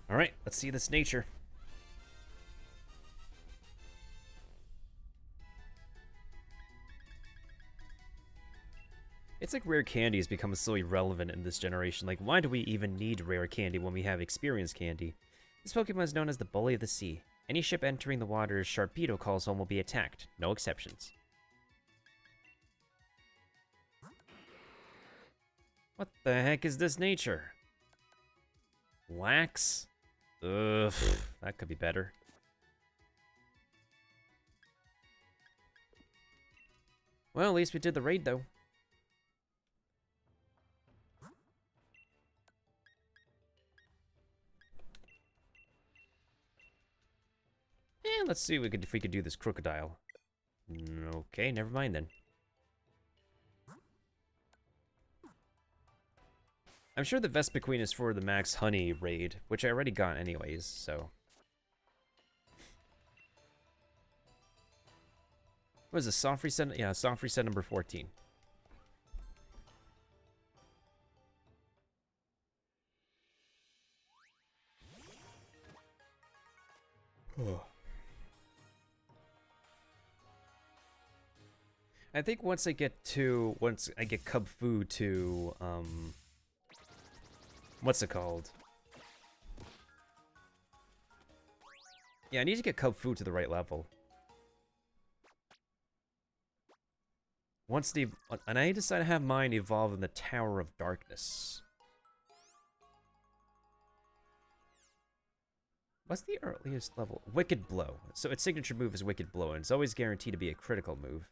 Alright, let's see this nature. It's like rare candy has become so irrelevant in this generation. Like, why do we even need rare candy when we have experience candy? This Pokemon is known as the Bully of the Sea. Any ship entering the waters Sharpedo calls home will be attacked. No exceptions. What the heck is this nature? Wax? Ugh, that could be better. Well, at least we did the raid, though. Let's see if we could do this crocodile. Okay, never mind then. I'm sure the Vespiquen is for the Max Honey raid, which I already got anyways, so. What is this, soft reset? Yeah, soft reset number 14. I think once I get Cub Fu to, what's it called? Yeah, I need to get Cub Fu to the right level. And I decide to have mine evolve in the Tower of Darkness. What's the earliest level? Wicked Blow. So its signature move is Wicked Blow, and it's always guaranteed to be a critical move.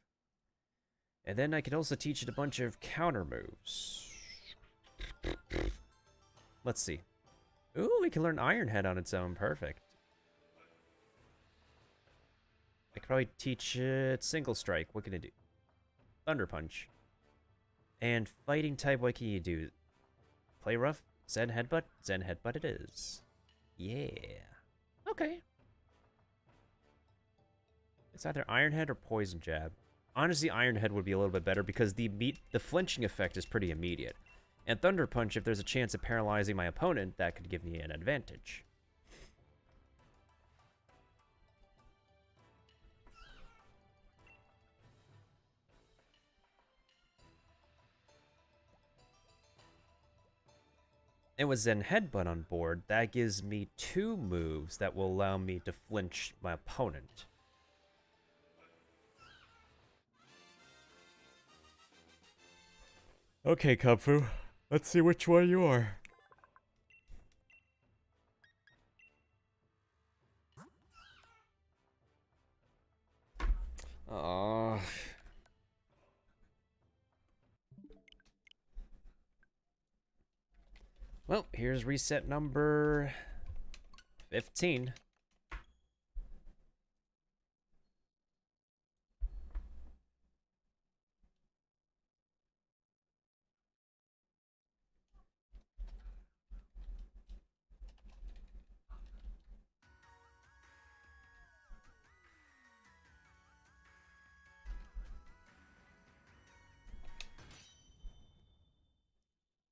And then I can also teach it a bunch of counter moves. Let's see. Ooh, we can learn Iron Head on its own. Perfect. I could probably teach it Single Strike. What can it do? Thunder Punch. And Fighting type, what can you do? Play Rough? Zen Headbutt? Zen Headbutt it is. Yeah. Okay. It's either Iron Head or Poison Jab. Honestly, Iron Head would be a little bit better because the flinching effect is pretty immediate. And Thunder Punch, if there's a chance of paralyzing my opponent, that could give me an advantage. And with Zen Headbutt on board, that gives me 2 moves that will allow me to flinch my opponent. Okay, Kubfu. Let's see which one you are. Aww. Well, here's reset number 15.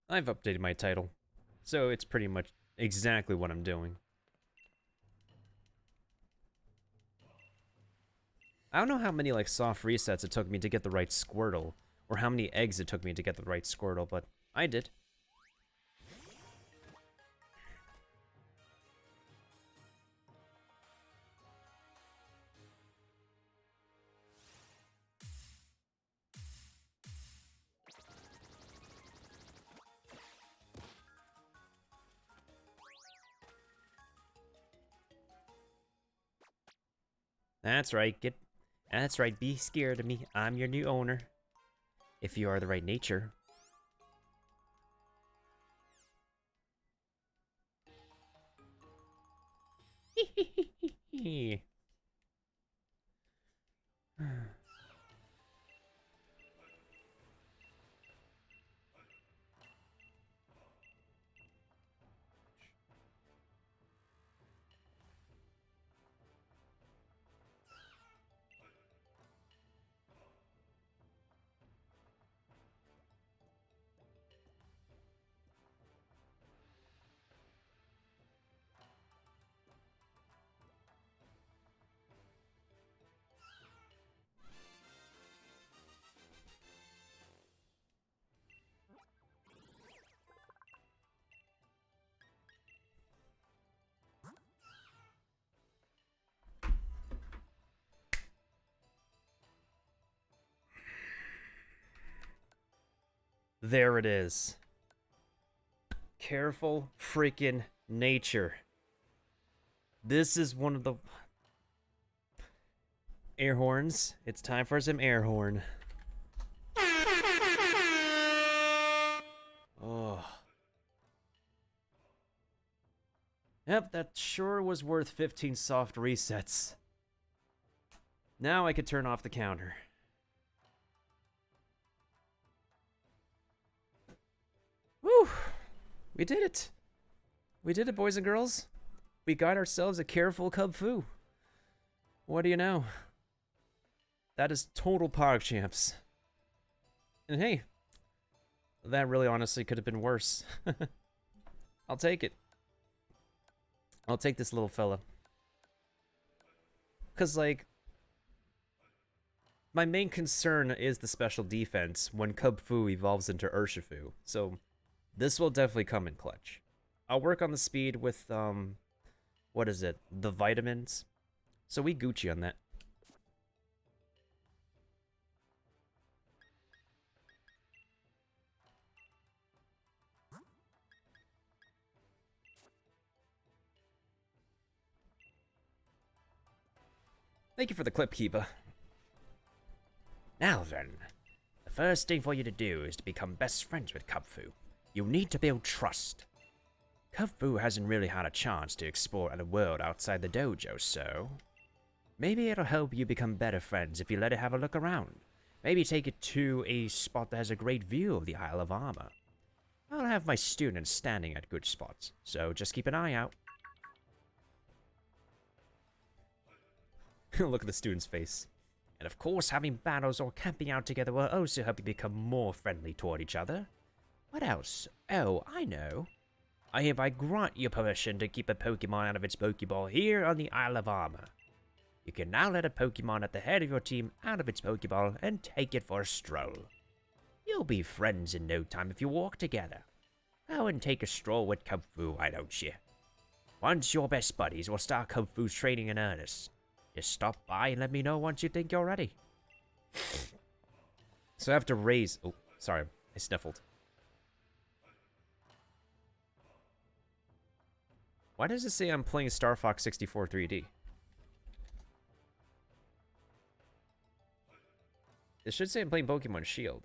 I've updated my title, so it's pretty much exactly what I'm doing. I don't know how many like soft resets it took me to get the right Squirtle, or how many eggs it took me to get the right Squirtle, but I did. That's right, that's right, be scared of me. I'm your new owner. If you are the right nature. There it is. Careful freaking nature. This is one of the air horns. It's time for some air horn. Oh. Yep, that sure was worth 15 soft resets. Now I could turn off the counter. Woo! We did it! We did it, boys and girls. We got ourselves a careful Kubfu. What do you know? That is total PogChamps. And hey, that really honestly could have been worse. I'll take it. I'll take this little fella. Because, like, my main concern is the special defense when Kubfu evolves into Urshifu. So, this will definitely come in clutch. I'll work on the speed with, what is it? The vitamins. So we Gucci on that. Thank you for the clip, Keeper. Now then, the first thing for you to do is to become best friends with Kubfu. You need to build trust. Kubfu hasn't really had a chance to explore the world outside the dojo, so maybe it'll help you become better friends if you let it have a look around. Maybe take it to a spot that has a great view of the Isle of Armor. I'll have my students standing at good spots, so just keep an eye out. Look at the student's face. And of course, having battles or camping out together will also help you become more friendly toward each other. What else? Oh, I know. I hereby grant you permission to keep a Pokemon out of its Pokeball here on the Isle of Armor. You can now let a Pokemon at the head of your team out of its Pokeball and take it for a stroll. You'll be friends in no time if you walk together. Go and take a stroll with Kung Fu, why don't you? Once you're best buddies, we'll start Kung Fu's training in earnest. Just stop by and let me know once you think you're ready. So I have to raise... Oh, sorry. I sniffled. Why does it say I'm playing Star Fox 64 3D? It should say I'm playing Pokemon Shield.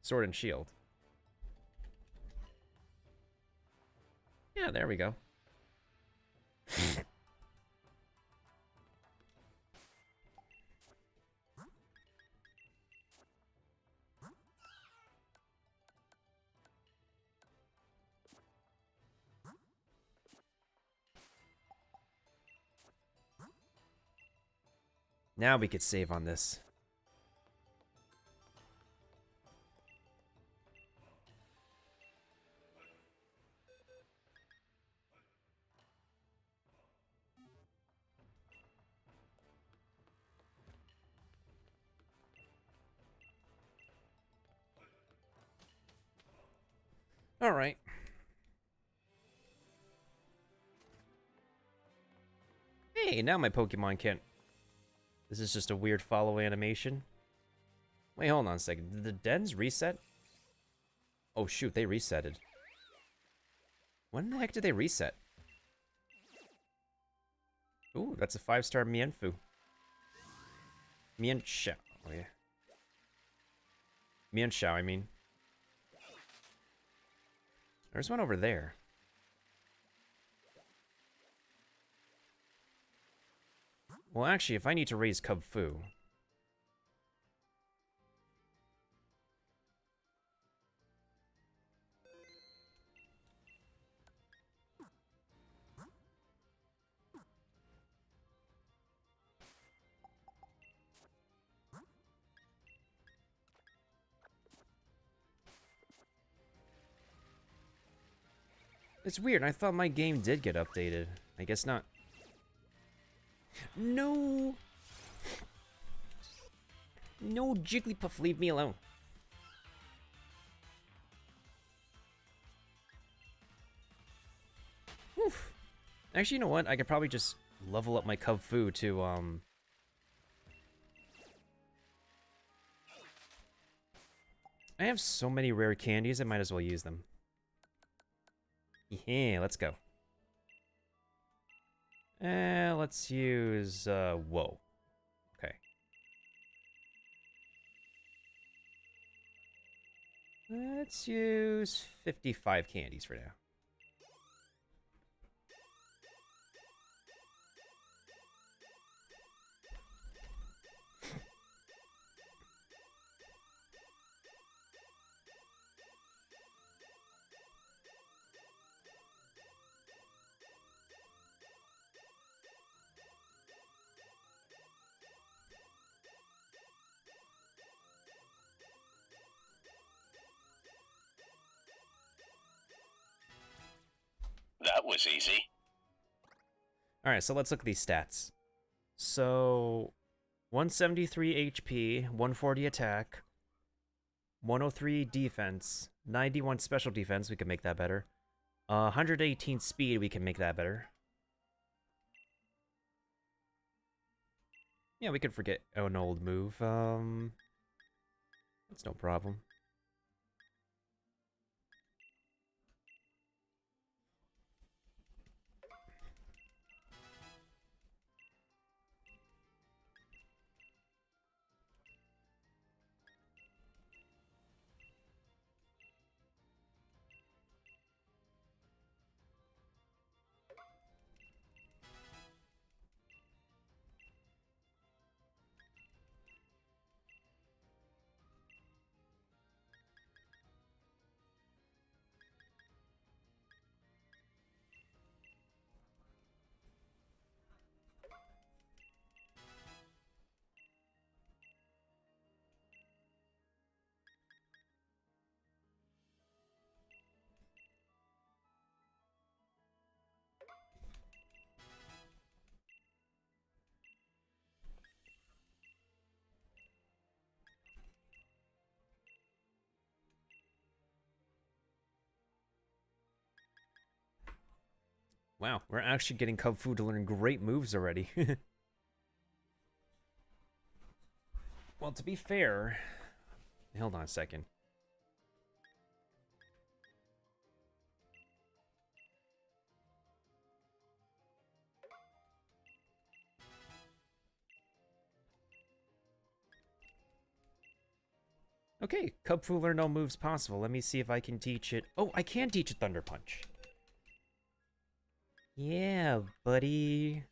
Sword and Shield. Yeah, there we go. Now we could save on this. All right. Hey, now my Pokemon can't... This is just a weird follow animation. Wait, hold on a second. Did the dens reset? Oh shoot, they resetted. When the heck did they reset? Ooh, that's a 5-star Mienfoo. Mienshao. Oh yeah. Mienshao, I mean. There's one over there. Well, actually, if I need to raise Kung Fu... It's weird, I thought my game did get updated. I guess not. No! No, Jigglypuff, leave me alone. Oof. Actually, you know what? I could probably just level up my Kung Fu to, I have so many rare candies, I might as well use them. Yeah, let's go. Let's use, whoa. Okay. Let's use 55 candies for now. That was easy. Alright, so let's look at these stats. So, 173 HP, 140 attack, 103 defense, 91 special defense, we can make that better. 118 speed, we can make that better. Yeah, we could forget an old move. That's no problem. Wow, we're actually getting Cub Fu to learn great moves already. Well, to be fair... Hold on a second. Okay, Cub Fu learned all moves possible. Let me see if I can teach it. Oh, I can teach it Thunder Punch. Yeah, buddy.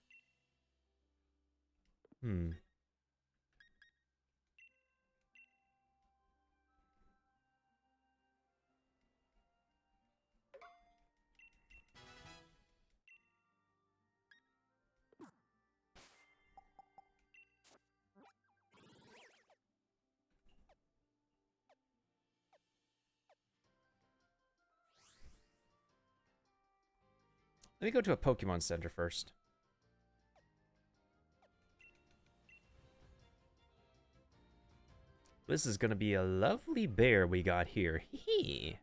Let me go to a Pokemon Center first. This is gonna be a lovely bear we got here. Hee.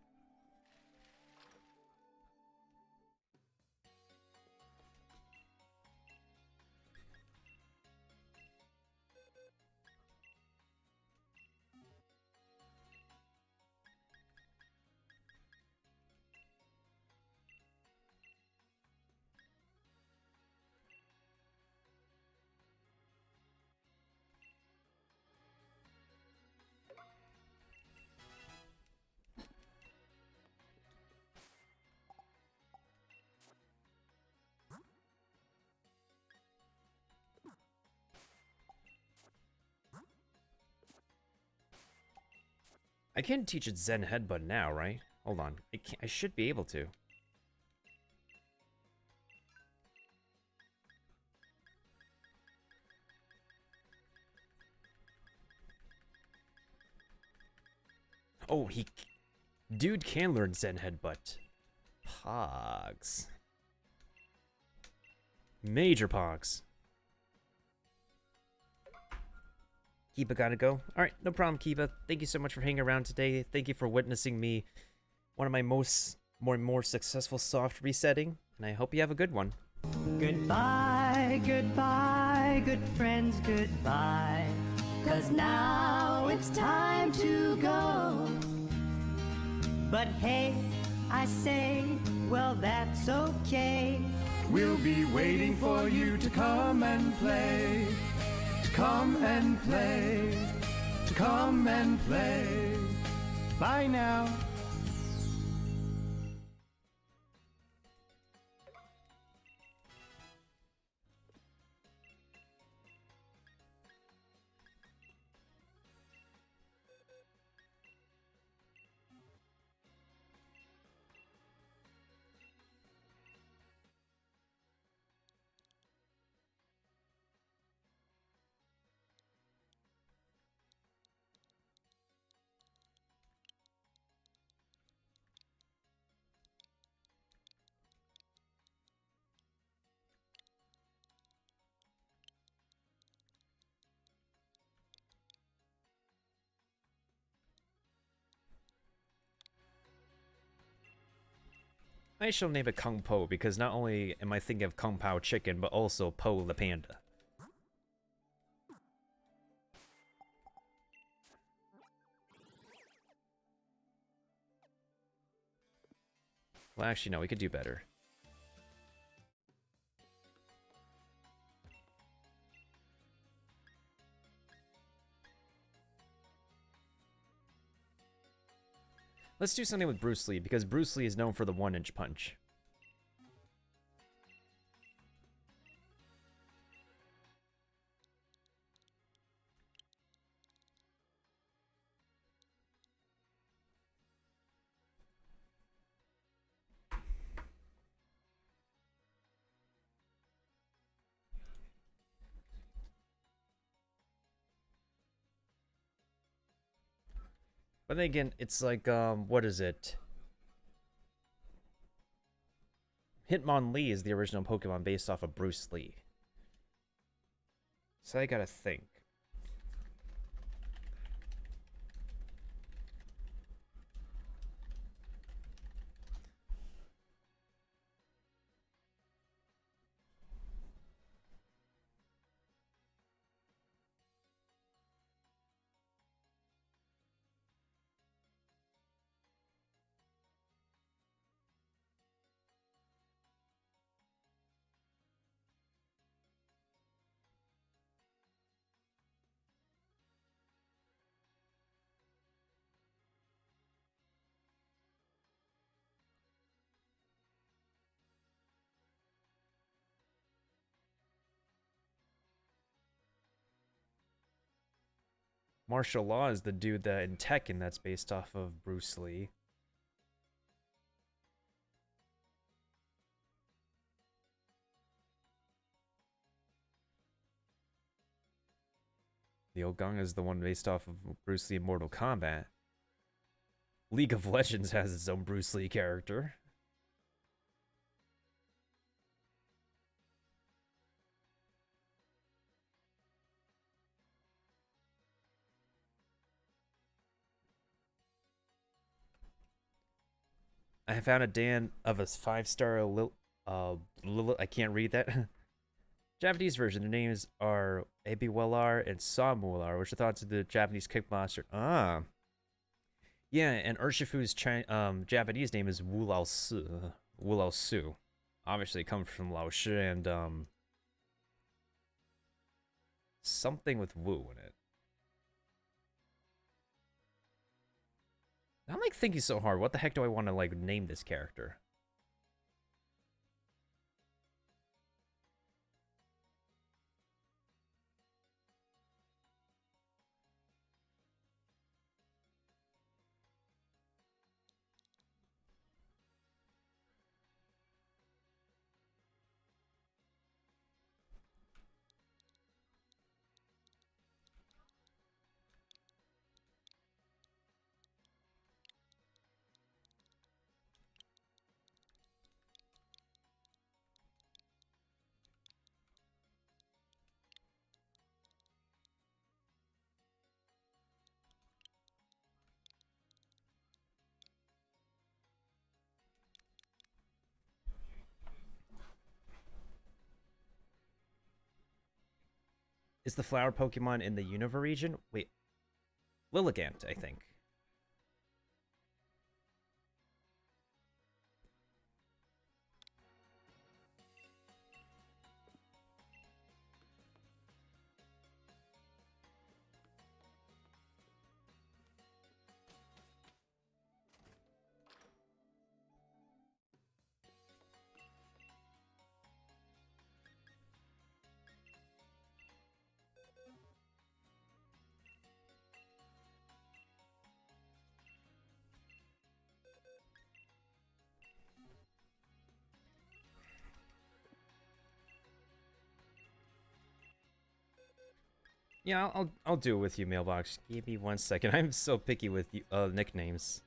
I can teach it Zen Headbutt now, right? Hold on. I should be able to. Oh, Dude can learn Zen Headbutt. Pogs. Major Pogs. Kiba gotta go. Alright, no problem, Kiba. Thank you so much for hanging around today. Thank you for witnessing me. One of my more successful soft resetting. And I hope you have a good one. Goodbye, goodbye, good friends, goodbye. 'Cause now it's time to go. But hey, I say, well, that's okay. We'll be waiting for you to come and play. To come and play. To come and play. Bye now. I shall name it Kung Po because not only am I thinking of Kung Pao Chicken, but also Po the Panda. Well, actually, no, we could do better. Let's do something with Bruce Lee, because Bruce Lee is known for the 1-inch punch. But then again, it's like, what is it? Hitmonlee is the original Pokemon based off of Bruce Lee. So I gotta think. Martial Law is the dude that in Tekken that's based off of Bruce Lee. The Ogang is the one based off of Bruce Lee in Mortal Kombat. League of Legends has its own Bruce Lee character. I found a Dan of a 5-star I can't read that. Japanese version. The names are Abiwelar and Samular, which are thought to be the Japanese kickboxer. Ah. Yeah, and Urshifu's Japanese name is Wu Lao Su. Wu Lao Su. Obviously, it comes from Lao Shi and something with Wu in it. I'm like thinking so hard. What the heck do I want to like name this character? Is the flower Pokemon in the Unova region? Wait. Lilligant, I think. Yeah, I'll do it with you, Mailbox. Give me 1 second. I'm so picky with you, nicknames.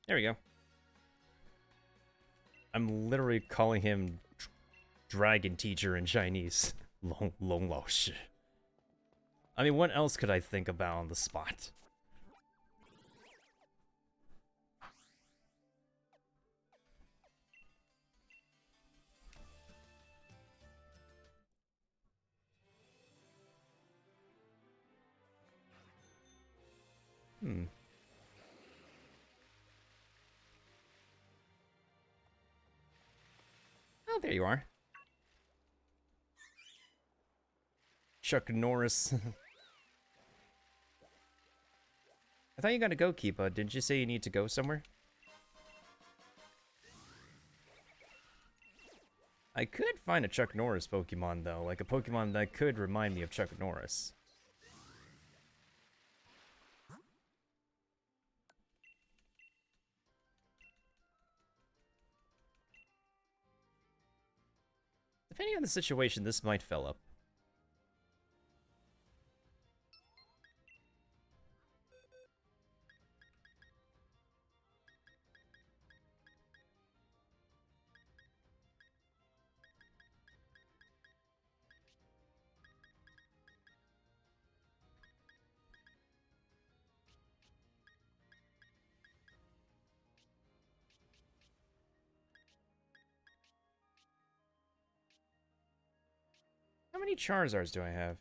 There we go. I'm literally calling him Dragon Teacher in Chinese. Long Lao Shi. I mean, what else could I think about on the spot? Oh, there you are. Chuck Norris. I thought you gotta go, Keepa. Didn't you say you need to go somewhere? I could find a Chuck Norris Pokemon, though. Like a Pokemon that could remind me of Chuck Norris. Depending on the situation, this might fill up. How many Charizards do I have?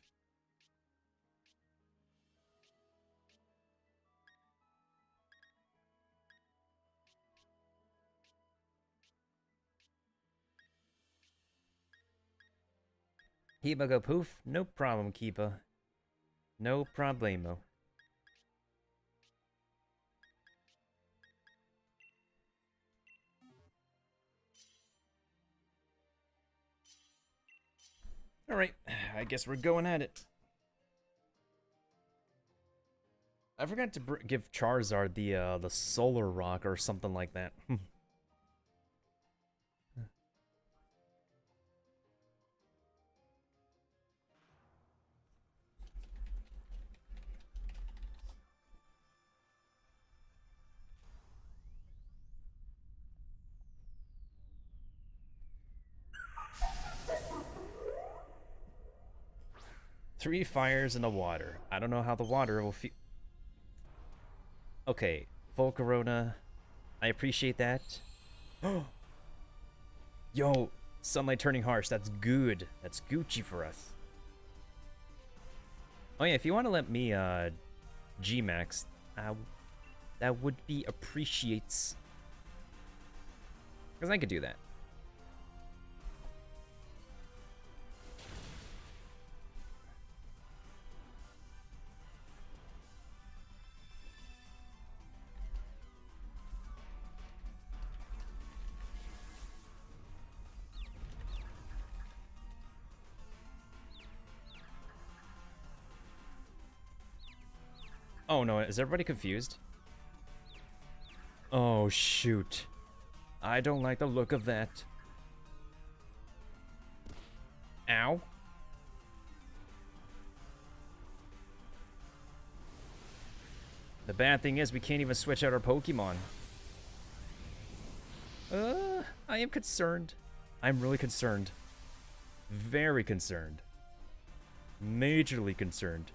Kiba go poof? No problem, Kiba. No problemo. Alright, I guess we're going at it. I forgot to give Charizard the Solar Rock or something like that. Three fires in the water. I don't know how the water will feel. Okay, Volcarona, I appreciate that. Yo, sunlight turning harsh. That's good. That's Gucci for us. Oh yeah, if you want to let me G-Max, that would be appreciates. Because I could do that. Oh no, is everybody confused? Oh shoot. I don't like the look of that. Ow. The bad thing is we can't even switch out our Pokemon. I am concerned. I'm really concerned. Very concerned. Majorly concerned.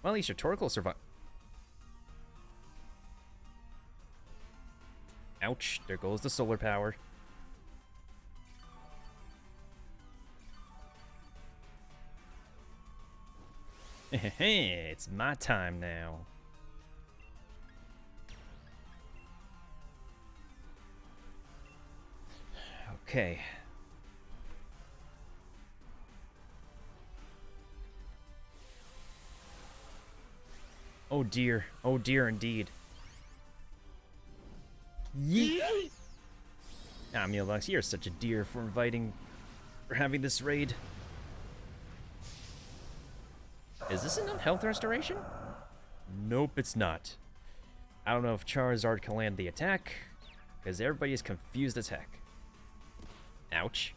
Well, at least your Torkoal survived. Ouch, there goes the solar power. It's my time now. Okay. Oh dear indeed. Yeet! Ah, Mealbox, you're such a dear for having this raid. Is this enough health restoration? Nope, it's not. I don't know if Charizard can land the attack, because everybody is confused as heck. Ouch.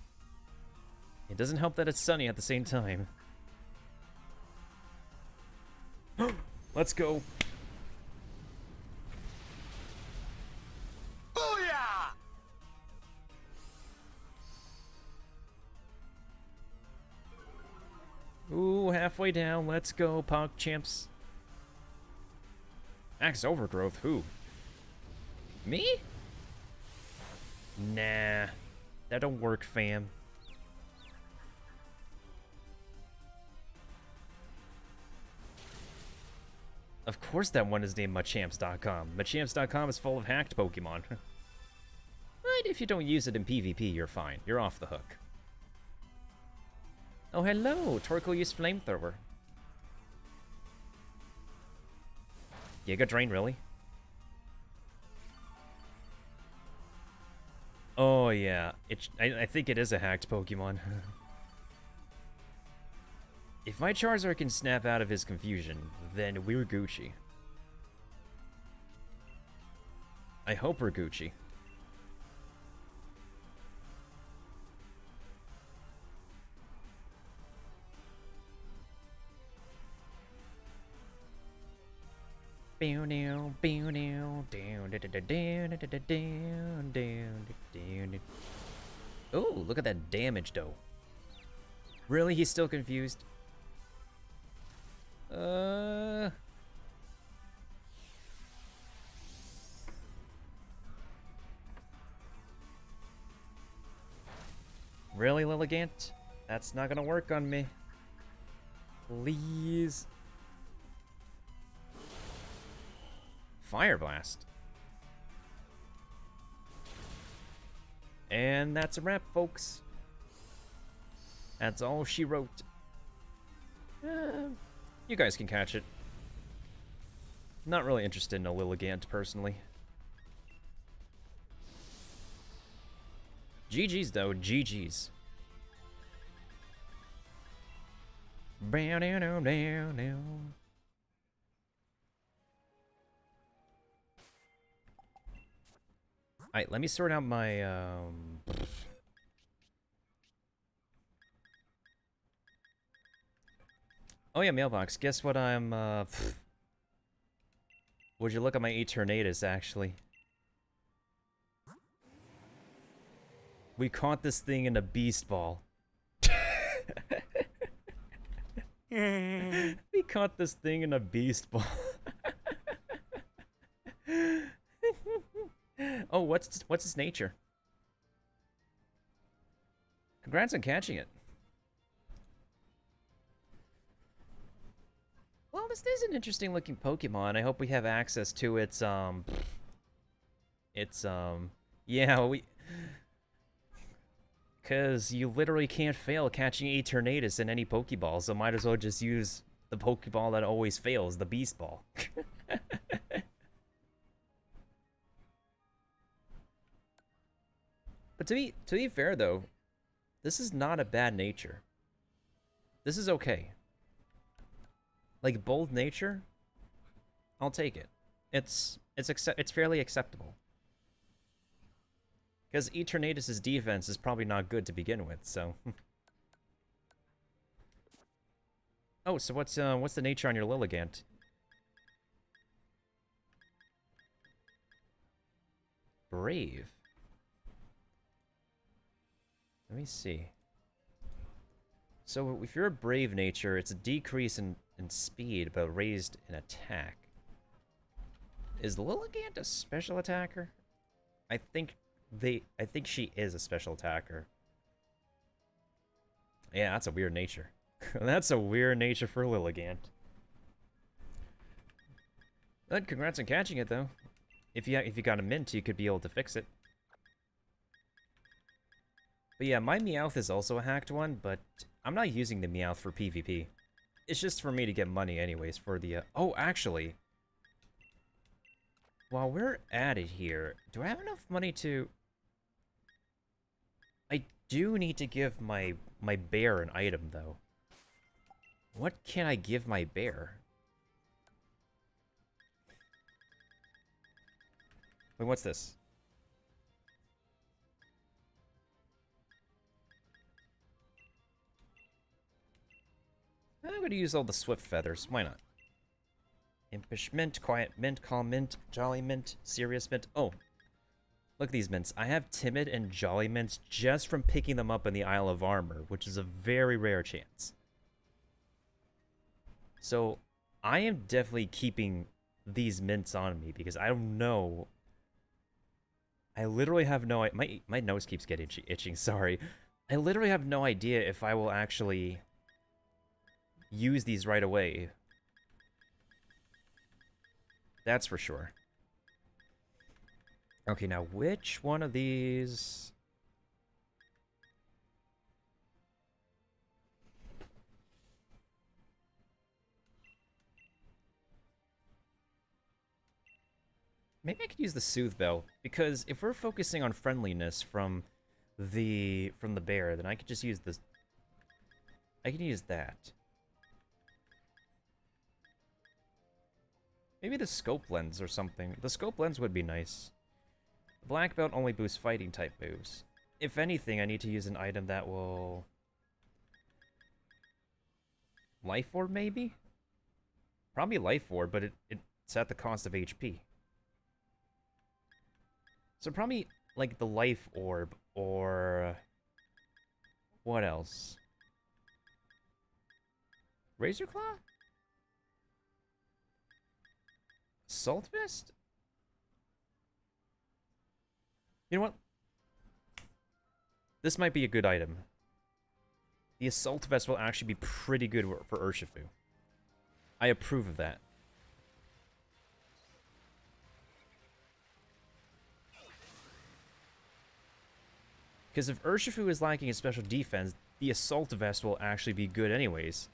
It doesn't help that it's sunny at the same time. Let's go. Booyah! Ooh, halfway down. Let's go, Pog Champs. Max Overgrowth, who? Me? Nah. That don't work, fam. Of course that one is named Machamps.com. Machamps.com is full of hacked Pokemon. But if you don't use it in PvP, you're fine. You're off the hook. Oh, hello! Torkoal used Flamethrower. Giga Drain, really? Oh, yeah. I think it is a hacked Pokemon. If my Charizard can snap out of his confusion, then we're Gucci. I hope we're Gucci. Oh, look at that damage, though. Really? He's still confused? Really, Lilligant? That's not gonna work on me. Please. Fire Blast. And that's a wrap, folks. That's all she wrote. You guys can catch it. Not really interested in a Lilligant, personally. GG's, though. GG's. Alright, let me sort out my, Oh yeah, mailbox. Guess what I'm, Would you look at my Eternatus, actually? We caught this thing in a beast ball. We caught this thing in a beast ball. Oh, what's its nature? Congrats on catching it. Well, this is an interesting looking Pokemon. I hope we have access to its, yeah, because you literally can't fail catching Eternatus in any Pokeball, so might as well just use the Pokeball that always fails, the Beast Ball. But to be fair, though, this is not a bad nature. This is okay. Like, bold nature, I'll take it. It's fairly acceptable. Because Eternatus' defense is probably not good to begin with, so... Oh, so what's the nature on your Lilligant? Brave. Let me see. So if you're a brave nature, it's a decrease in speed, but raised in attack. Is Lilligant a special attacker? I think she is a special attacker. Yeah, that's a weird nature. That's a weird nature for Lilligant. But congrats on catching it, though. If you got a mint, you could be able to fix it. But yeah, my Meowth is also a hacked one, but I'm not using the Meowth for PvP. It's just for me to get money anyways for the, Oh, actually, while we're at it here, do I have enough money to... I do need to give my bear an item, though. What can I give my bear? Wait, what's this? I'm going to use all the swift feathers. Why not? Impish mint, quiet mint, calm mint, jolly mint, serious mint. Oh, look at these mints. I have timid and jolly mints just from picking them up in the Isle of Armor, which is a very rare chance. So, I am definitely keeping these mints on me because I don't know. I literally have no... My nose keeps getting itching, sorry. I literally have no idea if I will actually use these right away. That's for sure. Okay, now which one of these... Maybe I could use the Soothe Bell, because if we're focusing on friendliness from the bear, then I could just use this. I can use that. Maybe the Scope Lens or something. The Scope Lens would be nice. Black Belt only boosts fighting type moves. If anything, I need to use an item that will... Life Orb, maybe? Probably Life Orb, but it's at the cost of HP. So probably, like, the Life Orb, or... What else? Razor Claw? Salt Fist? You know what? This might be a good item. the Assault Vest will actually be pretty good for Urshifu. I approve of that. Because if Urshifu is lacking in special defense, the Assault Vest will actually be good anyways.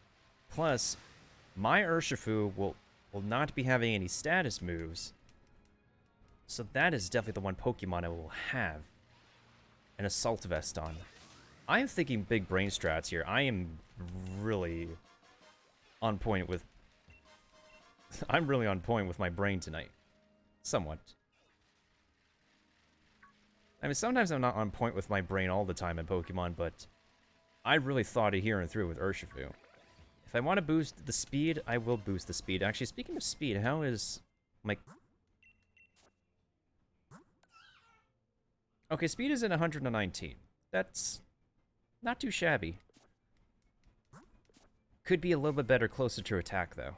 Plus, my Urshifu will not be having any status moves. So that is definitely the one Pokemon I will have an Assault Vest on. I am thinking big brain strats here. I am really on point with... I'm really on point with my brain tonight. Somewhat. I mean, sometimes I'm not on point with my brain all the time in Pokemon, but I really thought it here and through with Urshifu. If I want to boost the speed, I will boost the speed. Actually, speaking of speed, how is my... Okay, speed is at 119. That's not too shabby. Could be a little bit better closer to attack, though.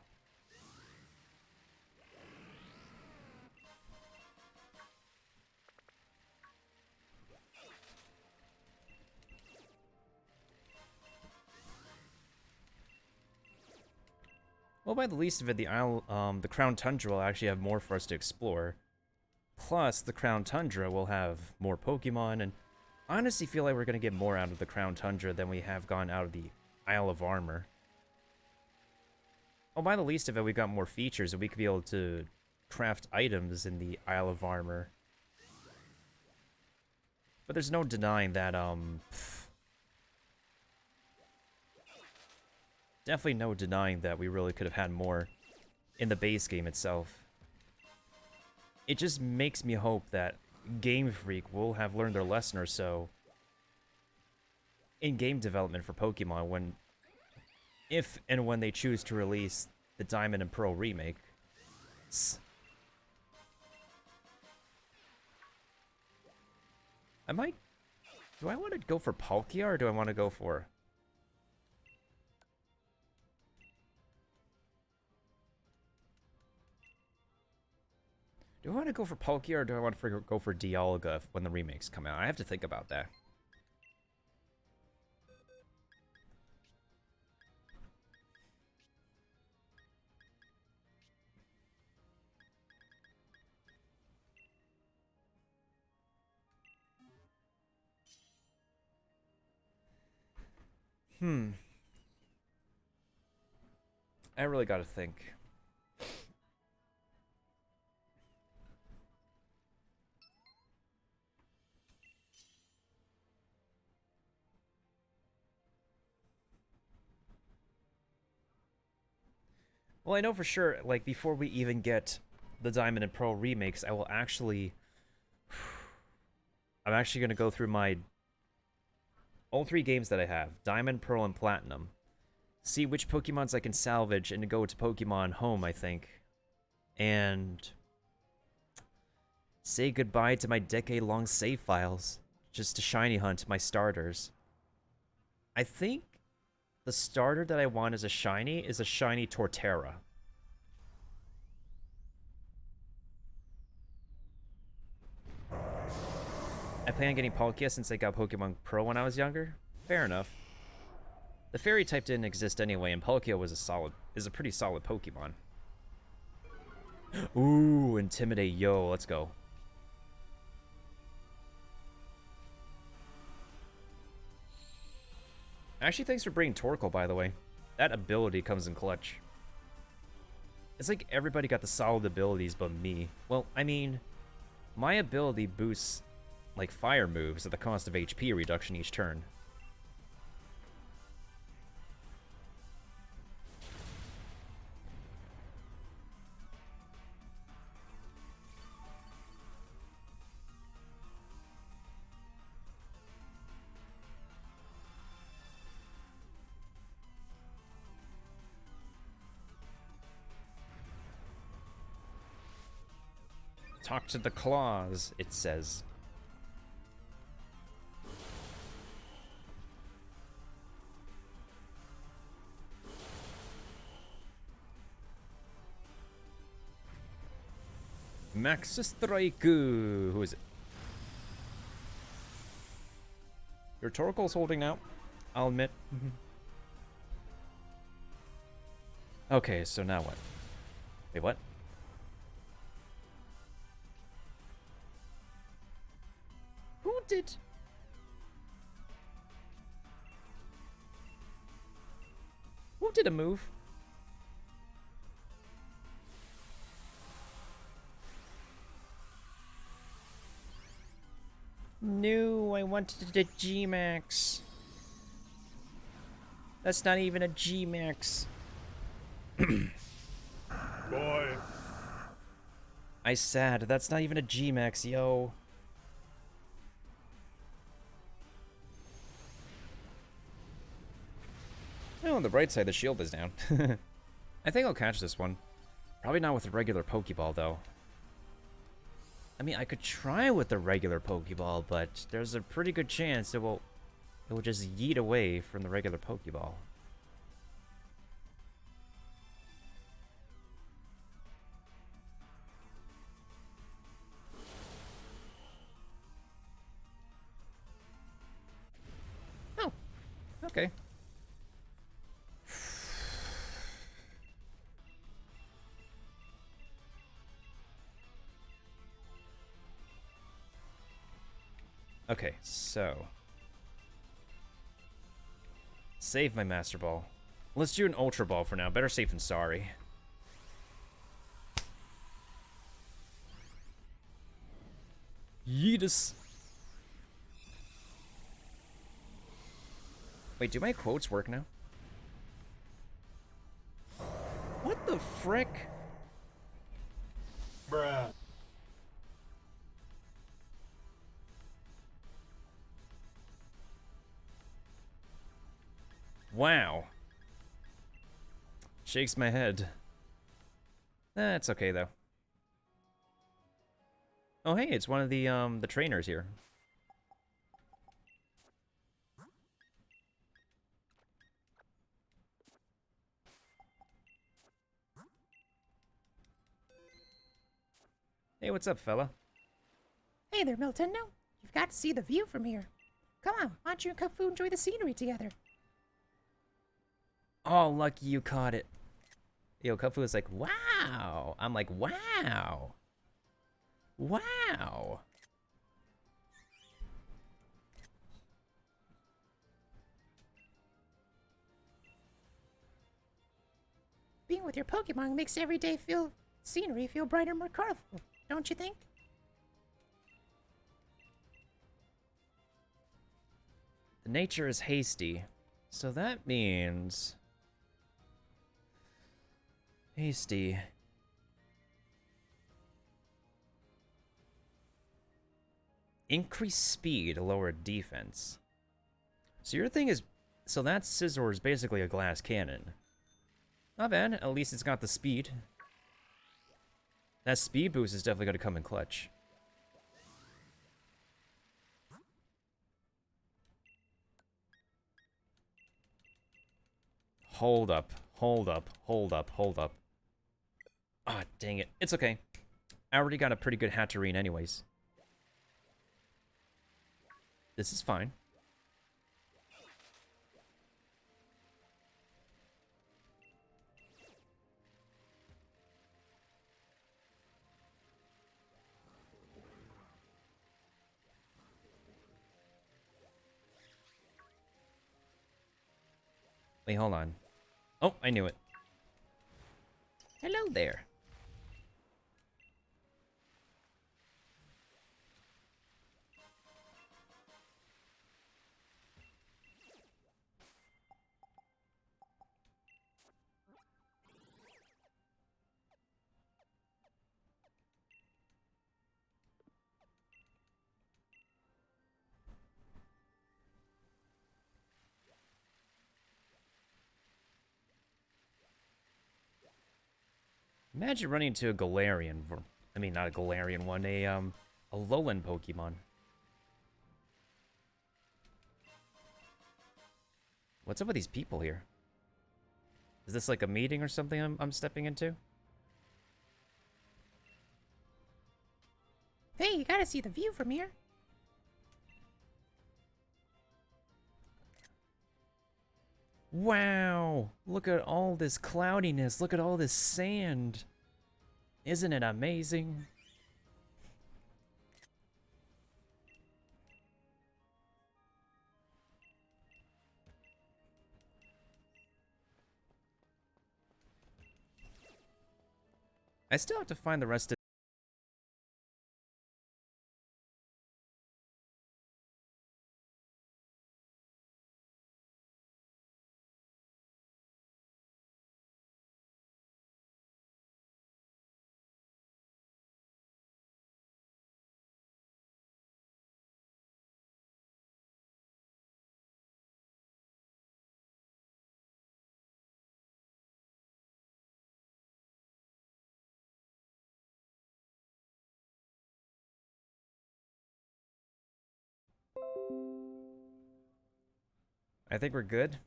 Well, by the least of it, the Crown Tundra will actually have more for us to explore. Plus, the Crown Tundra will have more Pokemon, and I honestly feel like we're going to get more out of the Crown Tundra than we have gone out of the Isle of Armor. Oh, by the least of it, we got more features, and we could be able to craft items in the Isle of Armor. But there's no denying that, definitely no denying that we really could have had more in the base game itself. It just makes me hope that Game Freak will have learned their lesson or so in game development for Pokemon if and when they choose to release the Diamond and Pearl remake. Do I want to go for Palkia or do I want to go for... Do I want to go for Palkia or do I want to go for Dialga when the remakes come out? I have to think about that. I really gotta think. Well, I know for sure, like, before we even get the Diamond and Pearl remakes, I'm actually going to go through all 3 games that I have, Diamond, Pearl, and Platinum. See which Pokemons I can salvage and go to Pokemon Home, I think. And say goodbye to my decade-long save files, just to shiny hunt my starters. I think the starter that I want as a shiny is a shiny Torterra. I plan on getting Palkia since I got Pokemon Pearl when I was younger. Fair enough. The fairy type didn't exist anyway, and Palkia is a pretty solid Pokemon. Ooh, Intimidate, yo, let's go. Actually, thanks for bringing Torkoal, by the way. That ability comes in clutch. It's like everybody got the solid abilities but me. Well, I mean, my ability boosts, like, fire moves at the cost of HP reduction each turn. Talk to the claws, it says. Max Strike. Who is it? Your Torkoal's holding out. I'll admit. Okay, so now what? Wait, what? Who did? Who did a move? No, I wanted a G-Max. That's not even a G-Max. Boy. I sad. That's not even a G-Max, yo. Oh, on the bright side, the shield is down. I think I'll catch this one. Probably not with a regular Pokeball, though. I mean, I could try with a regular Pokeball, but there's a pretty good chance it will just yeet away from the regular Pokeball. Oh, okay. Okay, so save my Master Ball. Let's do an Ultra Ball for now. Better safe than sorry. Yeetus. Wait, do my quotes work now? What the frick? Bruh. Wow. Shakes my head. That's okay though. Oh hey, it's one of the trainers here. Hey, what's up, fella? Hey there, Milton. No, you've got to see the view from here. Come on, why don't you and Kung-Fu enjoy the scenery together? Oh, lucky you caught it. Yo, Kung-Fu is like, wow. I'm like, wow. Wow. Being with your Pokemon makes scenery feel brighter and more colorful, don't you think? The nature is hasty. So that means... Hasty. Increase speed, lower defense. So your thing is... So that Scizor is basically a glass cannon. Not bad, at least it's got the speed. That speed boost is definitely going to come in clutch. Hold up, hold up, hold up, hold up. Ah, dang it. It's okay. I already got a pretty good Hatterene anyways. This is fine. Wait, hold on. Oh, I knew it. Hello there. Imagine running into a Galarian. I mean, not a Galarian one, a Alolan Pokemon. What's up with these people here? Is this like a meeting or something I'm stepping into? Hey, you gotta see the view from here. Wow! Look at all this cloudiness. Look at all this sand. Isn't it amazing? I still have to find the rest of... I think we're good.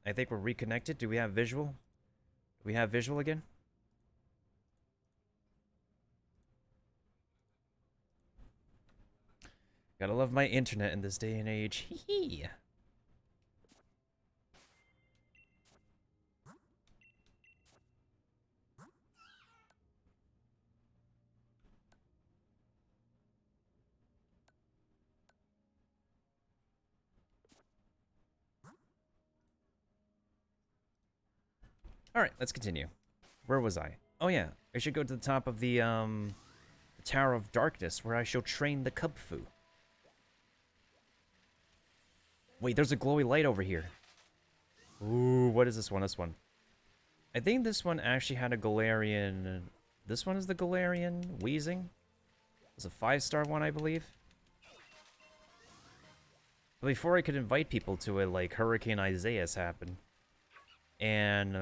I think we're reconnected. Do we have visual? Do we have visual again? Gotta love my internet in this day and age. Hee hee. Alright, let's continue. Where was I? Oh yeah, I should go to the top of the Tower of Darkness, where I shall train the Kubfu. Wait, there's a glowy light over here. Ooh, what is this one? This one. I think this one actually had a Galarian... This one is the Galarian Wheezing. It's a 5-star one, I believe. But before I could invite people to it, like, Hurricane Isaias happened. And...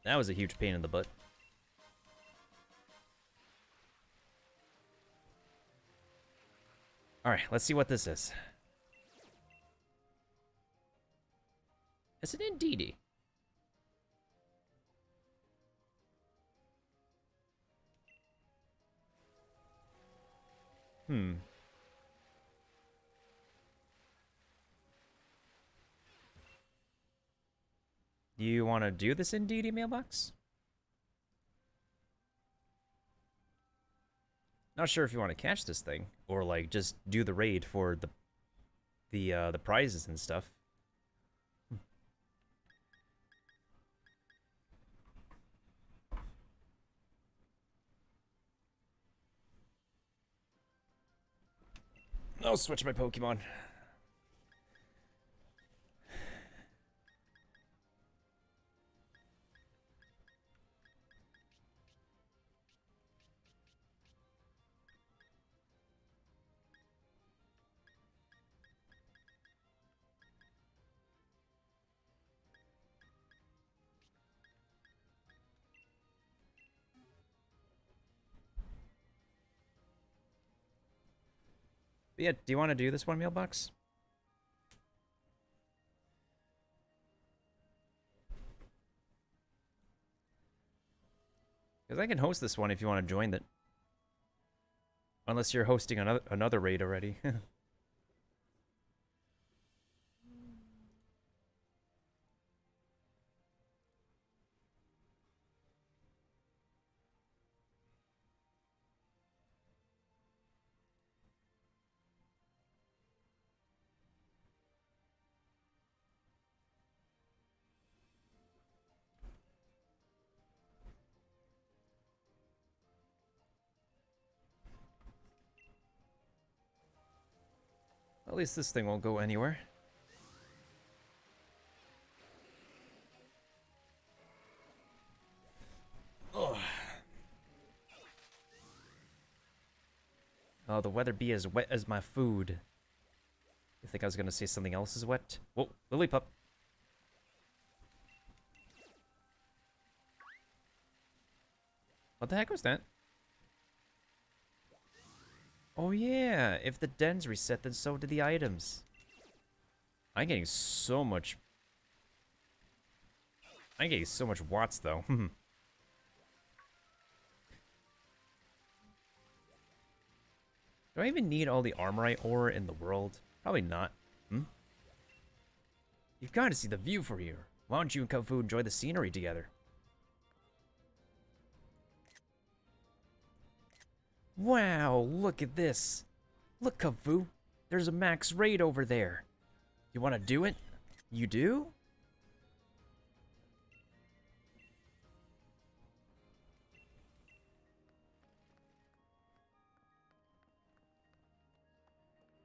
that was a huge pain in the butt. Alright, let's see what this is. It's an Indeedee. You want to do this Indeedee mailbox? Not sure if you want to catch this thing, or like just do the raid for the prizes and stuff. I'll switch my Pokemon. But yeah, do you want to do this one mailbox? Because I can host this one if you want to join it. Unless you're hosting another raid already. At least this thing won't go anywhere. Ugh. Oh, the weather be as wet as my food. You think I was gonna say something else is wet? Whoa, Lillipup. What the heck was that? Oh yeah, if the dens reset, then so do the items. I'm getting so much watts, though. Do I even need all the Armorite ore in the world? Probably not. Hmm? You've got to see the view from here. Why don't you and Kung Fu enjoy the scenery together? Wow, look at this. Look, Kung Fu. There's a max raid over there. You want to do it? You do?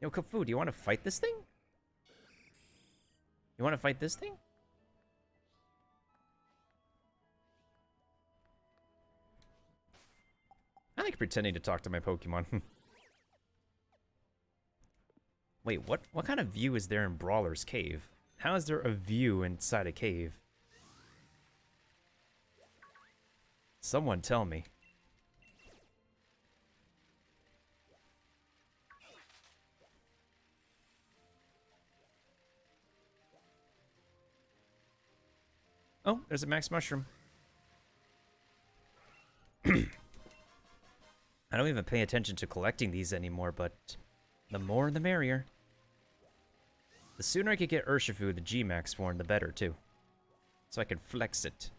Yo, Kung Fu, do you want to fight this thing? You want to fight this thing? I like pretending to talk to my Pokemon. Wait, what kind of view is there in Brawler's Cave? How is there a view inside a cave? Someone tell me. Oh, there's a max mushroom. I don't even pay attention to collecting these anymore, but the more the merrier. The sooner I could get Urshifu the G-Max form, the better, too. So I can flex it.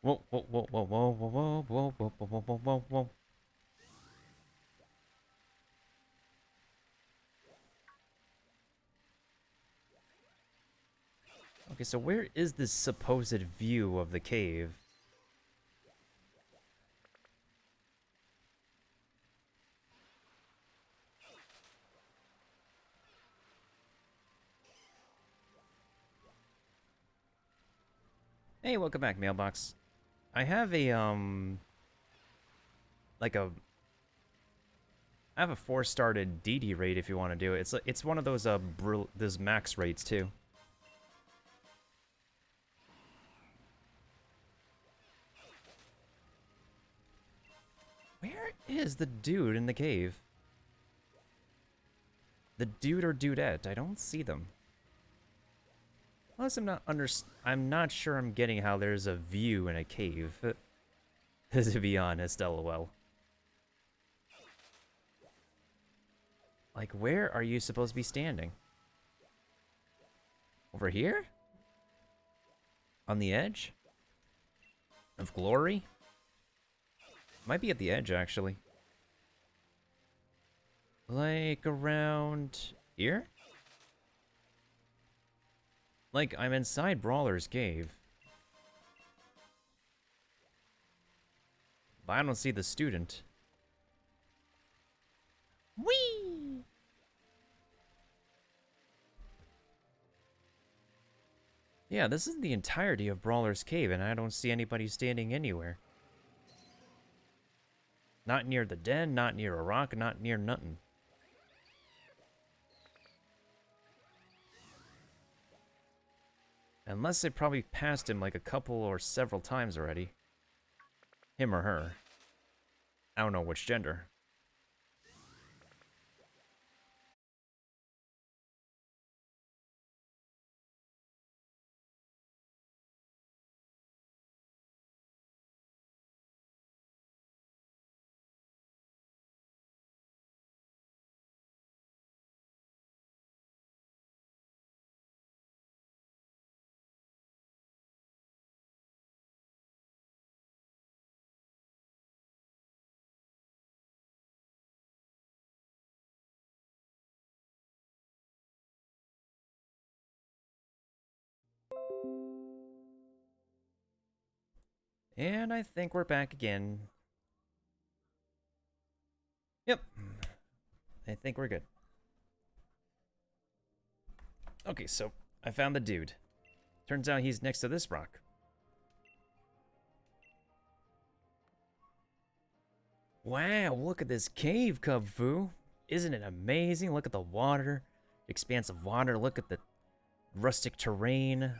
Whoa, whoa, whoa, whoa, whoa, whoa, whoa, whoa, whoa, whoa, whoa, whoa, whoa. Okay, so where is this supposed view of the cave? Hey, welcome back, Mailbox. I have a, like a... I have a 4-started DD raid if you want to do it. It's one of those, those max raids, too. Where is the dude in the cave? The dude or dudette? I don't see them. Plus, I'm not sure I'm getting how there's a view in a cave. To be honest, lol. Like, where are you supposed to be standing? Over here? On the edge? Of glory? Might be at the edge, actually. Like, around here? Like, I'm inside Brawler's Cave. But I don't see the student. Whee! Yeah, this is the entirety of Brawler's Cave, and I don't see anybody standing anywhere. Not near the den, not near a rock, not near nothing. Unless they probably passed him like a couple or several times already. Him or her. I don't know which gender. And I think we're back again. Yep. I think we're good. Okay, so I found the dude. Turns out he's next to this rock. Wow, look at this cave, Kung Fu. Isn't it amazing? Look at the water, expanse of water. Look at the rustic terrain.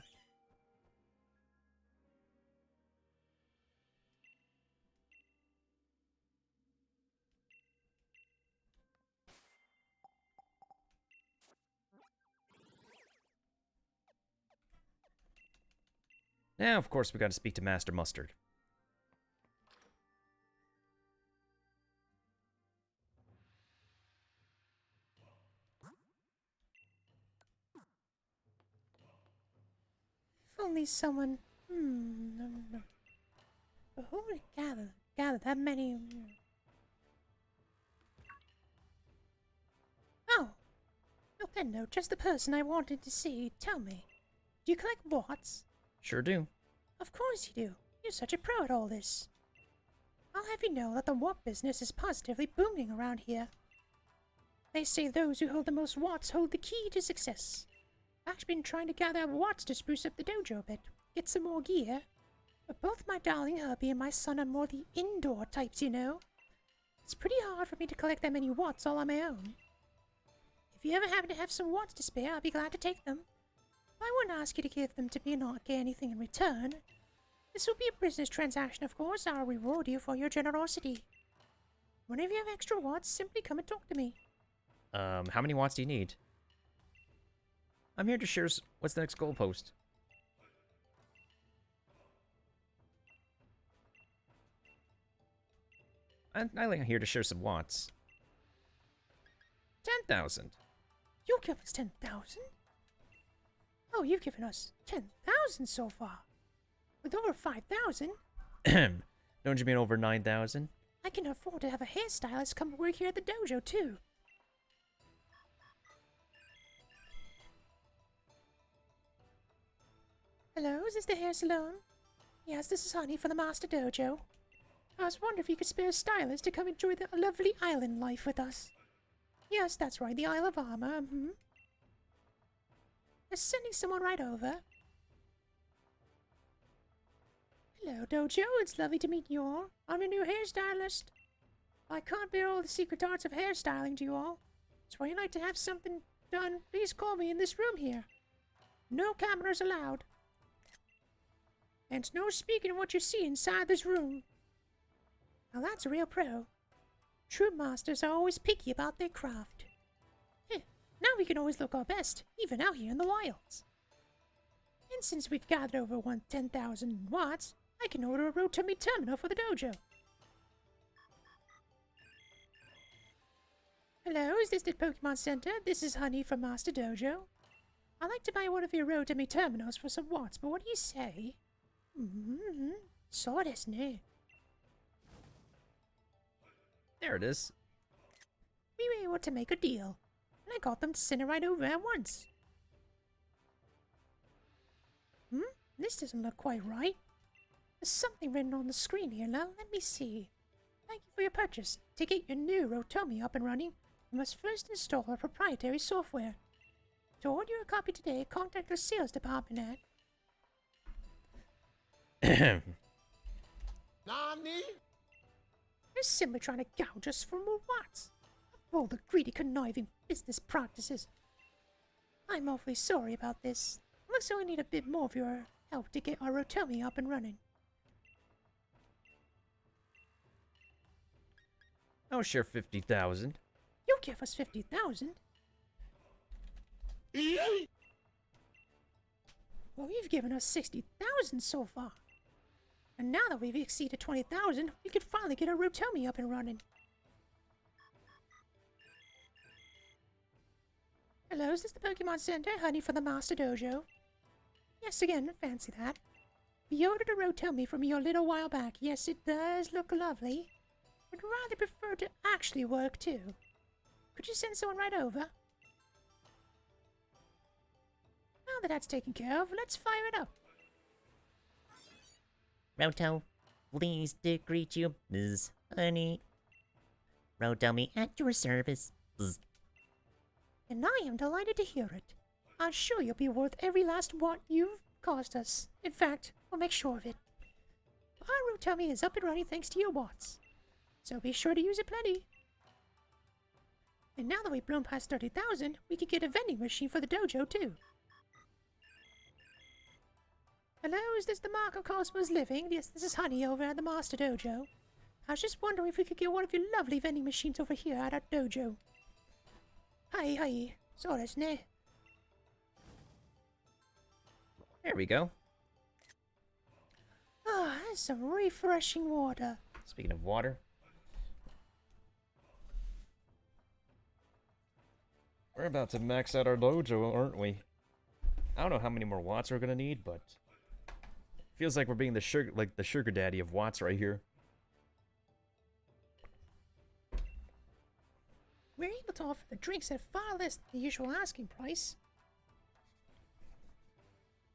Now, of course, we got to speak to Master Mustard. only someone. But who would gather that many? Oh, Nintendo, just the person I wanted to see. Tell me, do you collect watts? Sure do. Of course you do. You're such a pro at all this. I'll have you know that the watt business is positively booming around here. They say those who hold the most watts hold the key to success. I've actually been trying to gather watts to spruce up the dojo a bit, get some more gear. But both my darling hubby and my son are more the indoor types, you know. It's pretty hard for me to collect that many watts all on my own. If you ever happen to have some watts to spare, I'll be glad to take them. I wouldn't ask you to give them to me and not get anything in return. This will be a business transaction, of course. I'll reward you for your generosity. Whenever you have extra watts, simply come and talk to me. How many watts do you need? I'm here to share what's the next goalpost. I'm here to share some watts. 10,000. You'll give us 10,000? Oh, you've given us 10,000 so far. With over 5,000, Don't you mean over 9,000? I can afford to have a hairstylist come work here at the dojo, too. Hello, is this the hair salon? Yes, this is Honey from the Master Dojo. I was wondering if you could spare a stylist to come enjoy the lovely island life with us. Yes, that's right, the Isle of Armor, They're sending someone right over. Hello, Dojo. It's lovely to meet you all. I'm your new hairstylist. I can't bear all the secret arts of hairstyling to you all. So when you'd like to have something done, please call me in this room here. No cameras allowed. And no speaking of what you see inside this room. Now that's a real pro. True masters are always picky about their craft. Now we can always look our best, even out here in the wilds. And since we've gathered over 10,000 watts, I can order a Rotumi terminal for the dojo. Hello, is this the Pokemon Center? This is Honey from Master Dojo. I'd like to buy one of your Rotumi terminals for some watts, but what do you say? So desu ne. There it is. We were able to make a deal, and I got them to send it right over at once. This doesn't look quite right. There's something written on the screen here. Now, let me see. Thank you for your purchase. To get your new Rotomi up and running, you must first install our proprietary software. To order a copy today, contact our sales department at... Nani? They're simply trying to gouge us for more watts. Of all the greedy, conniving business practices. I'm awfully sorry about this. Looks like we need a bit more of your help to get our Rotomi up and running. I'll share 50,000. You'll give us 50,000? Well, you've given us 60,000 so far. And now that we've exceeded 20,000, we could finally get our Rotomi up and running. Hello, is this the Pokemon Center? Honey from the Master Dojo. Yes, again, fancy that. We ordered a Rotomi from you a little while back. Yes, it does look lovely. Would rather prefer to actually work, too. Could you send someone right over? Now that that's taken care of, let's fire it up. Roto, pleased to greet you, Ms. Honey. Rotomi at your service. Bzz. And I am delighted to hear it. I'm sure you'll be worth every last watt you've cost us. In fact, we'll make sure of it. Our Rotomi is up and running thanks to your watts. So be sure to use it plenty. And now that we've blown past 30,000, we could get a vending machine for the dojo, too. Hello, is this the Mark of Cosmos Living? Yes, this is Honey over at the Master Dojo. I was just wondering if we could get one of your lovely vending machines over here at our dojo. Hi. So desu ne. There we go. Ah, that's some refreshing water. Speaking of water. We're about to max out our dojo, aren't we? I don't know how many more watts we're gonna need, but Feels like we're being the sugar daddy of Watts right here. We're able to offer the drinks at far less than the usual asking price.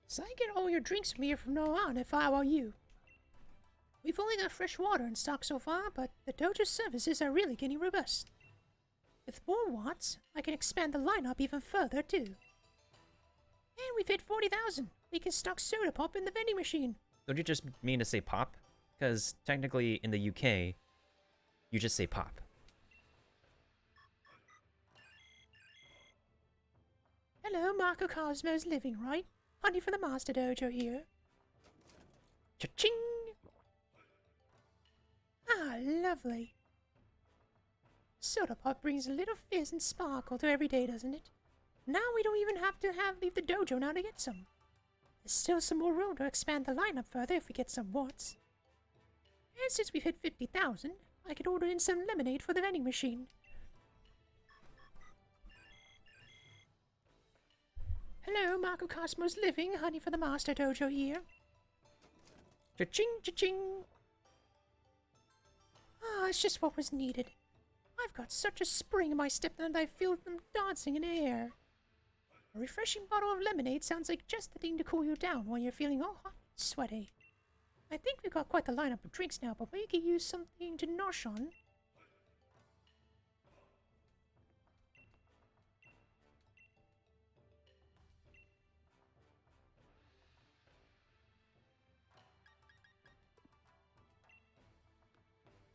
So I get all your drinks from here from now on if I were you. We've only got fresh water in stock so far, but the dojo services are really getting robust. With more watts, I can expand the lineup even further too. And we've hit 40,000. We can stock soda pop in the vending machine. Don't you just mean to say pop? Because technically in the UK, you just say pop. Hello, Marco Cosmo's living, right? Honey from the Master Dojo here. Cha-ching! Ah, lovely. Soda pop brings a little fizz and sparkle to every day, doesn't it? Now we don't even have to leave the dojo now to get some. There's still some more room to expand the lineup further if we get some watts. And since we've hit 50,000, I could order in some lemonade for the vending machine. Hello, Marco Cosmo's living, honey for the Master Dojo here. Cha-ching, cha-ching. Ah, it's just what was needed. I've got such a spring in my step that I feel them dancing in air. A refreshing bottle of lemonade sounds like just the thing to cool you down when you're feeling all hot and sweaty. I think we've got quite the lineup of drinks now, but we could use something to nosh on.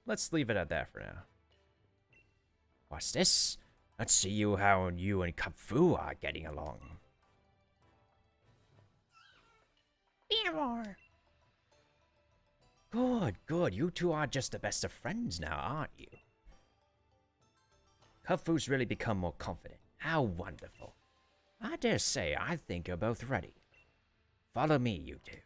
Let's leave it at that for now. What's this? Let's see how you and Kung Fu are getting along. Beer. Good, good. You two are just the best of friends now, aren't you? Kung Fu's really become more confident. How wonderful. I dare say I think you're both ready. Follow me, you two.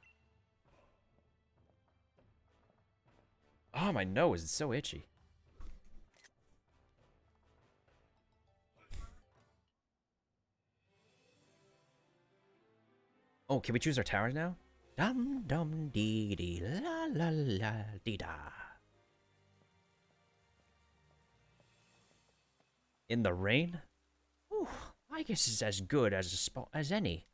Oh, my nose is so itchy. Oh, can we choose our towers now? Dum dum dee dee la la la dee da. In the rain? Ooh, I guess it's as good as a spot as any.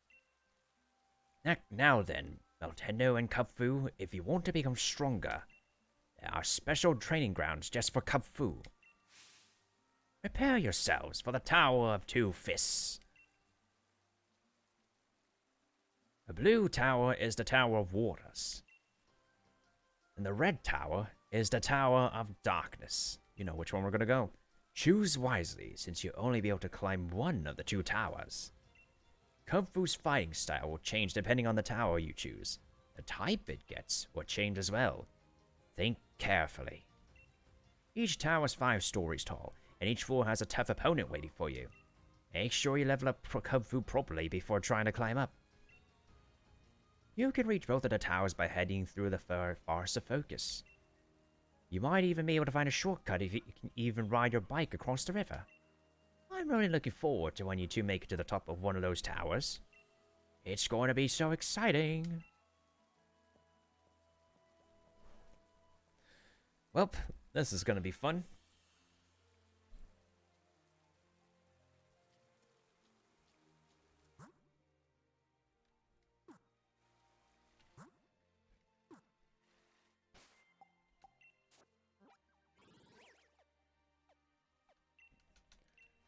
Now then, Nintendo and Kung Fu, if you want to become stronger, there are special training grounds just for Kung Fu. Prepare yourselves for the Tower of Two Fists. The blue tower is the Tower of Waters. And the red tower is the Tower of Darkness. You know which one we're gonna go. Choose wisely, since you'll only be able to climb one of the two towers. Kung Fu's fighting style will change depending on the tower you choose. The type it gets will change as well. Think carefully. Each tower is 5 stories tall, and each floor has a tough opponent waiting for you. Make sure you level up Kung Fu properly before trying to climb up. You can reach both of the towers by heading through the forest of focus. You might even be able to find a shortcut if you can even ride your bike across the river. I'm really looking forward to when you two make it to the top of one of those towers. It's going to be so exciting. Well, this is gonna be fun.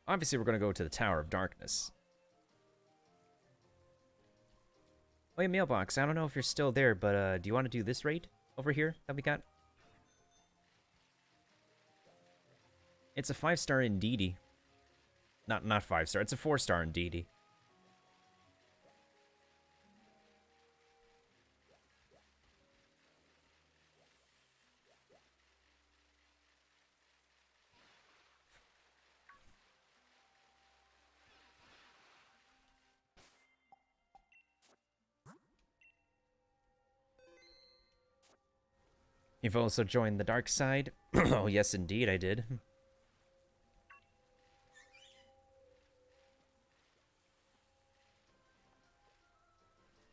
Obviously, we're gonna go to the Tower of Darkness. Wait, Mailbox, I don't know if you're still there, but do you want to do this raid over here that we got? It's a 5-star in DD. Not 5-star, it's a 4-star in DD. You've also joined the dark side. Oh, yes, indeed, I did.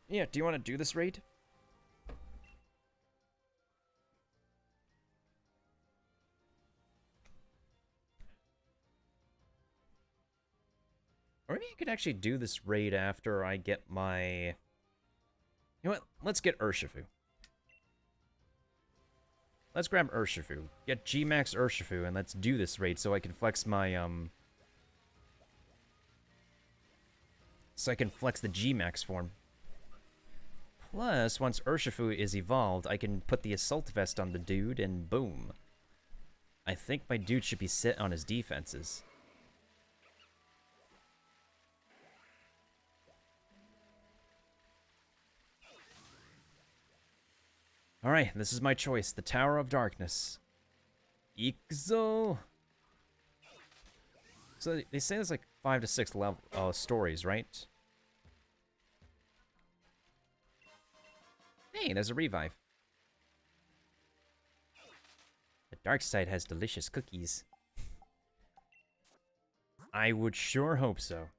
Yeah, do you want to do this raid? Or maybe I could actually do this raid after I get my... You know what? Let's get Urshifu. Let's grab Urshifu. Get G-Max Urshifu, and let's do this raid so I can flex my, So I can flex the G-Max form. Plus, once Urshifu is evolved, I can put the Assault Vest on the dude, and boom. I think my dude should be set on his defenses. Alright, this is my choice. The Tower of Darkness. Ixo. So they say there's like 5 to 6 level stories, right? Hey, there's a revive. The dark side has delicious cookies. I would sure hope so.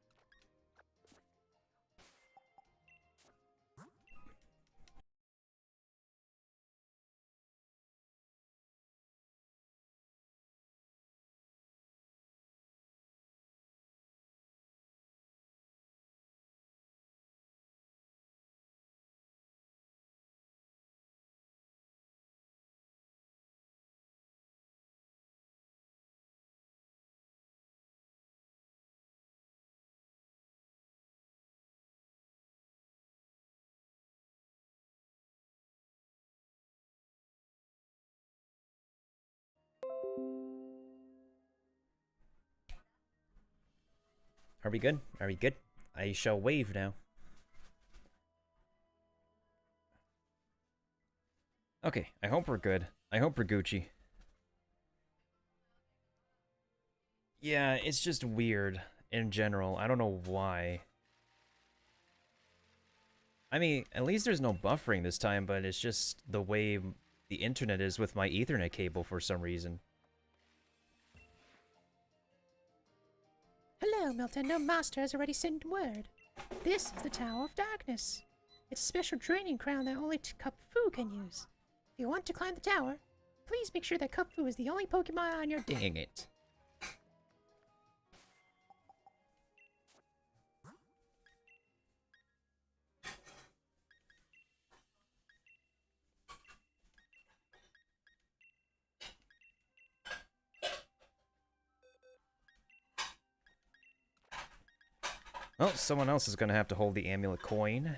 Are we good? Are we good? I shall wave now. Okay, I hope we're good. I hope we're Gucci. Yeah, it's just weird in general. I don't know why. I mean, at least there's no buffering this time, but it's just the way the internet is with my Ethernet cable for some reason. Hello, Milton. No master has already sent word. This is the Tower of Darkness. It's a special training crown that only Kupfu can use. If you want to climb the tower, please make sure that Kupfu is the only Pokemon on your team. Dang it. Well, someone else is going to have to hold the amulet coin.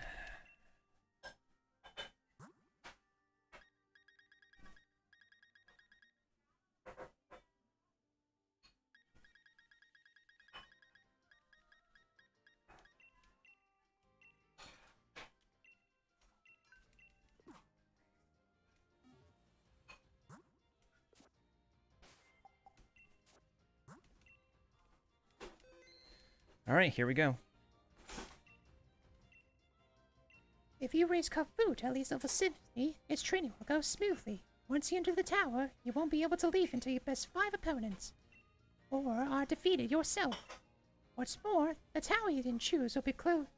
Alright, here we go. If you raise Kupfu to at least level 70, its training will go smoothly. Once you enter the tower, you won't be able to leave until you best 5 opponents, or are defeated yourself. What's more, the tower you didn't choose will be closed.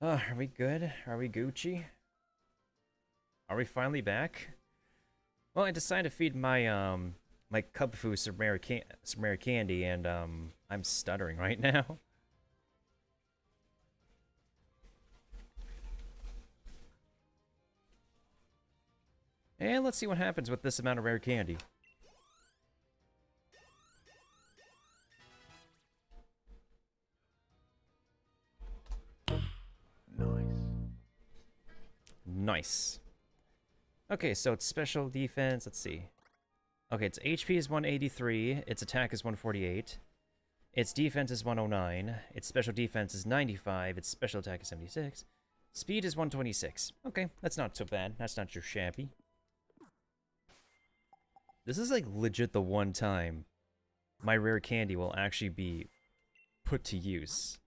Are we good? Are we Gucci? Are we finally back? Well, I decided to feed my, my Kupfu some rare candy, and, I'm stuttering right now. And let's see what happens with this amount of rare candy. Nice. Okay, so it's special defense. Let's see. Okay, its HP is 183. Its attack is 148. Its defense is 109. Its special defense is 95. Its special attack is 76. Speed is 126. Okay, that's not so bad. That's not too shabby. This is like legit the one time my rare candy will actually be put to use.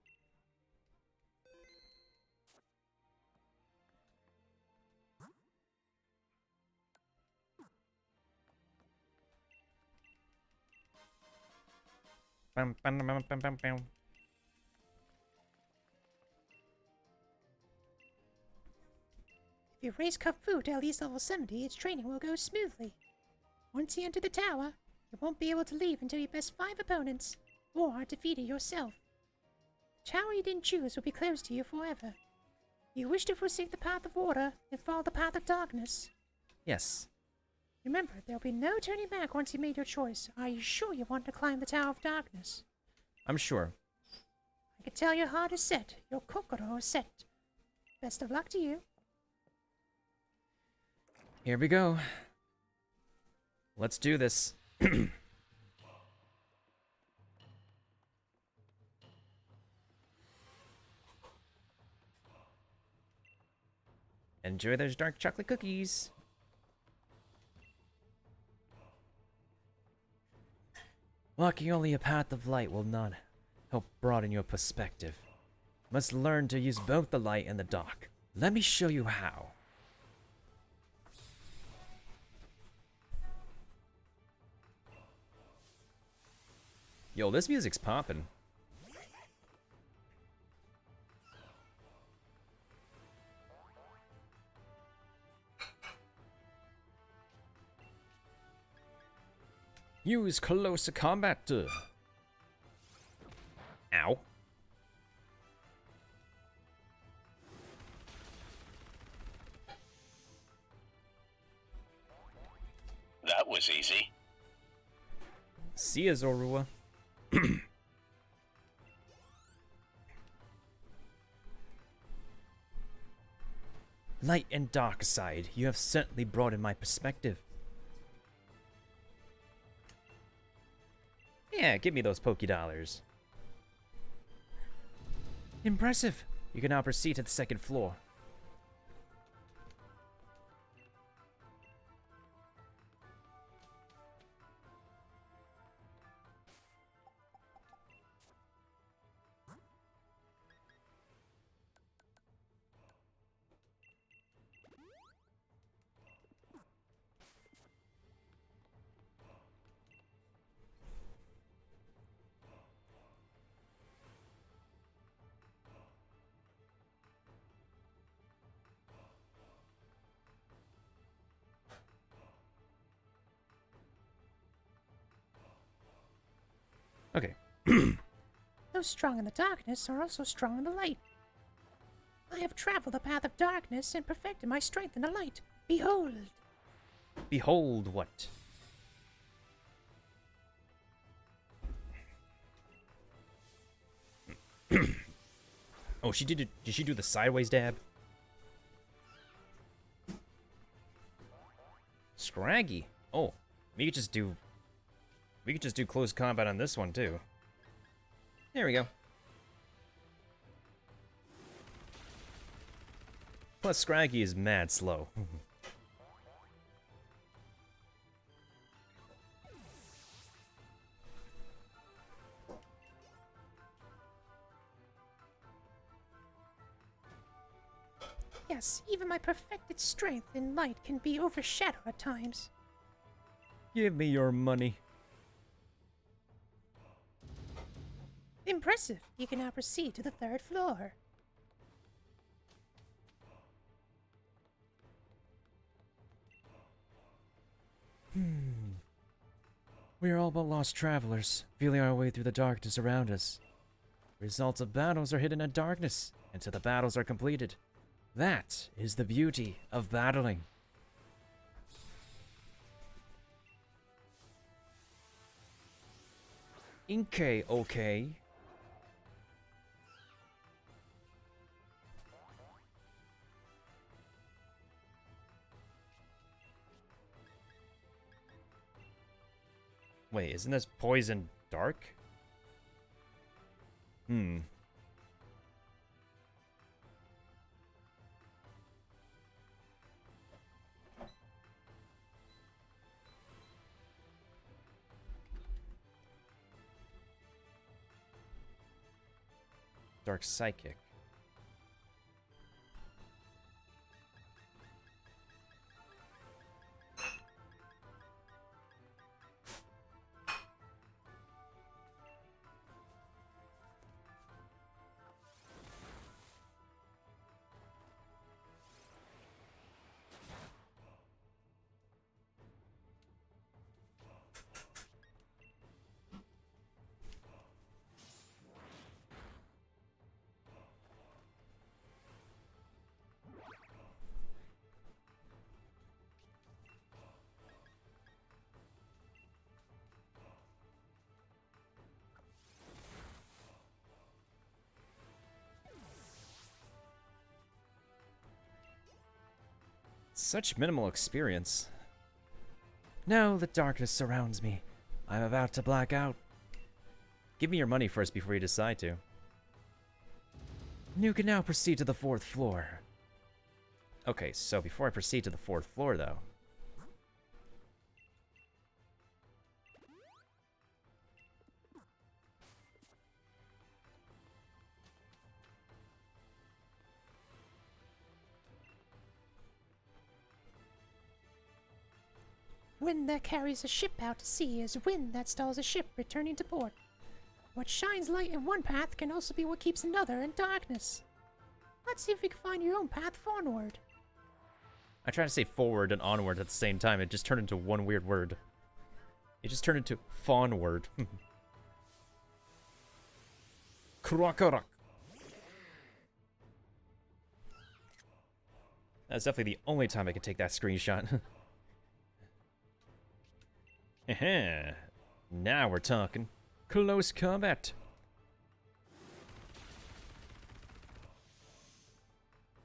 Bum, bum, bum, bum, bum, bum. If you raise Kung-Fu to at least level 70, its training will go smoothly. Once you enter the tower, you won't be able to leave until you best 5 opponents, or are defeated yourself. The tower you didn't choose will be closed to you forever. You wish to forsake the path of water and follow the path of darkness. Yes. Remember, there will be no turning back once you made your choice. Are you sure you want to climb the Tower of Darkness? I'm sure. I can tell your heart is set. Your kokoro is set. Best of luck to you. Here we go. Let's do this. Enjoy those dark chocolate cookies. Walking only a path of light will not help broaden your perspective. Must learn to use both the light and the dark. Let me show you how. Yo, this music's poppin'. Use closer combat. Ow. That was easy. See ya, Zorua. Light and dark aside, you have certainly broadened my perspective. Yeah, give me those Poké-Dollars. Impressive. You can now proceed to the second floor. Okay. Those strong in the darkness are also strong in the light. I have traveled the path of darkness and perfected my strength in the light. Behold! Behold what? Oh, she did it. Did she do the sideways dab? Scraggy. Oh, we could just do close combat on this one too. There we go. Plus, Scraggy is mad slow. Yes, even my perfected strength in light can be overshadowed at times. Give me your money. Impressive. You can now proceed to the third floor. We are all but lost travelers, feeling our way through the darkness around us. Results of battles are hidden in darkness, until the battles are completed. That is the beauty of battling. Okay. Wait, isn't this poison dark? Dark Psychic. Such minimal experience. Now the darkness surrounds me. I'm about to black out. Give me your money first before you decide to. You can now proceed to the 4th floor. Okay, so before I proceed to the 4th floor, though. Wind that carries a ship out to sea is wind that stalls a ship returning to port. What shines light in one path can also be what keeps another in darkness. Let's see if you can find your own path forward. I tried to say forward and onward at the same time. It just turned into one weird word. It just turned into fawn word. Krokorok. That's definitely the only time I could take that screenshot. Now we're talking. Close combat.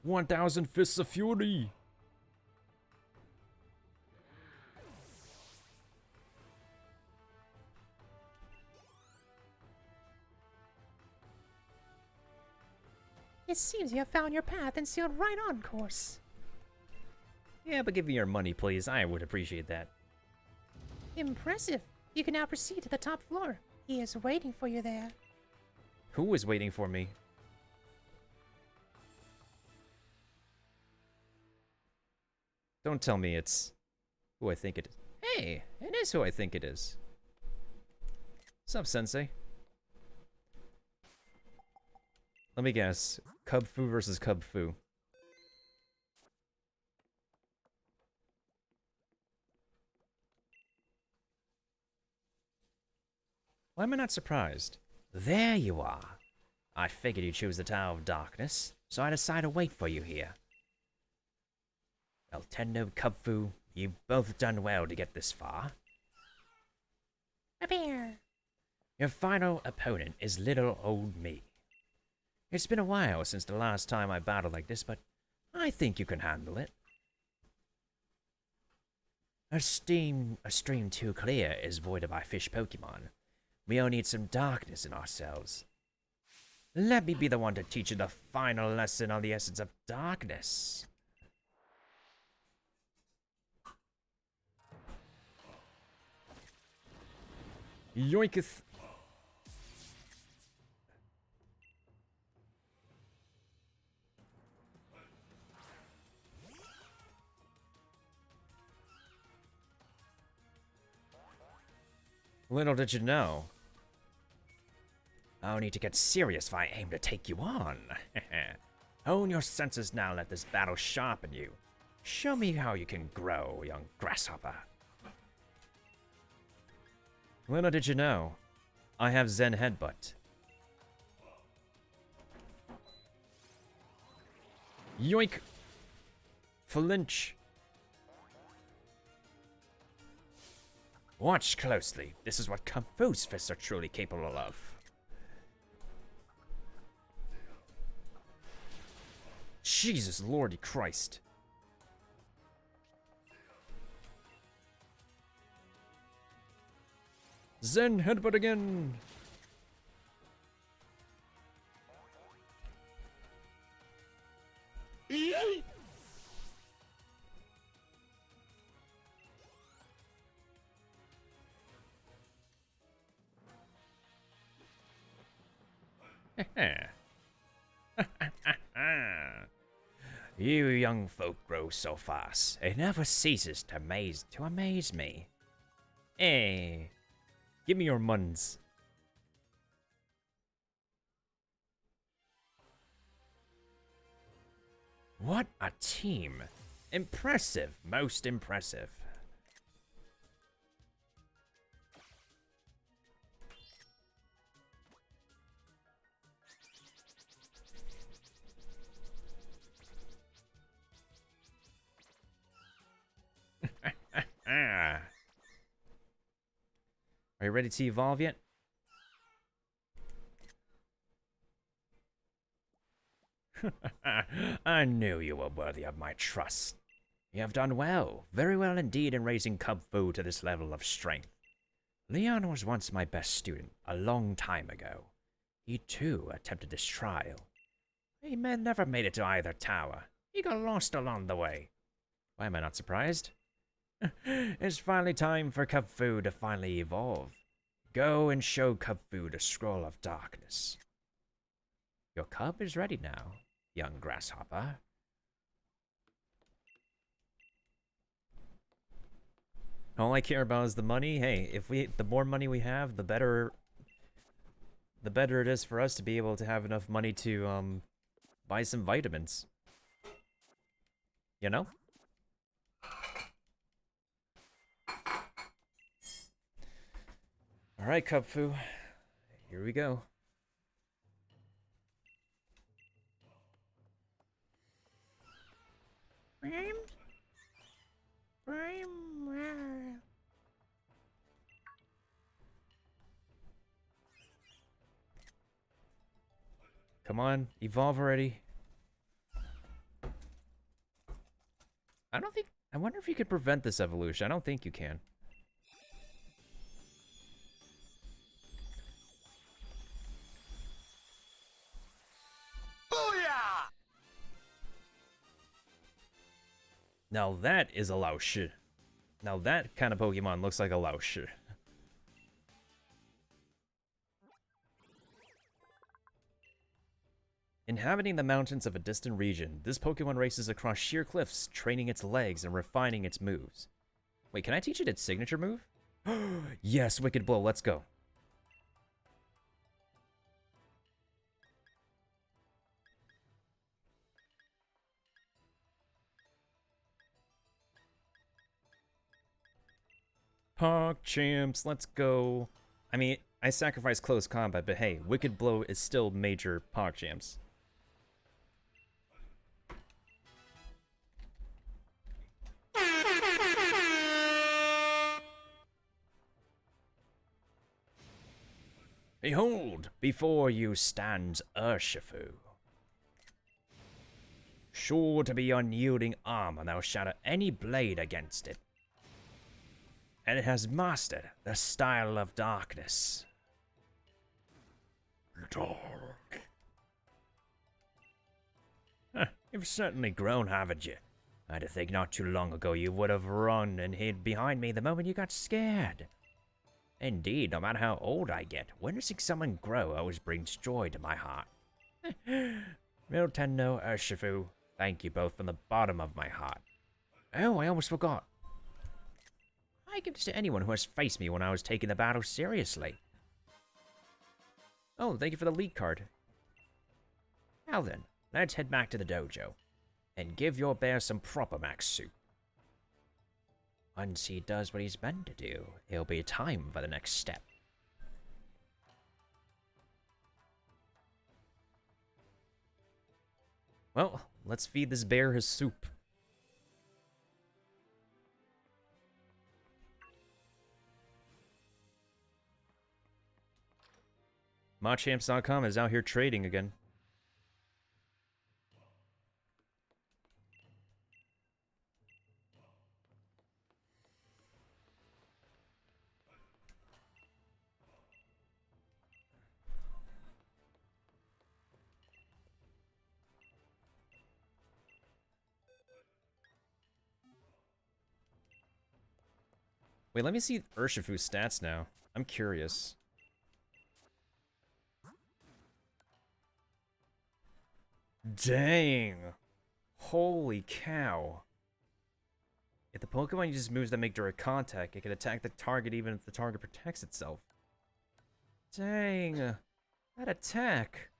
1,000 fists of fury. It seems you have found your path and sailed right on course. Yeah, but give me your money, please. I would appreciate that. Impressive. You can now proceed to the top floor. He is waiting for you there. Who is waiting for me? Don't tell me it's who I think it is. Hey, it is who I think it is. What's up, Sensei? Let me guess. Cub Fu versus Cub Fu. Why am I not surprised? There you are. I figured you'd choose the Tower of Darkness, so I decided to wait for you here. Well, Tendo, Kubfu, you've both done well to get this far. Prepare. Your final opponent is little old me. It's been a while since the last time I battled like this, but I think you can handle it. A stream too clear is voided by fish Pokemon. We all need some darkness in ourselves. Let me be the one to teach you the final lesson on the essence of darkness. Yoinketh. Little did you know. I'll need to get serious if I aim to take you on. Hone your senses now, let this battle sharpen you. Show me how you can grow, young grasshopper. Little did you know. I have Zen Headbutt. Yoink! Flinch. Watch closely. This is what Kung Fu's fists are truly capable of. Jesus Lordy Christ. Zen Headbutt again! You young folk grow so fast. It never ceases to amaze me. Hey, Give me your muns. what a team. Impressive, most impressive. Are you ready to evolve yet? I knew you were worthy of my trust. You have done well, very well indeed in raising Cub Fu to this level of strength. Leon was once my best student, a long time ago. He too attempted this trial. He never made it to either tower. He got lost along the way. Why am I not surprised? It's finally time for Cub Fu to finally evolve. Go and show Cub Fu the Scroll of Darkness. Your cub is ready now, young grasshopper. All I care about is the money. Hey, the more money we have, the better it is for us to be able to have enough money to buy some vitamins. You know? All right, Cub Fu. Here we go. Come on, evolve already. I wonder if you could prevent this evolution. I don't think you can. Now that is a Lao Shi. Now that kind of Pokemon looks like a Lao Shi. Inhabiting the mountains of a distant region, this Pokemon races across sheer cliffs, training its legs and refining its moves. Wait, can I teach it its signature move? Yes, Wicked Blow, let's go. Park champs, let's go. I mean, I sacrificed close combat, but hey, Wicked Blow is still major Park champs. Behold, before you stands Urshifu. Sure to be unyielding armor that will shatter any blade against it. And it has mastered the style of darkness. Dark. You've certainly grown, haven't you? I think not too long ago you would have run and hid behind me the moment you got scared. Indeed, no matter how old I get, witnessing someone grow always brings joy to my heart. Miltenno, Urshifu, thank you both from the bottom of my heart. Oh, I almost forgot. I give this to anyone who has faced me when I was taking the battle seriously. Oh, thank you for the lead card. Now then, let's head back to the dojo and give your bear some proper max soup. Once he does what he's meant to do, it'll be time for the next step. Well, let's feed this bear his soup. Machamps.com is out here trading again. Wait, let me see Urshifu's stats now. I'm curious. Dang. Holy cow. If the Pokemon uses moves that make direct contact, it can attack the target even if the target protects itself. Dang. That attack.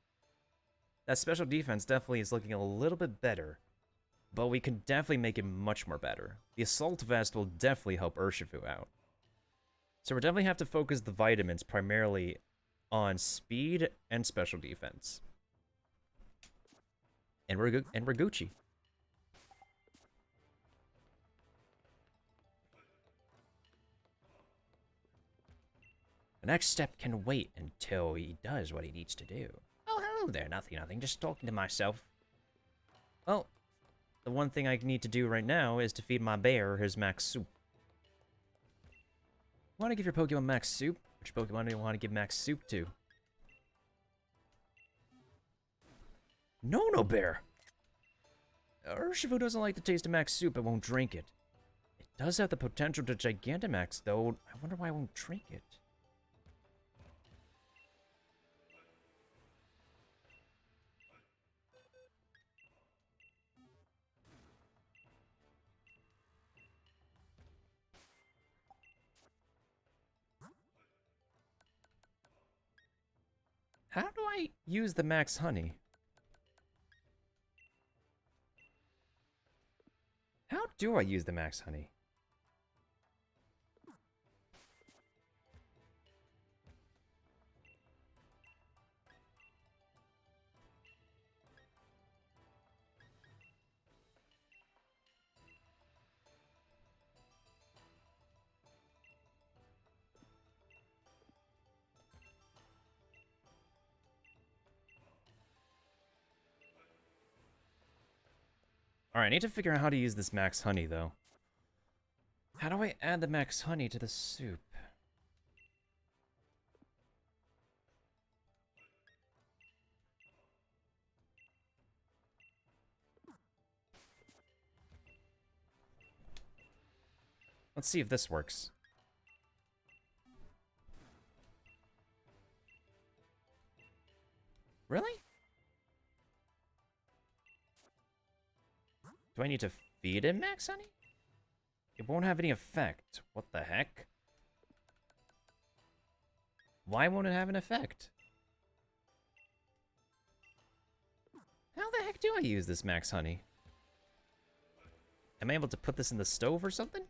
That special defense definitely is looking a little bit better. But we can definitely make it much more better. The Assault Vest will definitely help Urshifu out. So we're definitely have to focus the vitamins primarily on speed and special defense. And we're Gucci. The next step can wait until he does what he needs to do. Oh, hello there. Nothing. Just talking to myself. Well, the one thing I need to do right now is to feed my bear his max soup. Want to give your Pokemon max soup? Which Pokemon do you want to give max soup to? No, bear. Urshifu doesn't like the taste of max soup and won't drink it. It does have the potential to Gigantamax, though. I wonder why I won't drink it. How do I use the max honey? How do I use the max honey? Alright, I need to figure out how to use this max honey, though. How do I add the max honey to the soup? Let's see if this works. Really? Do I need to feed him max honey? It won't have any effect. What the heck? Why won't it have an effect? How the heck do I use this max honey? Am I able to put this in the stove or something?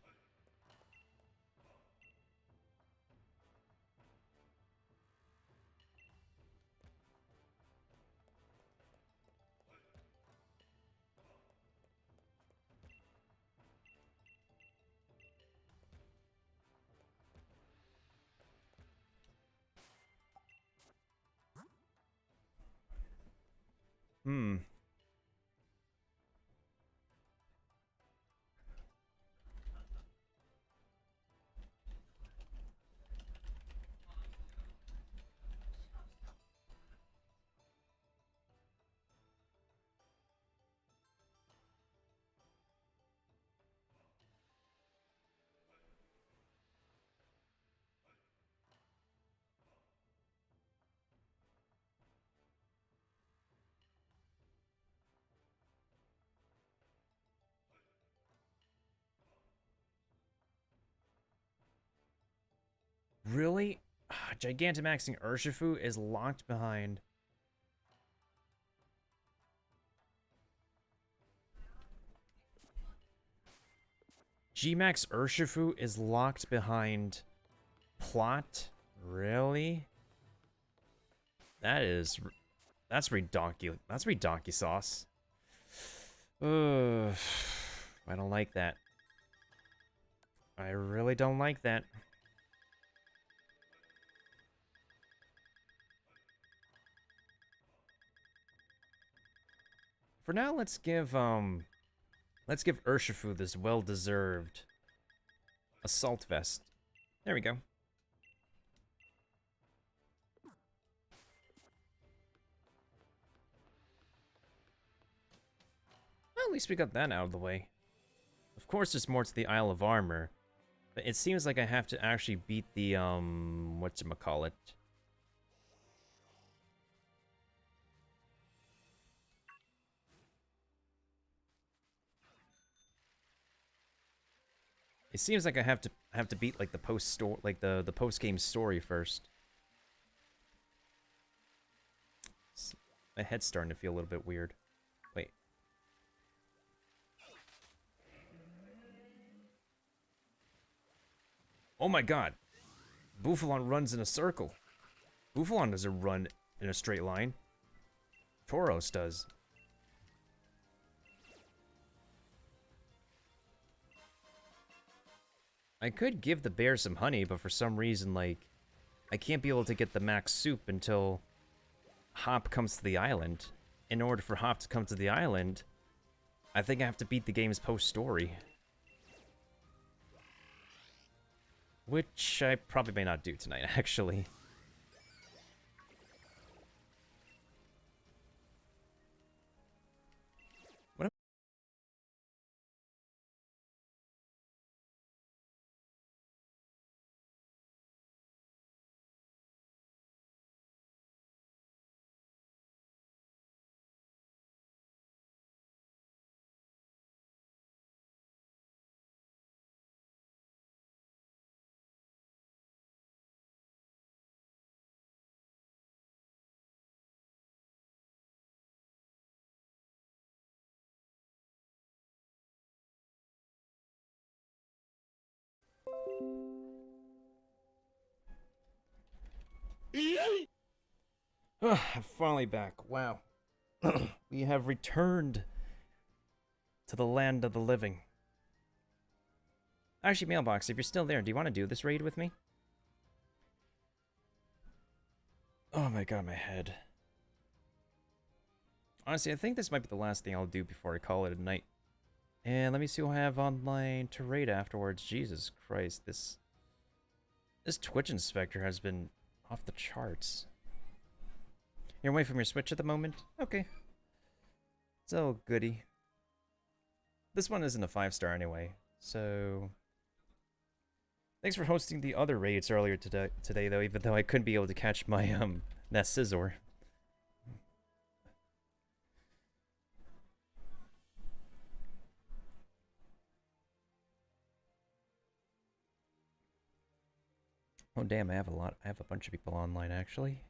Hmm. Really? Gigantamaxing Urshifu is locked behind. Gmax Urshifu is locked behind plot? Really? That's redonky. That's redonky sauce. Ugh. I don't like that. I really don't like that. For now, let's give Urshifu this well-deserved assault vest. There we go. Well, at least we got that out of the way. Of course, there's more to the Isle of Armor, but it seems like I have to actually beat the, whatchamacallit. It seems like I have to beat like the post game story first. My head's starting to feel a little bit weird. Wait. Oh my god. Bufalon runs in a circle. Bufalon doesn't run in a straight line. Tauros does. I could give the bear some honey, but for some reason, like, I can't be able to get the max soup until Hop comes to the island. In order for Hop to come to the island, I think I have to beat the game's post-story. Which I probably may not do tonight, actually. I'm finally back. Wow. We have returned to the land of the living. Actually, Mailbox, if you're still there, do you want to do this raid with me? Oh my god, my head. Honestly, I think this might be the last thing I'll do before I call it a night. And let me see what I have online to raid afterwards. Jesus Christ, this Twitch inspector has been off the charts. You're away from your Switch at the moment? Okay. It's all goody. This one isn't a 5-star anyway, so... Thanks for hosting the other raids earlier today though, even though I couldn't be able to catch my, that Scizor. Oh damn, I have a bunch of people online actually.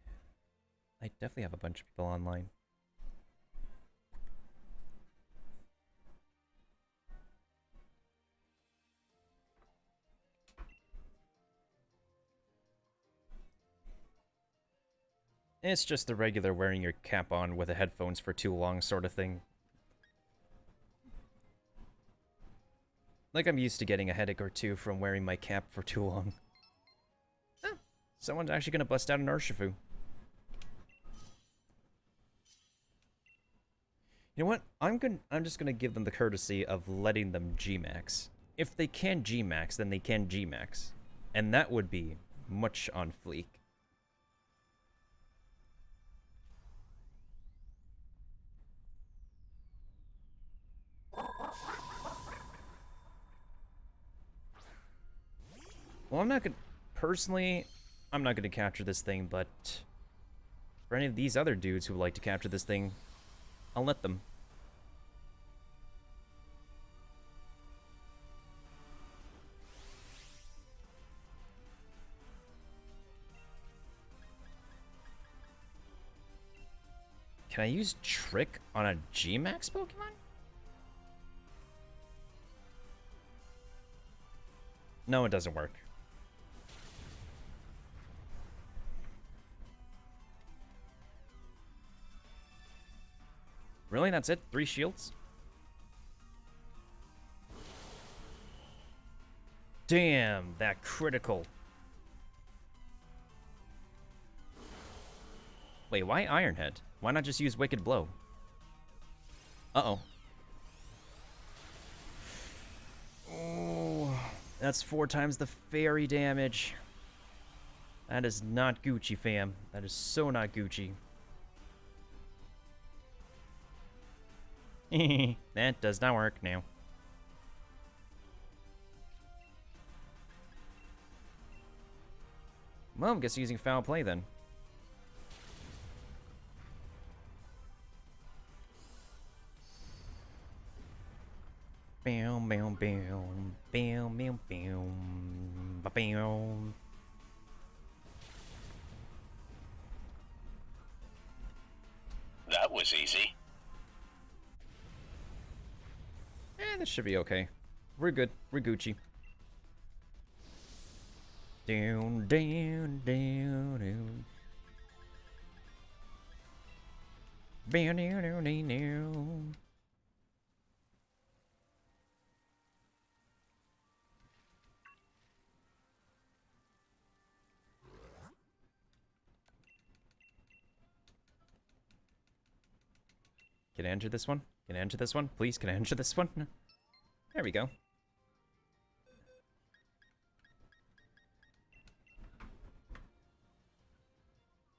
I definitely have a bunch of people online. It's just the regular wearing your cap on with the headphones for too long sort of thing. Like I'm used to getting a headache or two from wearing my cap for too long. Oh, someone's actually gonna bust out an Urshifu. You know what? I'm just gonna give them the courtesy of letting them G-Max. If they can G-Max, then they can G-Max. And that would be much on fleek. Well, personally, I'm not gonna capture this thing, but for any of these other dudes who would like to capture this thing, I'll let them. Can I use Trick on a G-Max Pokemon? No, it doesn't work. Really? That's it? 3 shields? Damn, that critical. Wait, why Ironhead? Why not just use Wicked Blow? Uh-oh. Oh, that's 4 times the fairy damage. That is not Gucci, fam. That is so not Gucci. That does not work now. Well, I guess using foul play then. Bam, bam, bam, bam, bam, bam, bam. That was easy. This should be okay. We're good. We're Gucci. Down, down, down, down. Down, down, down, down, down. Can I enter this one? Can I enter this one? Please, can I enter this one? There we go.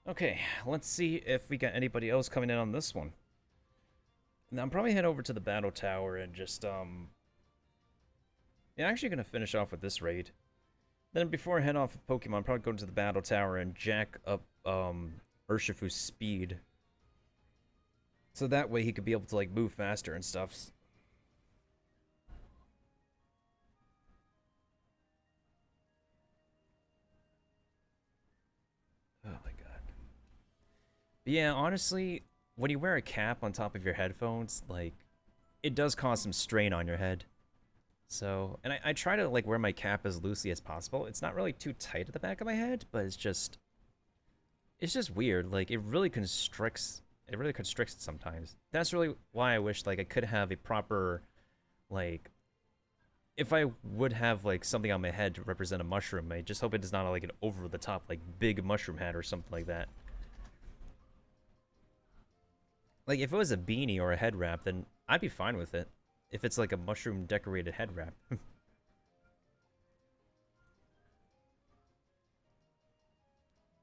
Okay, let's see if we got anybody else coming in on this one. Now, I'm probably head over to the battle tower and just, yeah, actually gonna finish off with this raid. Then before I head off with Pokemon, I'm probably go to the battle tower and jack up, Urshifu's speed. So that way he could be able to, like, move faster and stuff. Oh my god. But yeah, honestly, when you wear a cap on top of your headphones, like, it does cause some strain on your head. So, and I try to, like, wear my cap as loosely as possible. It's not really too tight at the back of my head, but it's just weird. Like, it really constricts it sometimes. That's really why I wish, like, I could have a proper, like, if I would have, like, something on my head to represent a mushroom, I just hope it is not, like, an over-the-top, like, big mushroom hat or something like that. Like, if it was a beanie or a head wrap, then I'd be fine with it. If it's, like, a mushroom-decorated head wrap.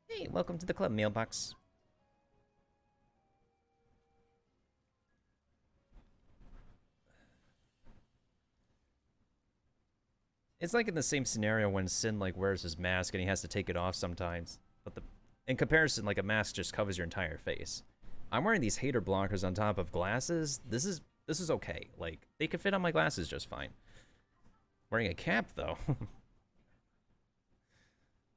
Hey, welcome to the club, mailbox. It's like in the same scenario when Sin, like, wears his mask and he has to take it off sometimes. But in comparison, like, a mask just covers your entire face. I'm wearing these hater blockers on top of glasses. This is okay. Like, they can fit on my glasses just fine. Wearing a cap, though.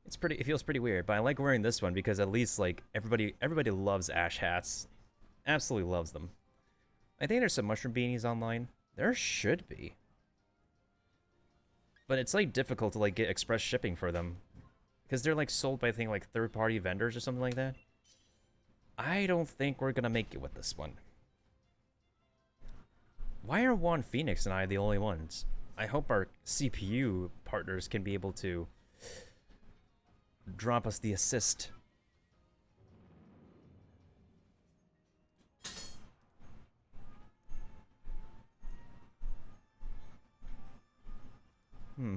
It feels pretty weird, but I like wearing this one because at least, like, everybody loves ash hats. Absolutely loves them. I think there's some mushroom beanies online. There should be. But it's, like, difficult to, like, get express shipping for them. Because they're, like, sold by, I think, like, third-party vendors or something like that. I don't think we're gonna make it with this one. Why are Juan Phoenix and I the only ones? I hope our CPU partners can be able to drop us the assist.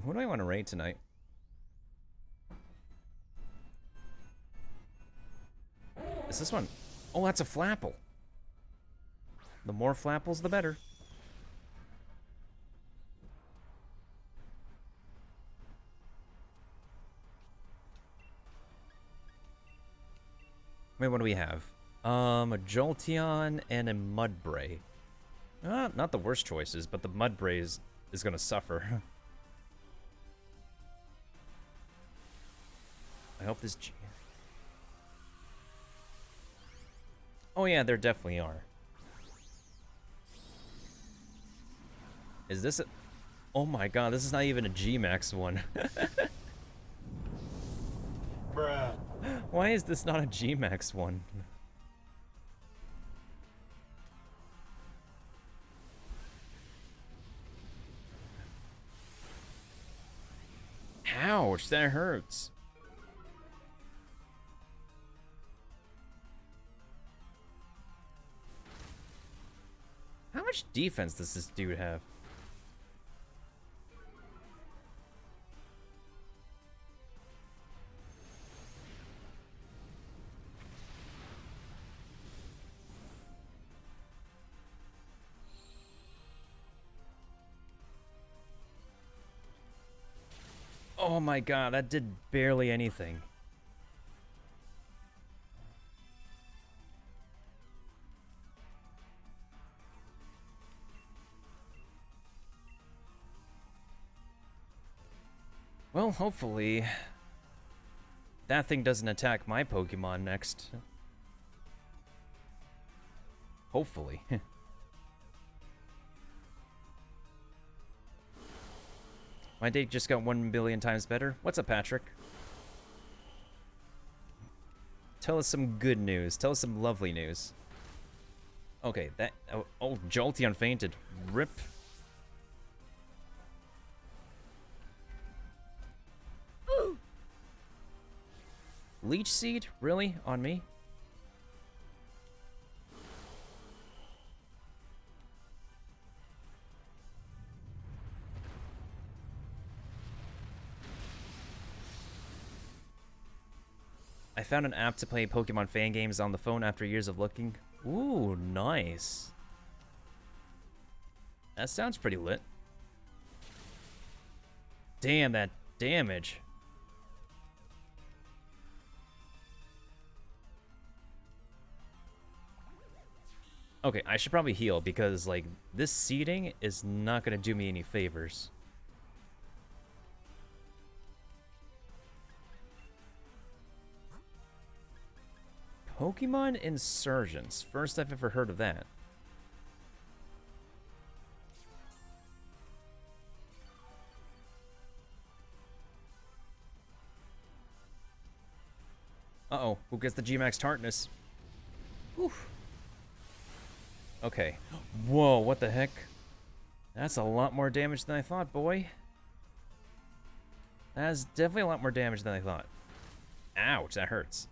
Who do I want to raid tonight? Is this one? Oh, that's a Flapple. The more Flapples, the better. Wait, what do we have? A Jolteon and a Mudbray. Not the worst choices, but the Mudbray is gonna suffer. I hope this... Oh yeah, there definitely are. Is this a... Oh my god, this is not even a G-Max one. Bruh. Why is this not a G-Max one? Ouch, that hurts. How much defense does this dude have? Oh my god, that did barely anything. Well, hopefully that thing doesn't attack my Pokemon next. Hopefully. My day just got 1 billion times better. What's up, Patrick? Tell us some good news. Tell us some lovely news. Okay, that... Oh, Jolteon fainted. Rip. Leech Seed? Really? On me? I found an app to play Pokemon fan games on the phone after years of looking. Ooh, nice. That sounds pretty lit. Damn, that damage. Okay, I should probably heal because, like, this seeding is not gonna do me any favors. Pokemon Insurgents. First I've ever heard of that. Uh-oh, who gets the G-Max Tartness? Oof. Okay. Whoa, what the heck? That's a lot more damage than I thought, boy. That's definitely a lot more damage than I thought. Ouch, that hurts.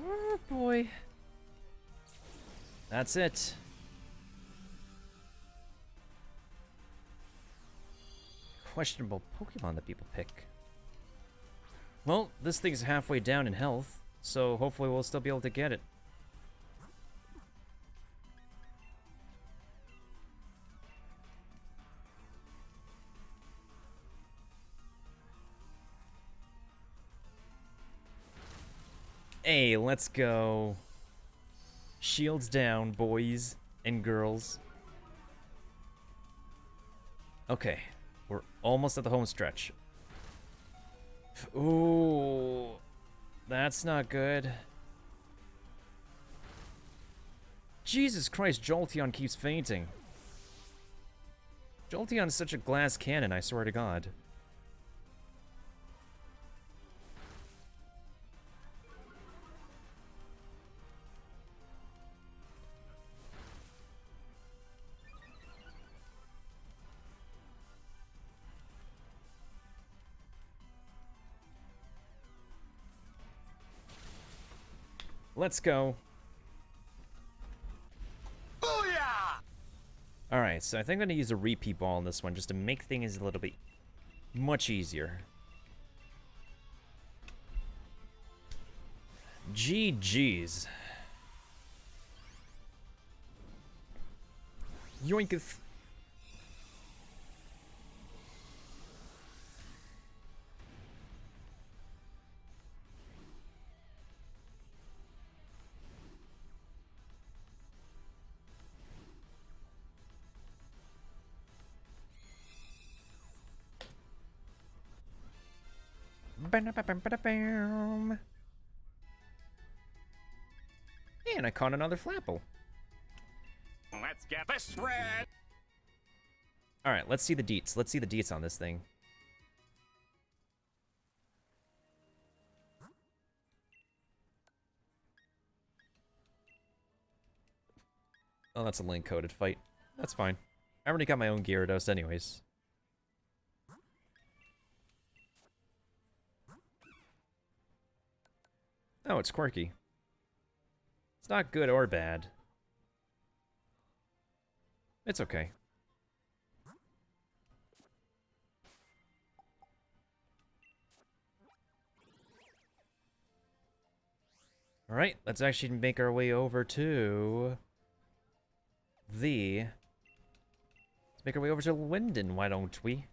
Oh boy. That's it. Questionable Pokemon that people pick. Well, this thing's halfway down in health, so hopefully we'll still be able to get it. Hey, let's go. Shields down, boys and girls. Okay, we're almost at the home stretch. Ooh, that's not good. Jesus Christ, Jolteon keeps fainting. Jolteon is such a glass cannon, I swear to God. Let's go. Booyah! Alright, so I think I'm gonna use a repeat ball on this one just to make things a little bit much easier. GG's. Yoinketh. And I caught another Flapple. Let's get this red. Alright, let's see the deets. Let's see the deets on this thing. Oh, that's a link-coded fight. That's fine. I already got my own Gyarados anyways. Oh, it's quirky. It's not good or bad. It's okay. Alright, let's actually make our way over to the Let's make our way over to Linden, why don't we?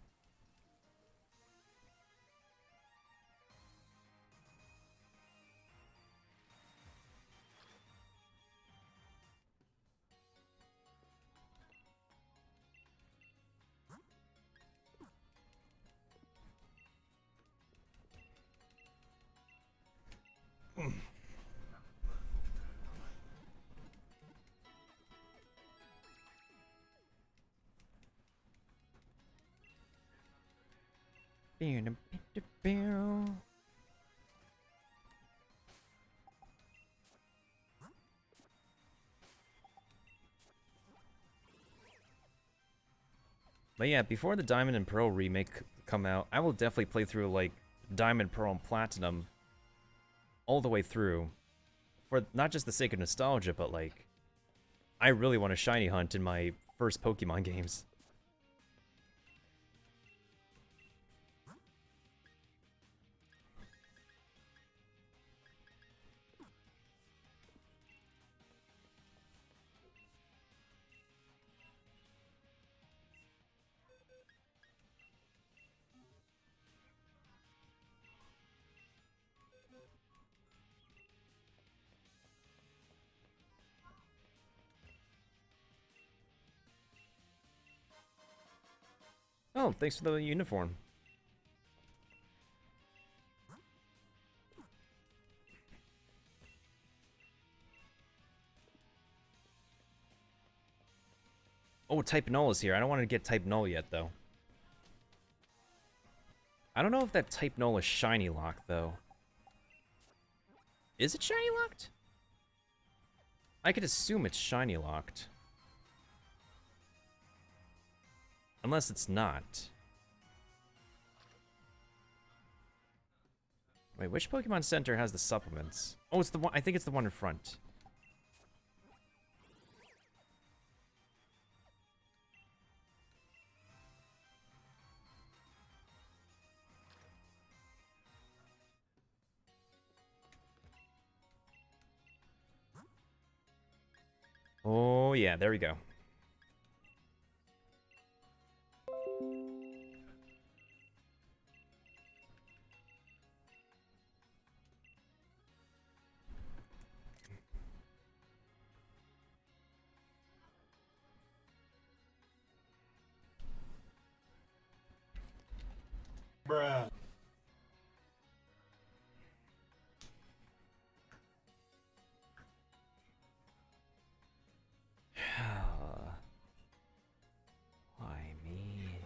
But yeah, before the Diamond and Pearl remake come out, I will definitely play through, like, Diamond, Pearl, and Platinum all the way through. For not just the sake of nostalgia, but, like, I really want a shiny hunt in my first Pokemon games. Oh, thanks for the uniform. Oh, Type Null is here. I don't want to get Type Null yet, though. I don't know if that Type Null is shiny locked, though. Is it shiny locked? I could assume it's shiny locked. Unless it's not. Wait, which Pokemon Center has the supplements? Oh, it's the one. I think it's the one in front. Oh, yeah, there we go. Bruh. Why me?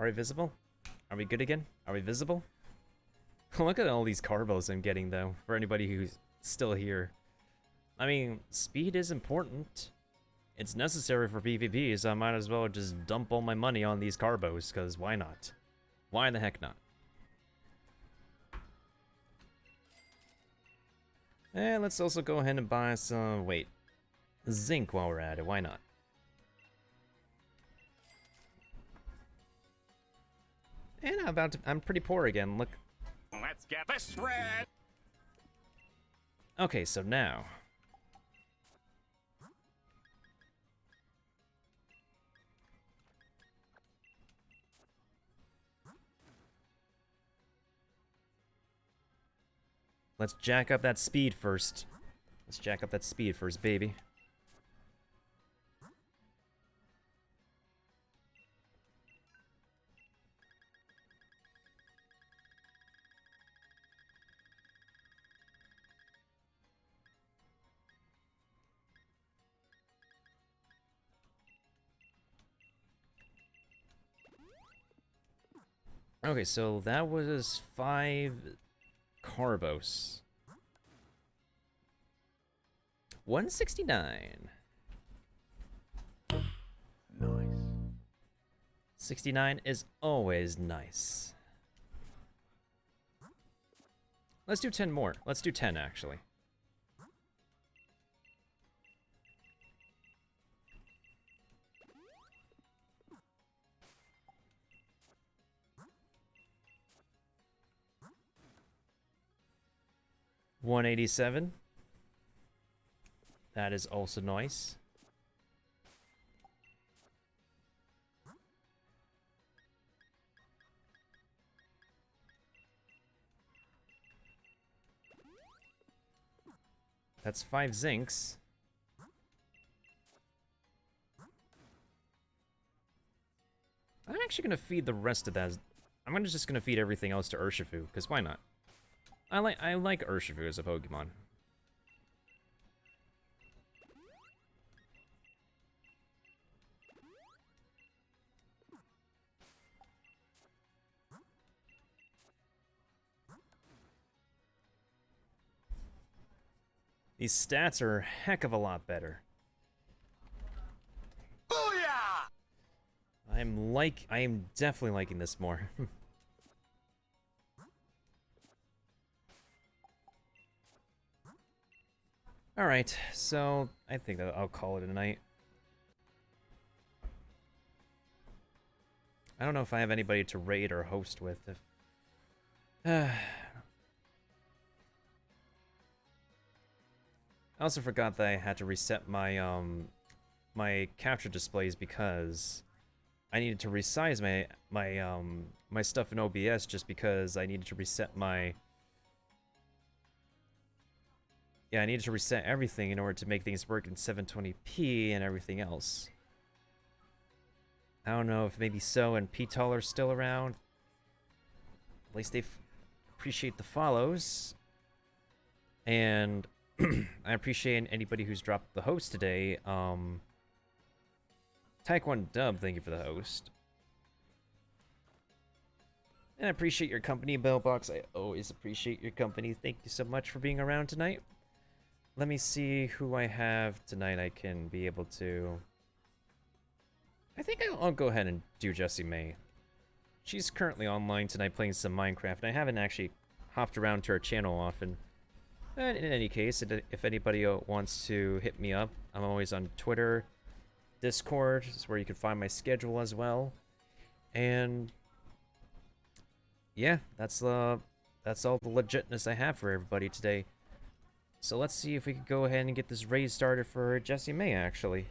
Are we visible? Are we good again? Are we visible? Look at all these carbos I'm getting, though, for anybody who's still here. I mean, speed is important. It's necessary for PvP, so I might as well just dump all my money on these carbos, because why not? Why the heck not? And let's also go ahead and buy some, wait, zinc while we're at it. Why not? And I'm pretty poor again. Look. Let's get this red. Okay, so now. Let's jack up that speed first. Let's jack up that speed first, baby. Okay, so that was 5 Carbos. 169. Nice. 69 is always nice. Let's do 10 more. Let's do 10, actually. $187. That is also nice. That's 5 zincs. I'm actually gonna feed the rest of that. I'm just gonna feed everything else to Urshifu, because why not? I like Urshifu as a Pokemon. These stats are a heck of a lot better. Booyah! I am definitely liking this more. Alright, so I think that I'll call it a night. I don't know if I have anybody to raid or host with. I also forgot that I had to reset my my capture displays because I needed to resize my stuff in OBS just because I needed to reset my I needed to reset everything in order to make things work in 720p and everything else. I don't know if maybe So and P-Tall are still around. At least they appreciate the follows. And I appreciate anybody who's dropped the host today. Taekwondo Dub, thank you for the host. And I appreciate your company, Bellbox. I always appreciate your company. Thank you so much for being around tonight. Let me see who I have tonight I can be able to... I think I'll go ahead and do Jessie May. She's currently online tonight playing some Minecraft, and I haven't actually hopped around to her channel often. But in any case, if anybody wants to hit me up, I'm always on Twitter. Discord is where you can find my schedule as well. And yeah, that's all the legitness I have for everybody today. So let's see if we can go ahead and get this raid started for Jessie May, actually.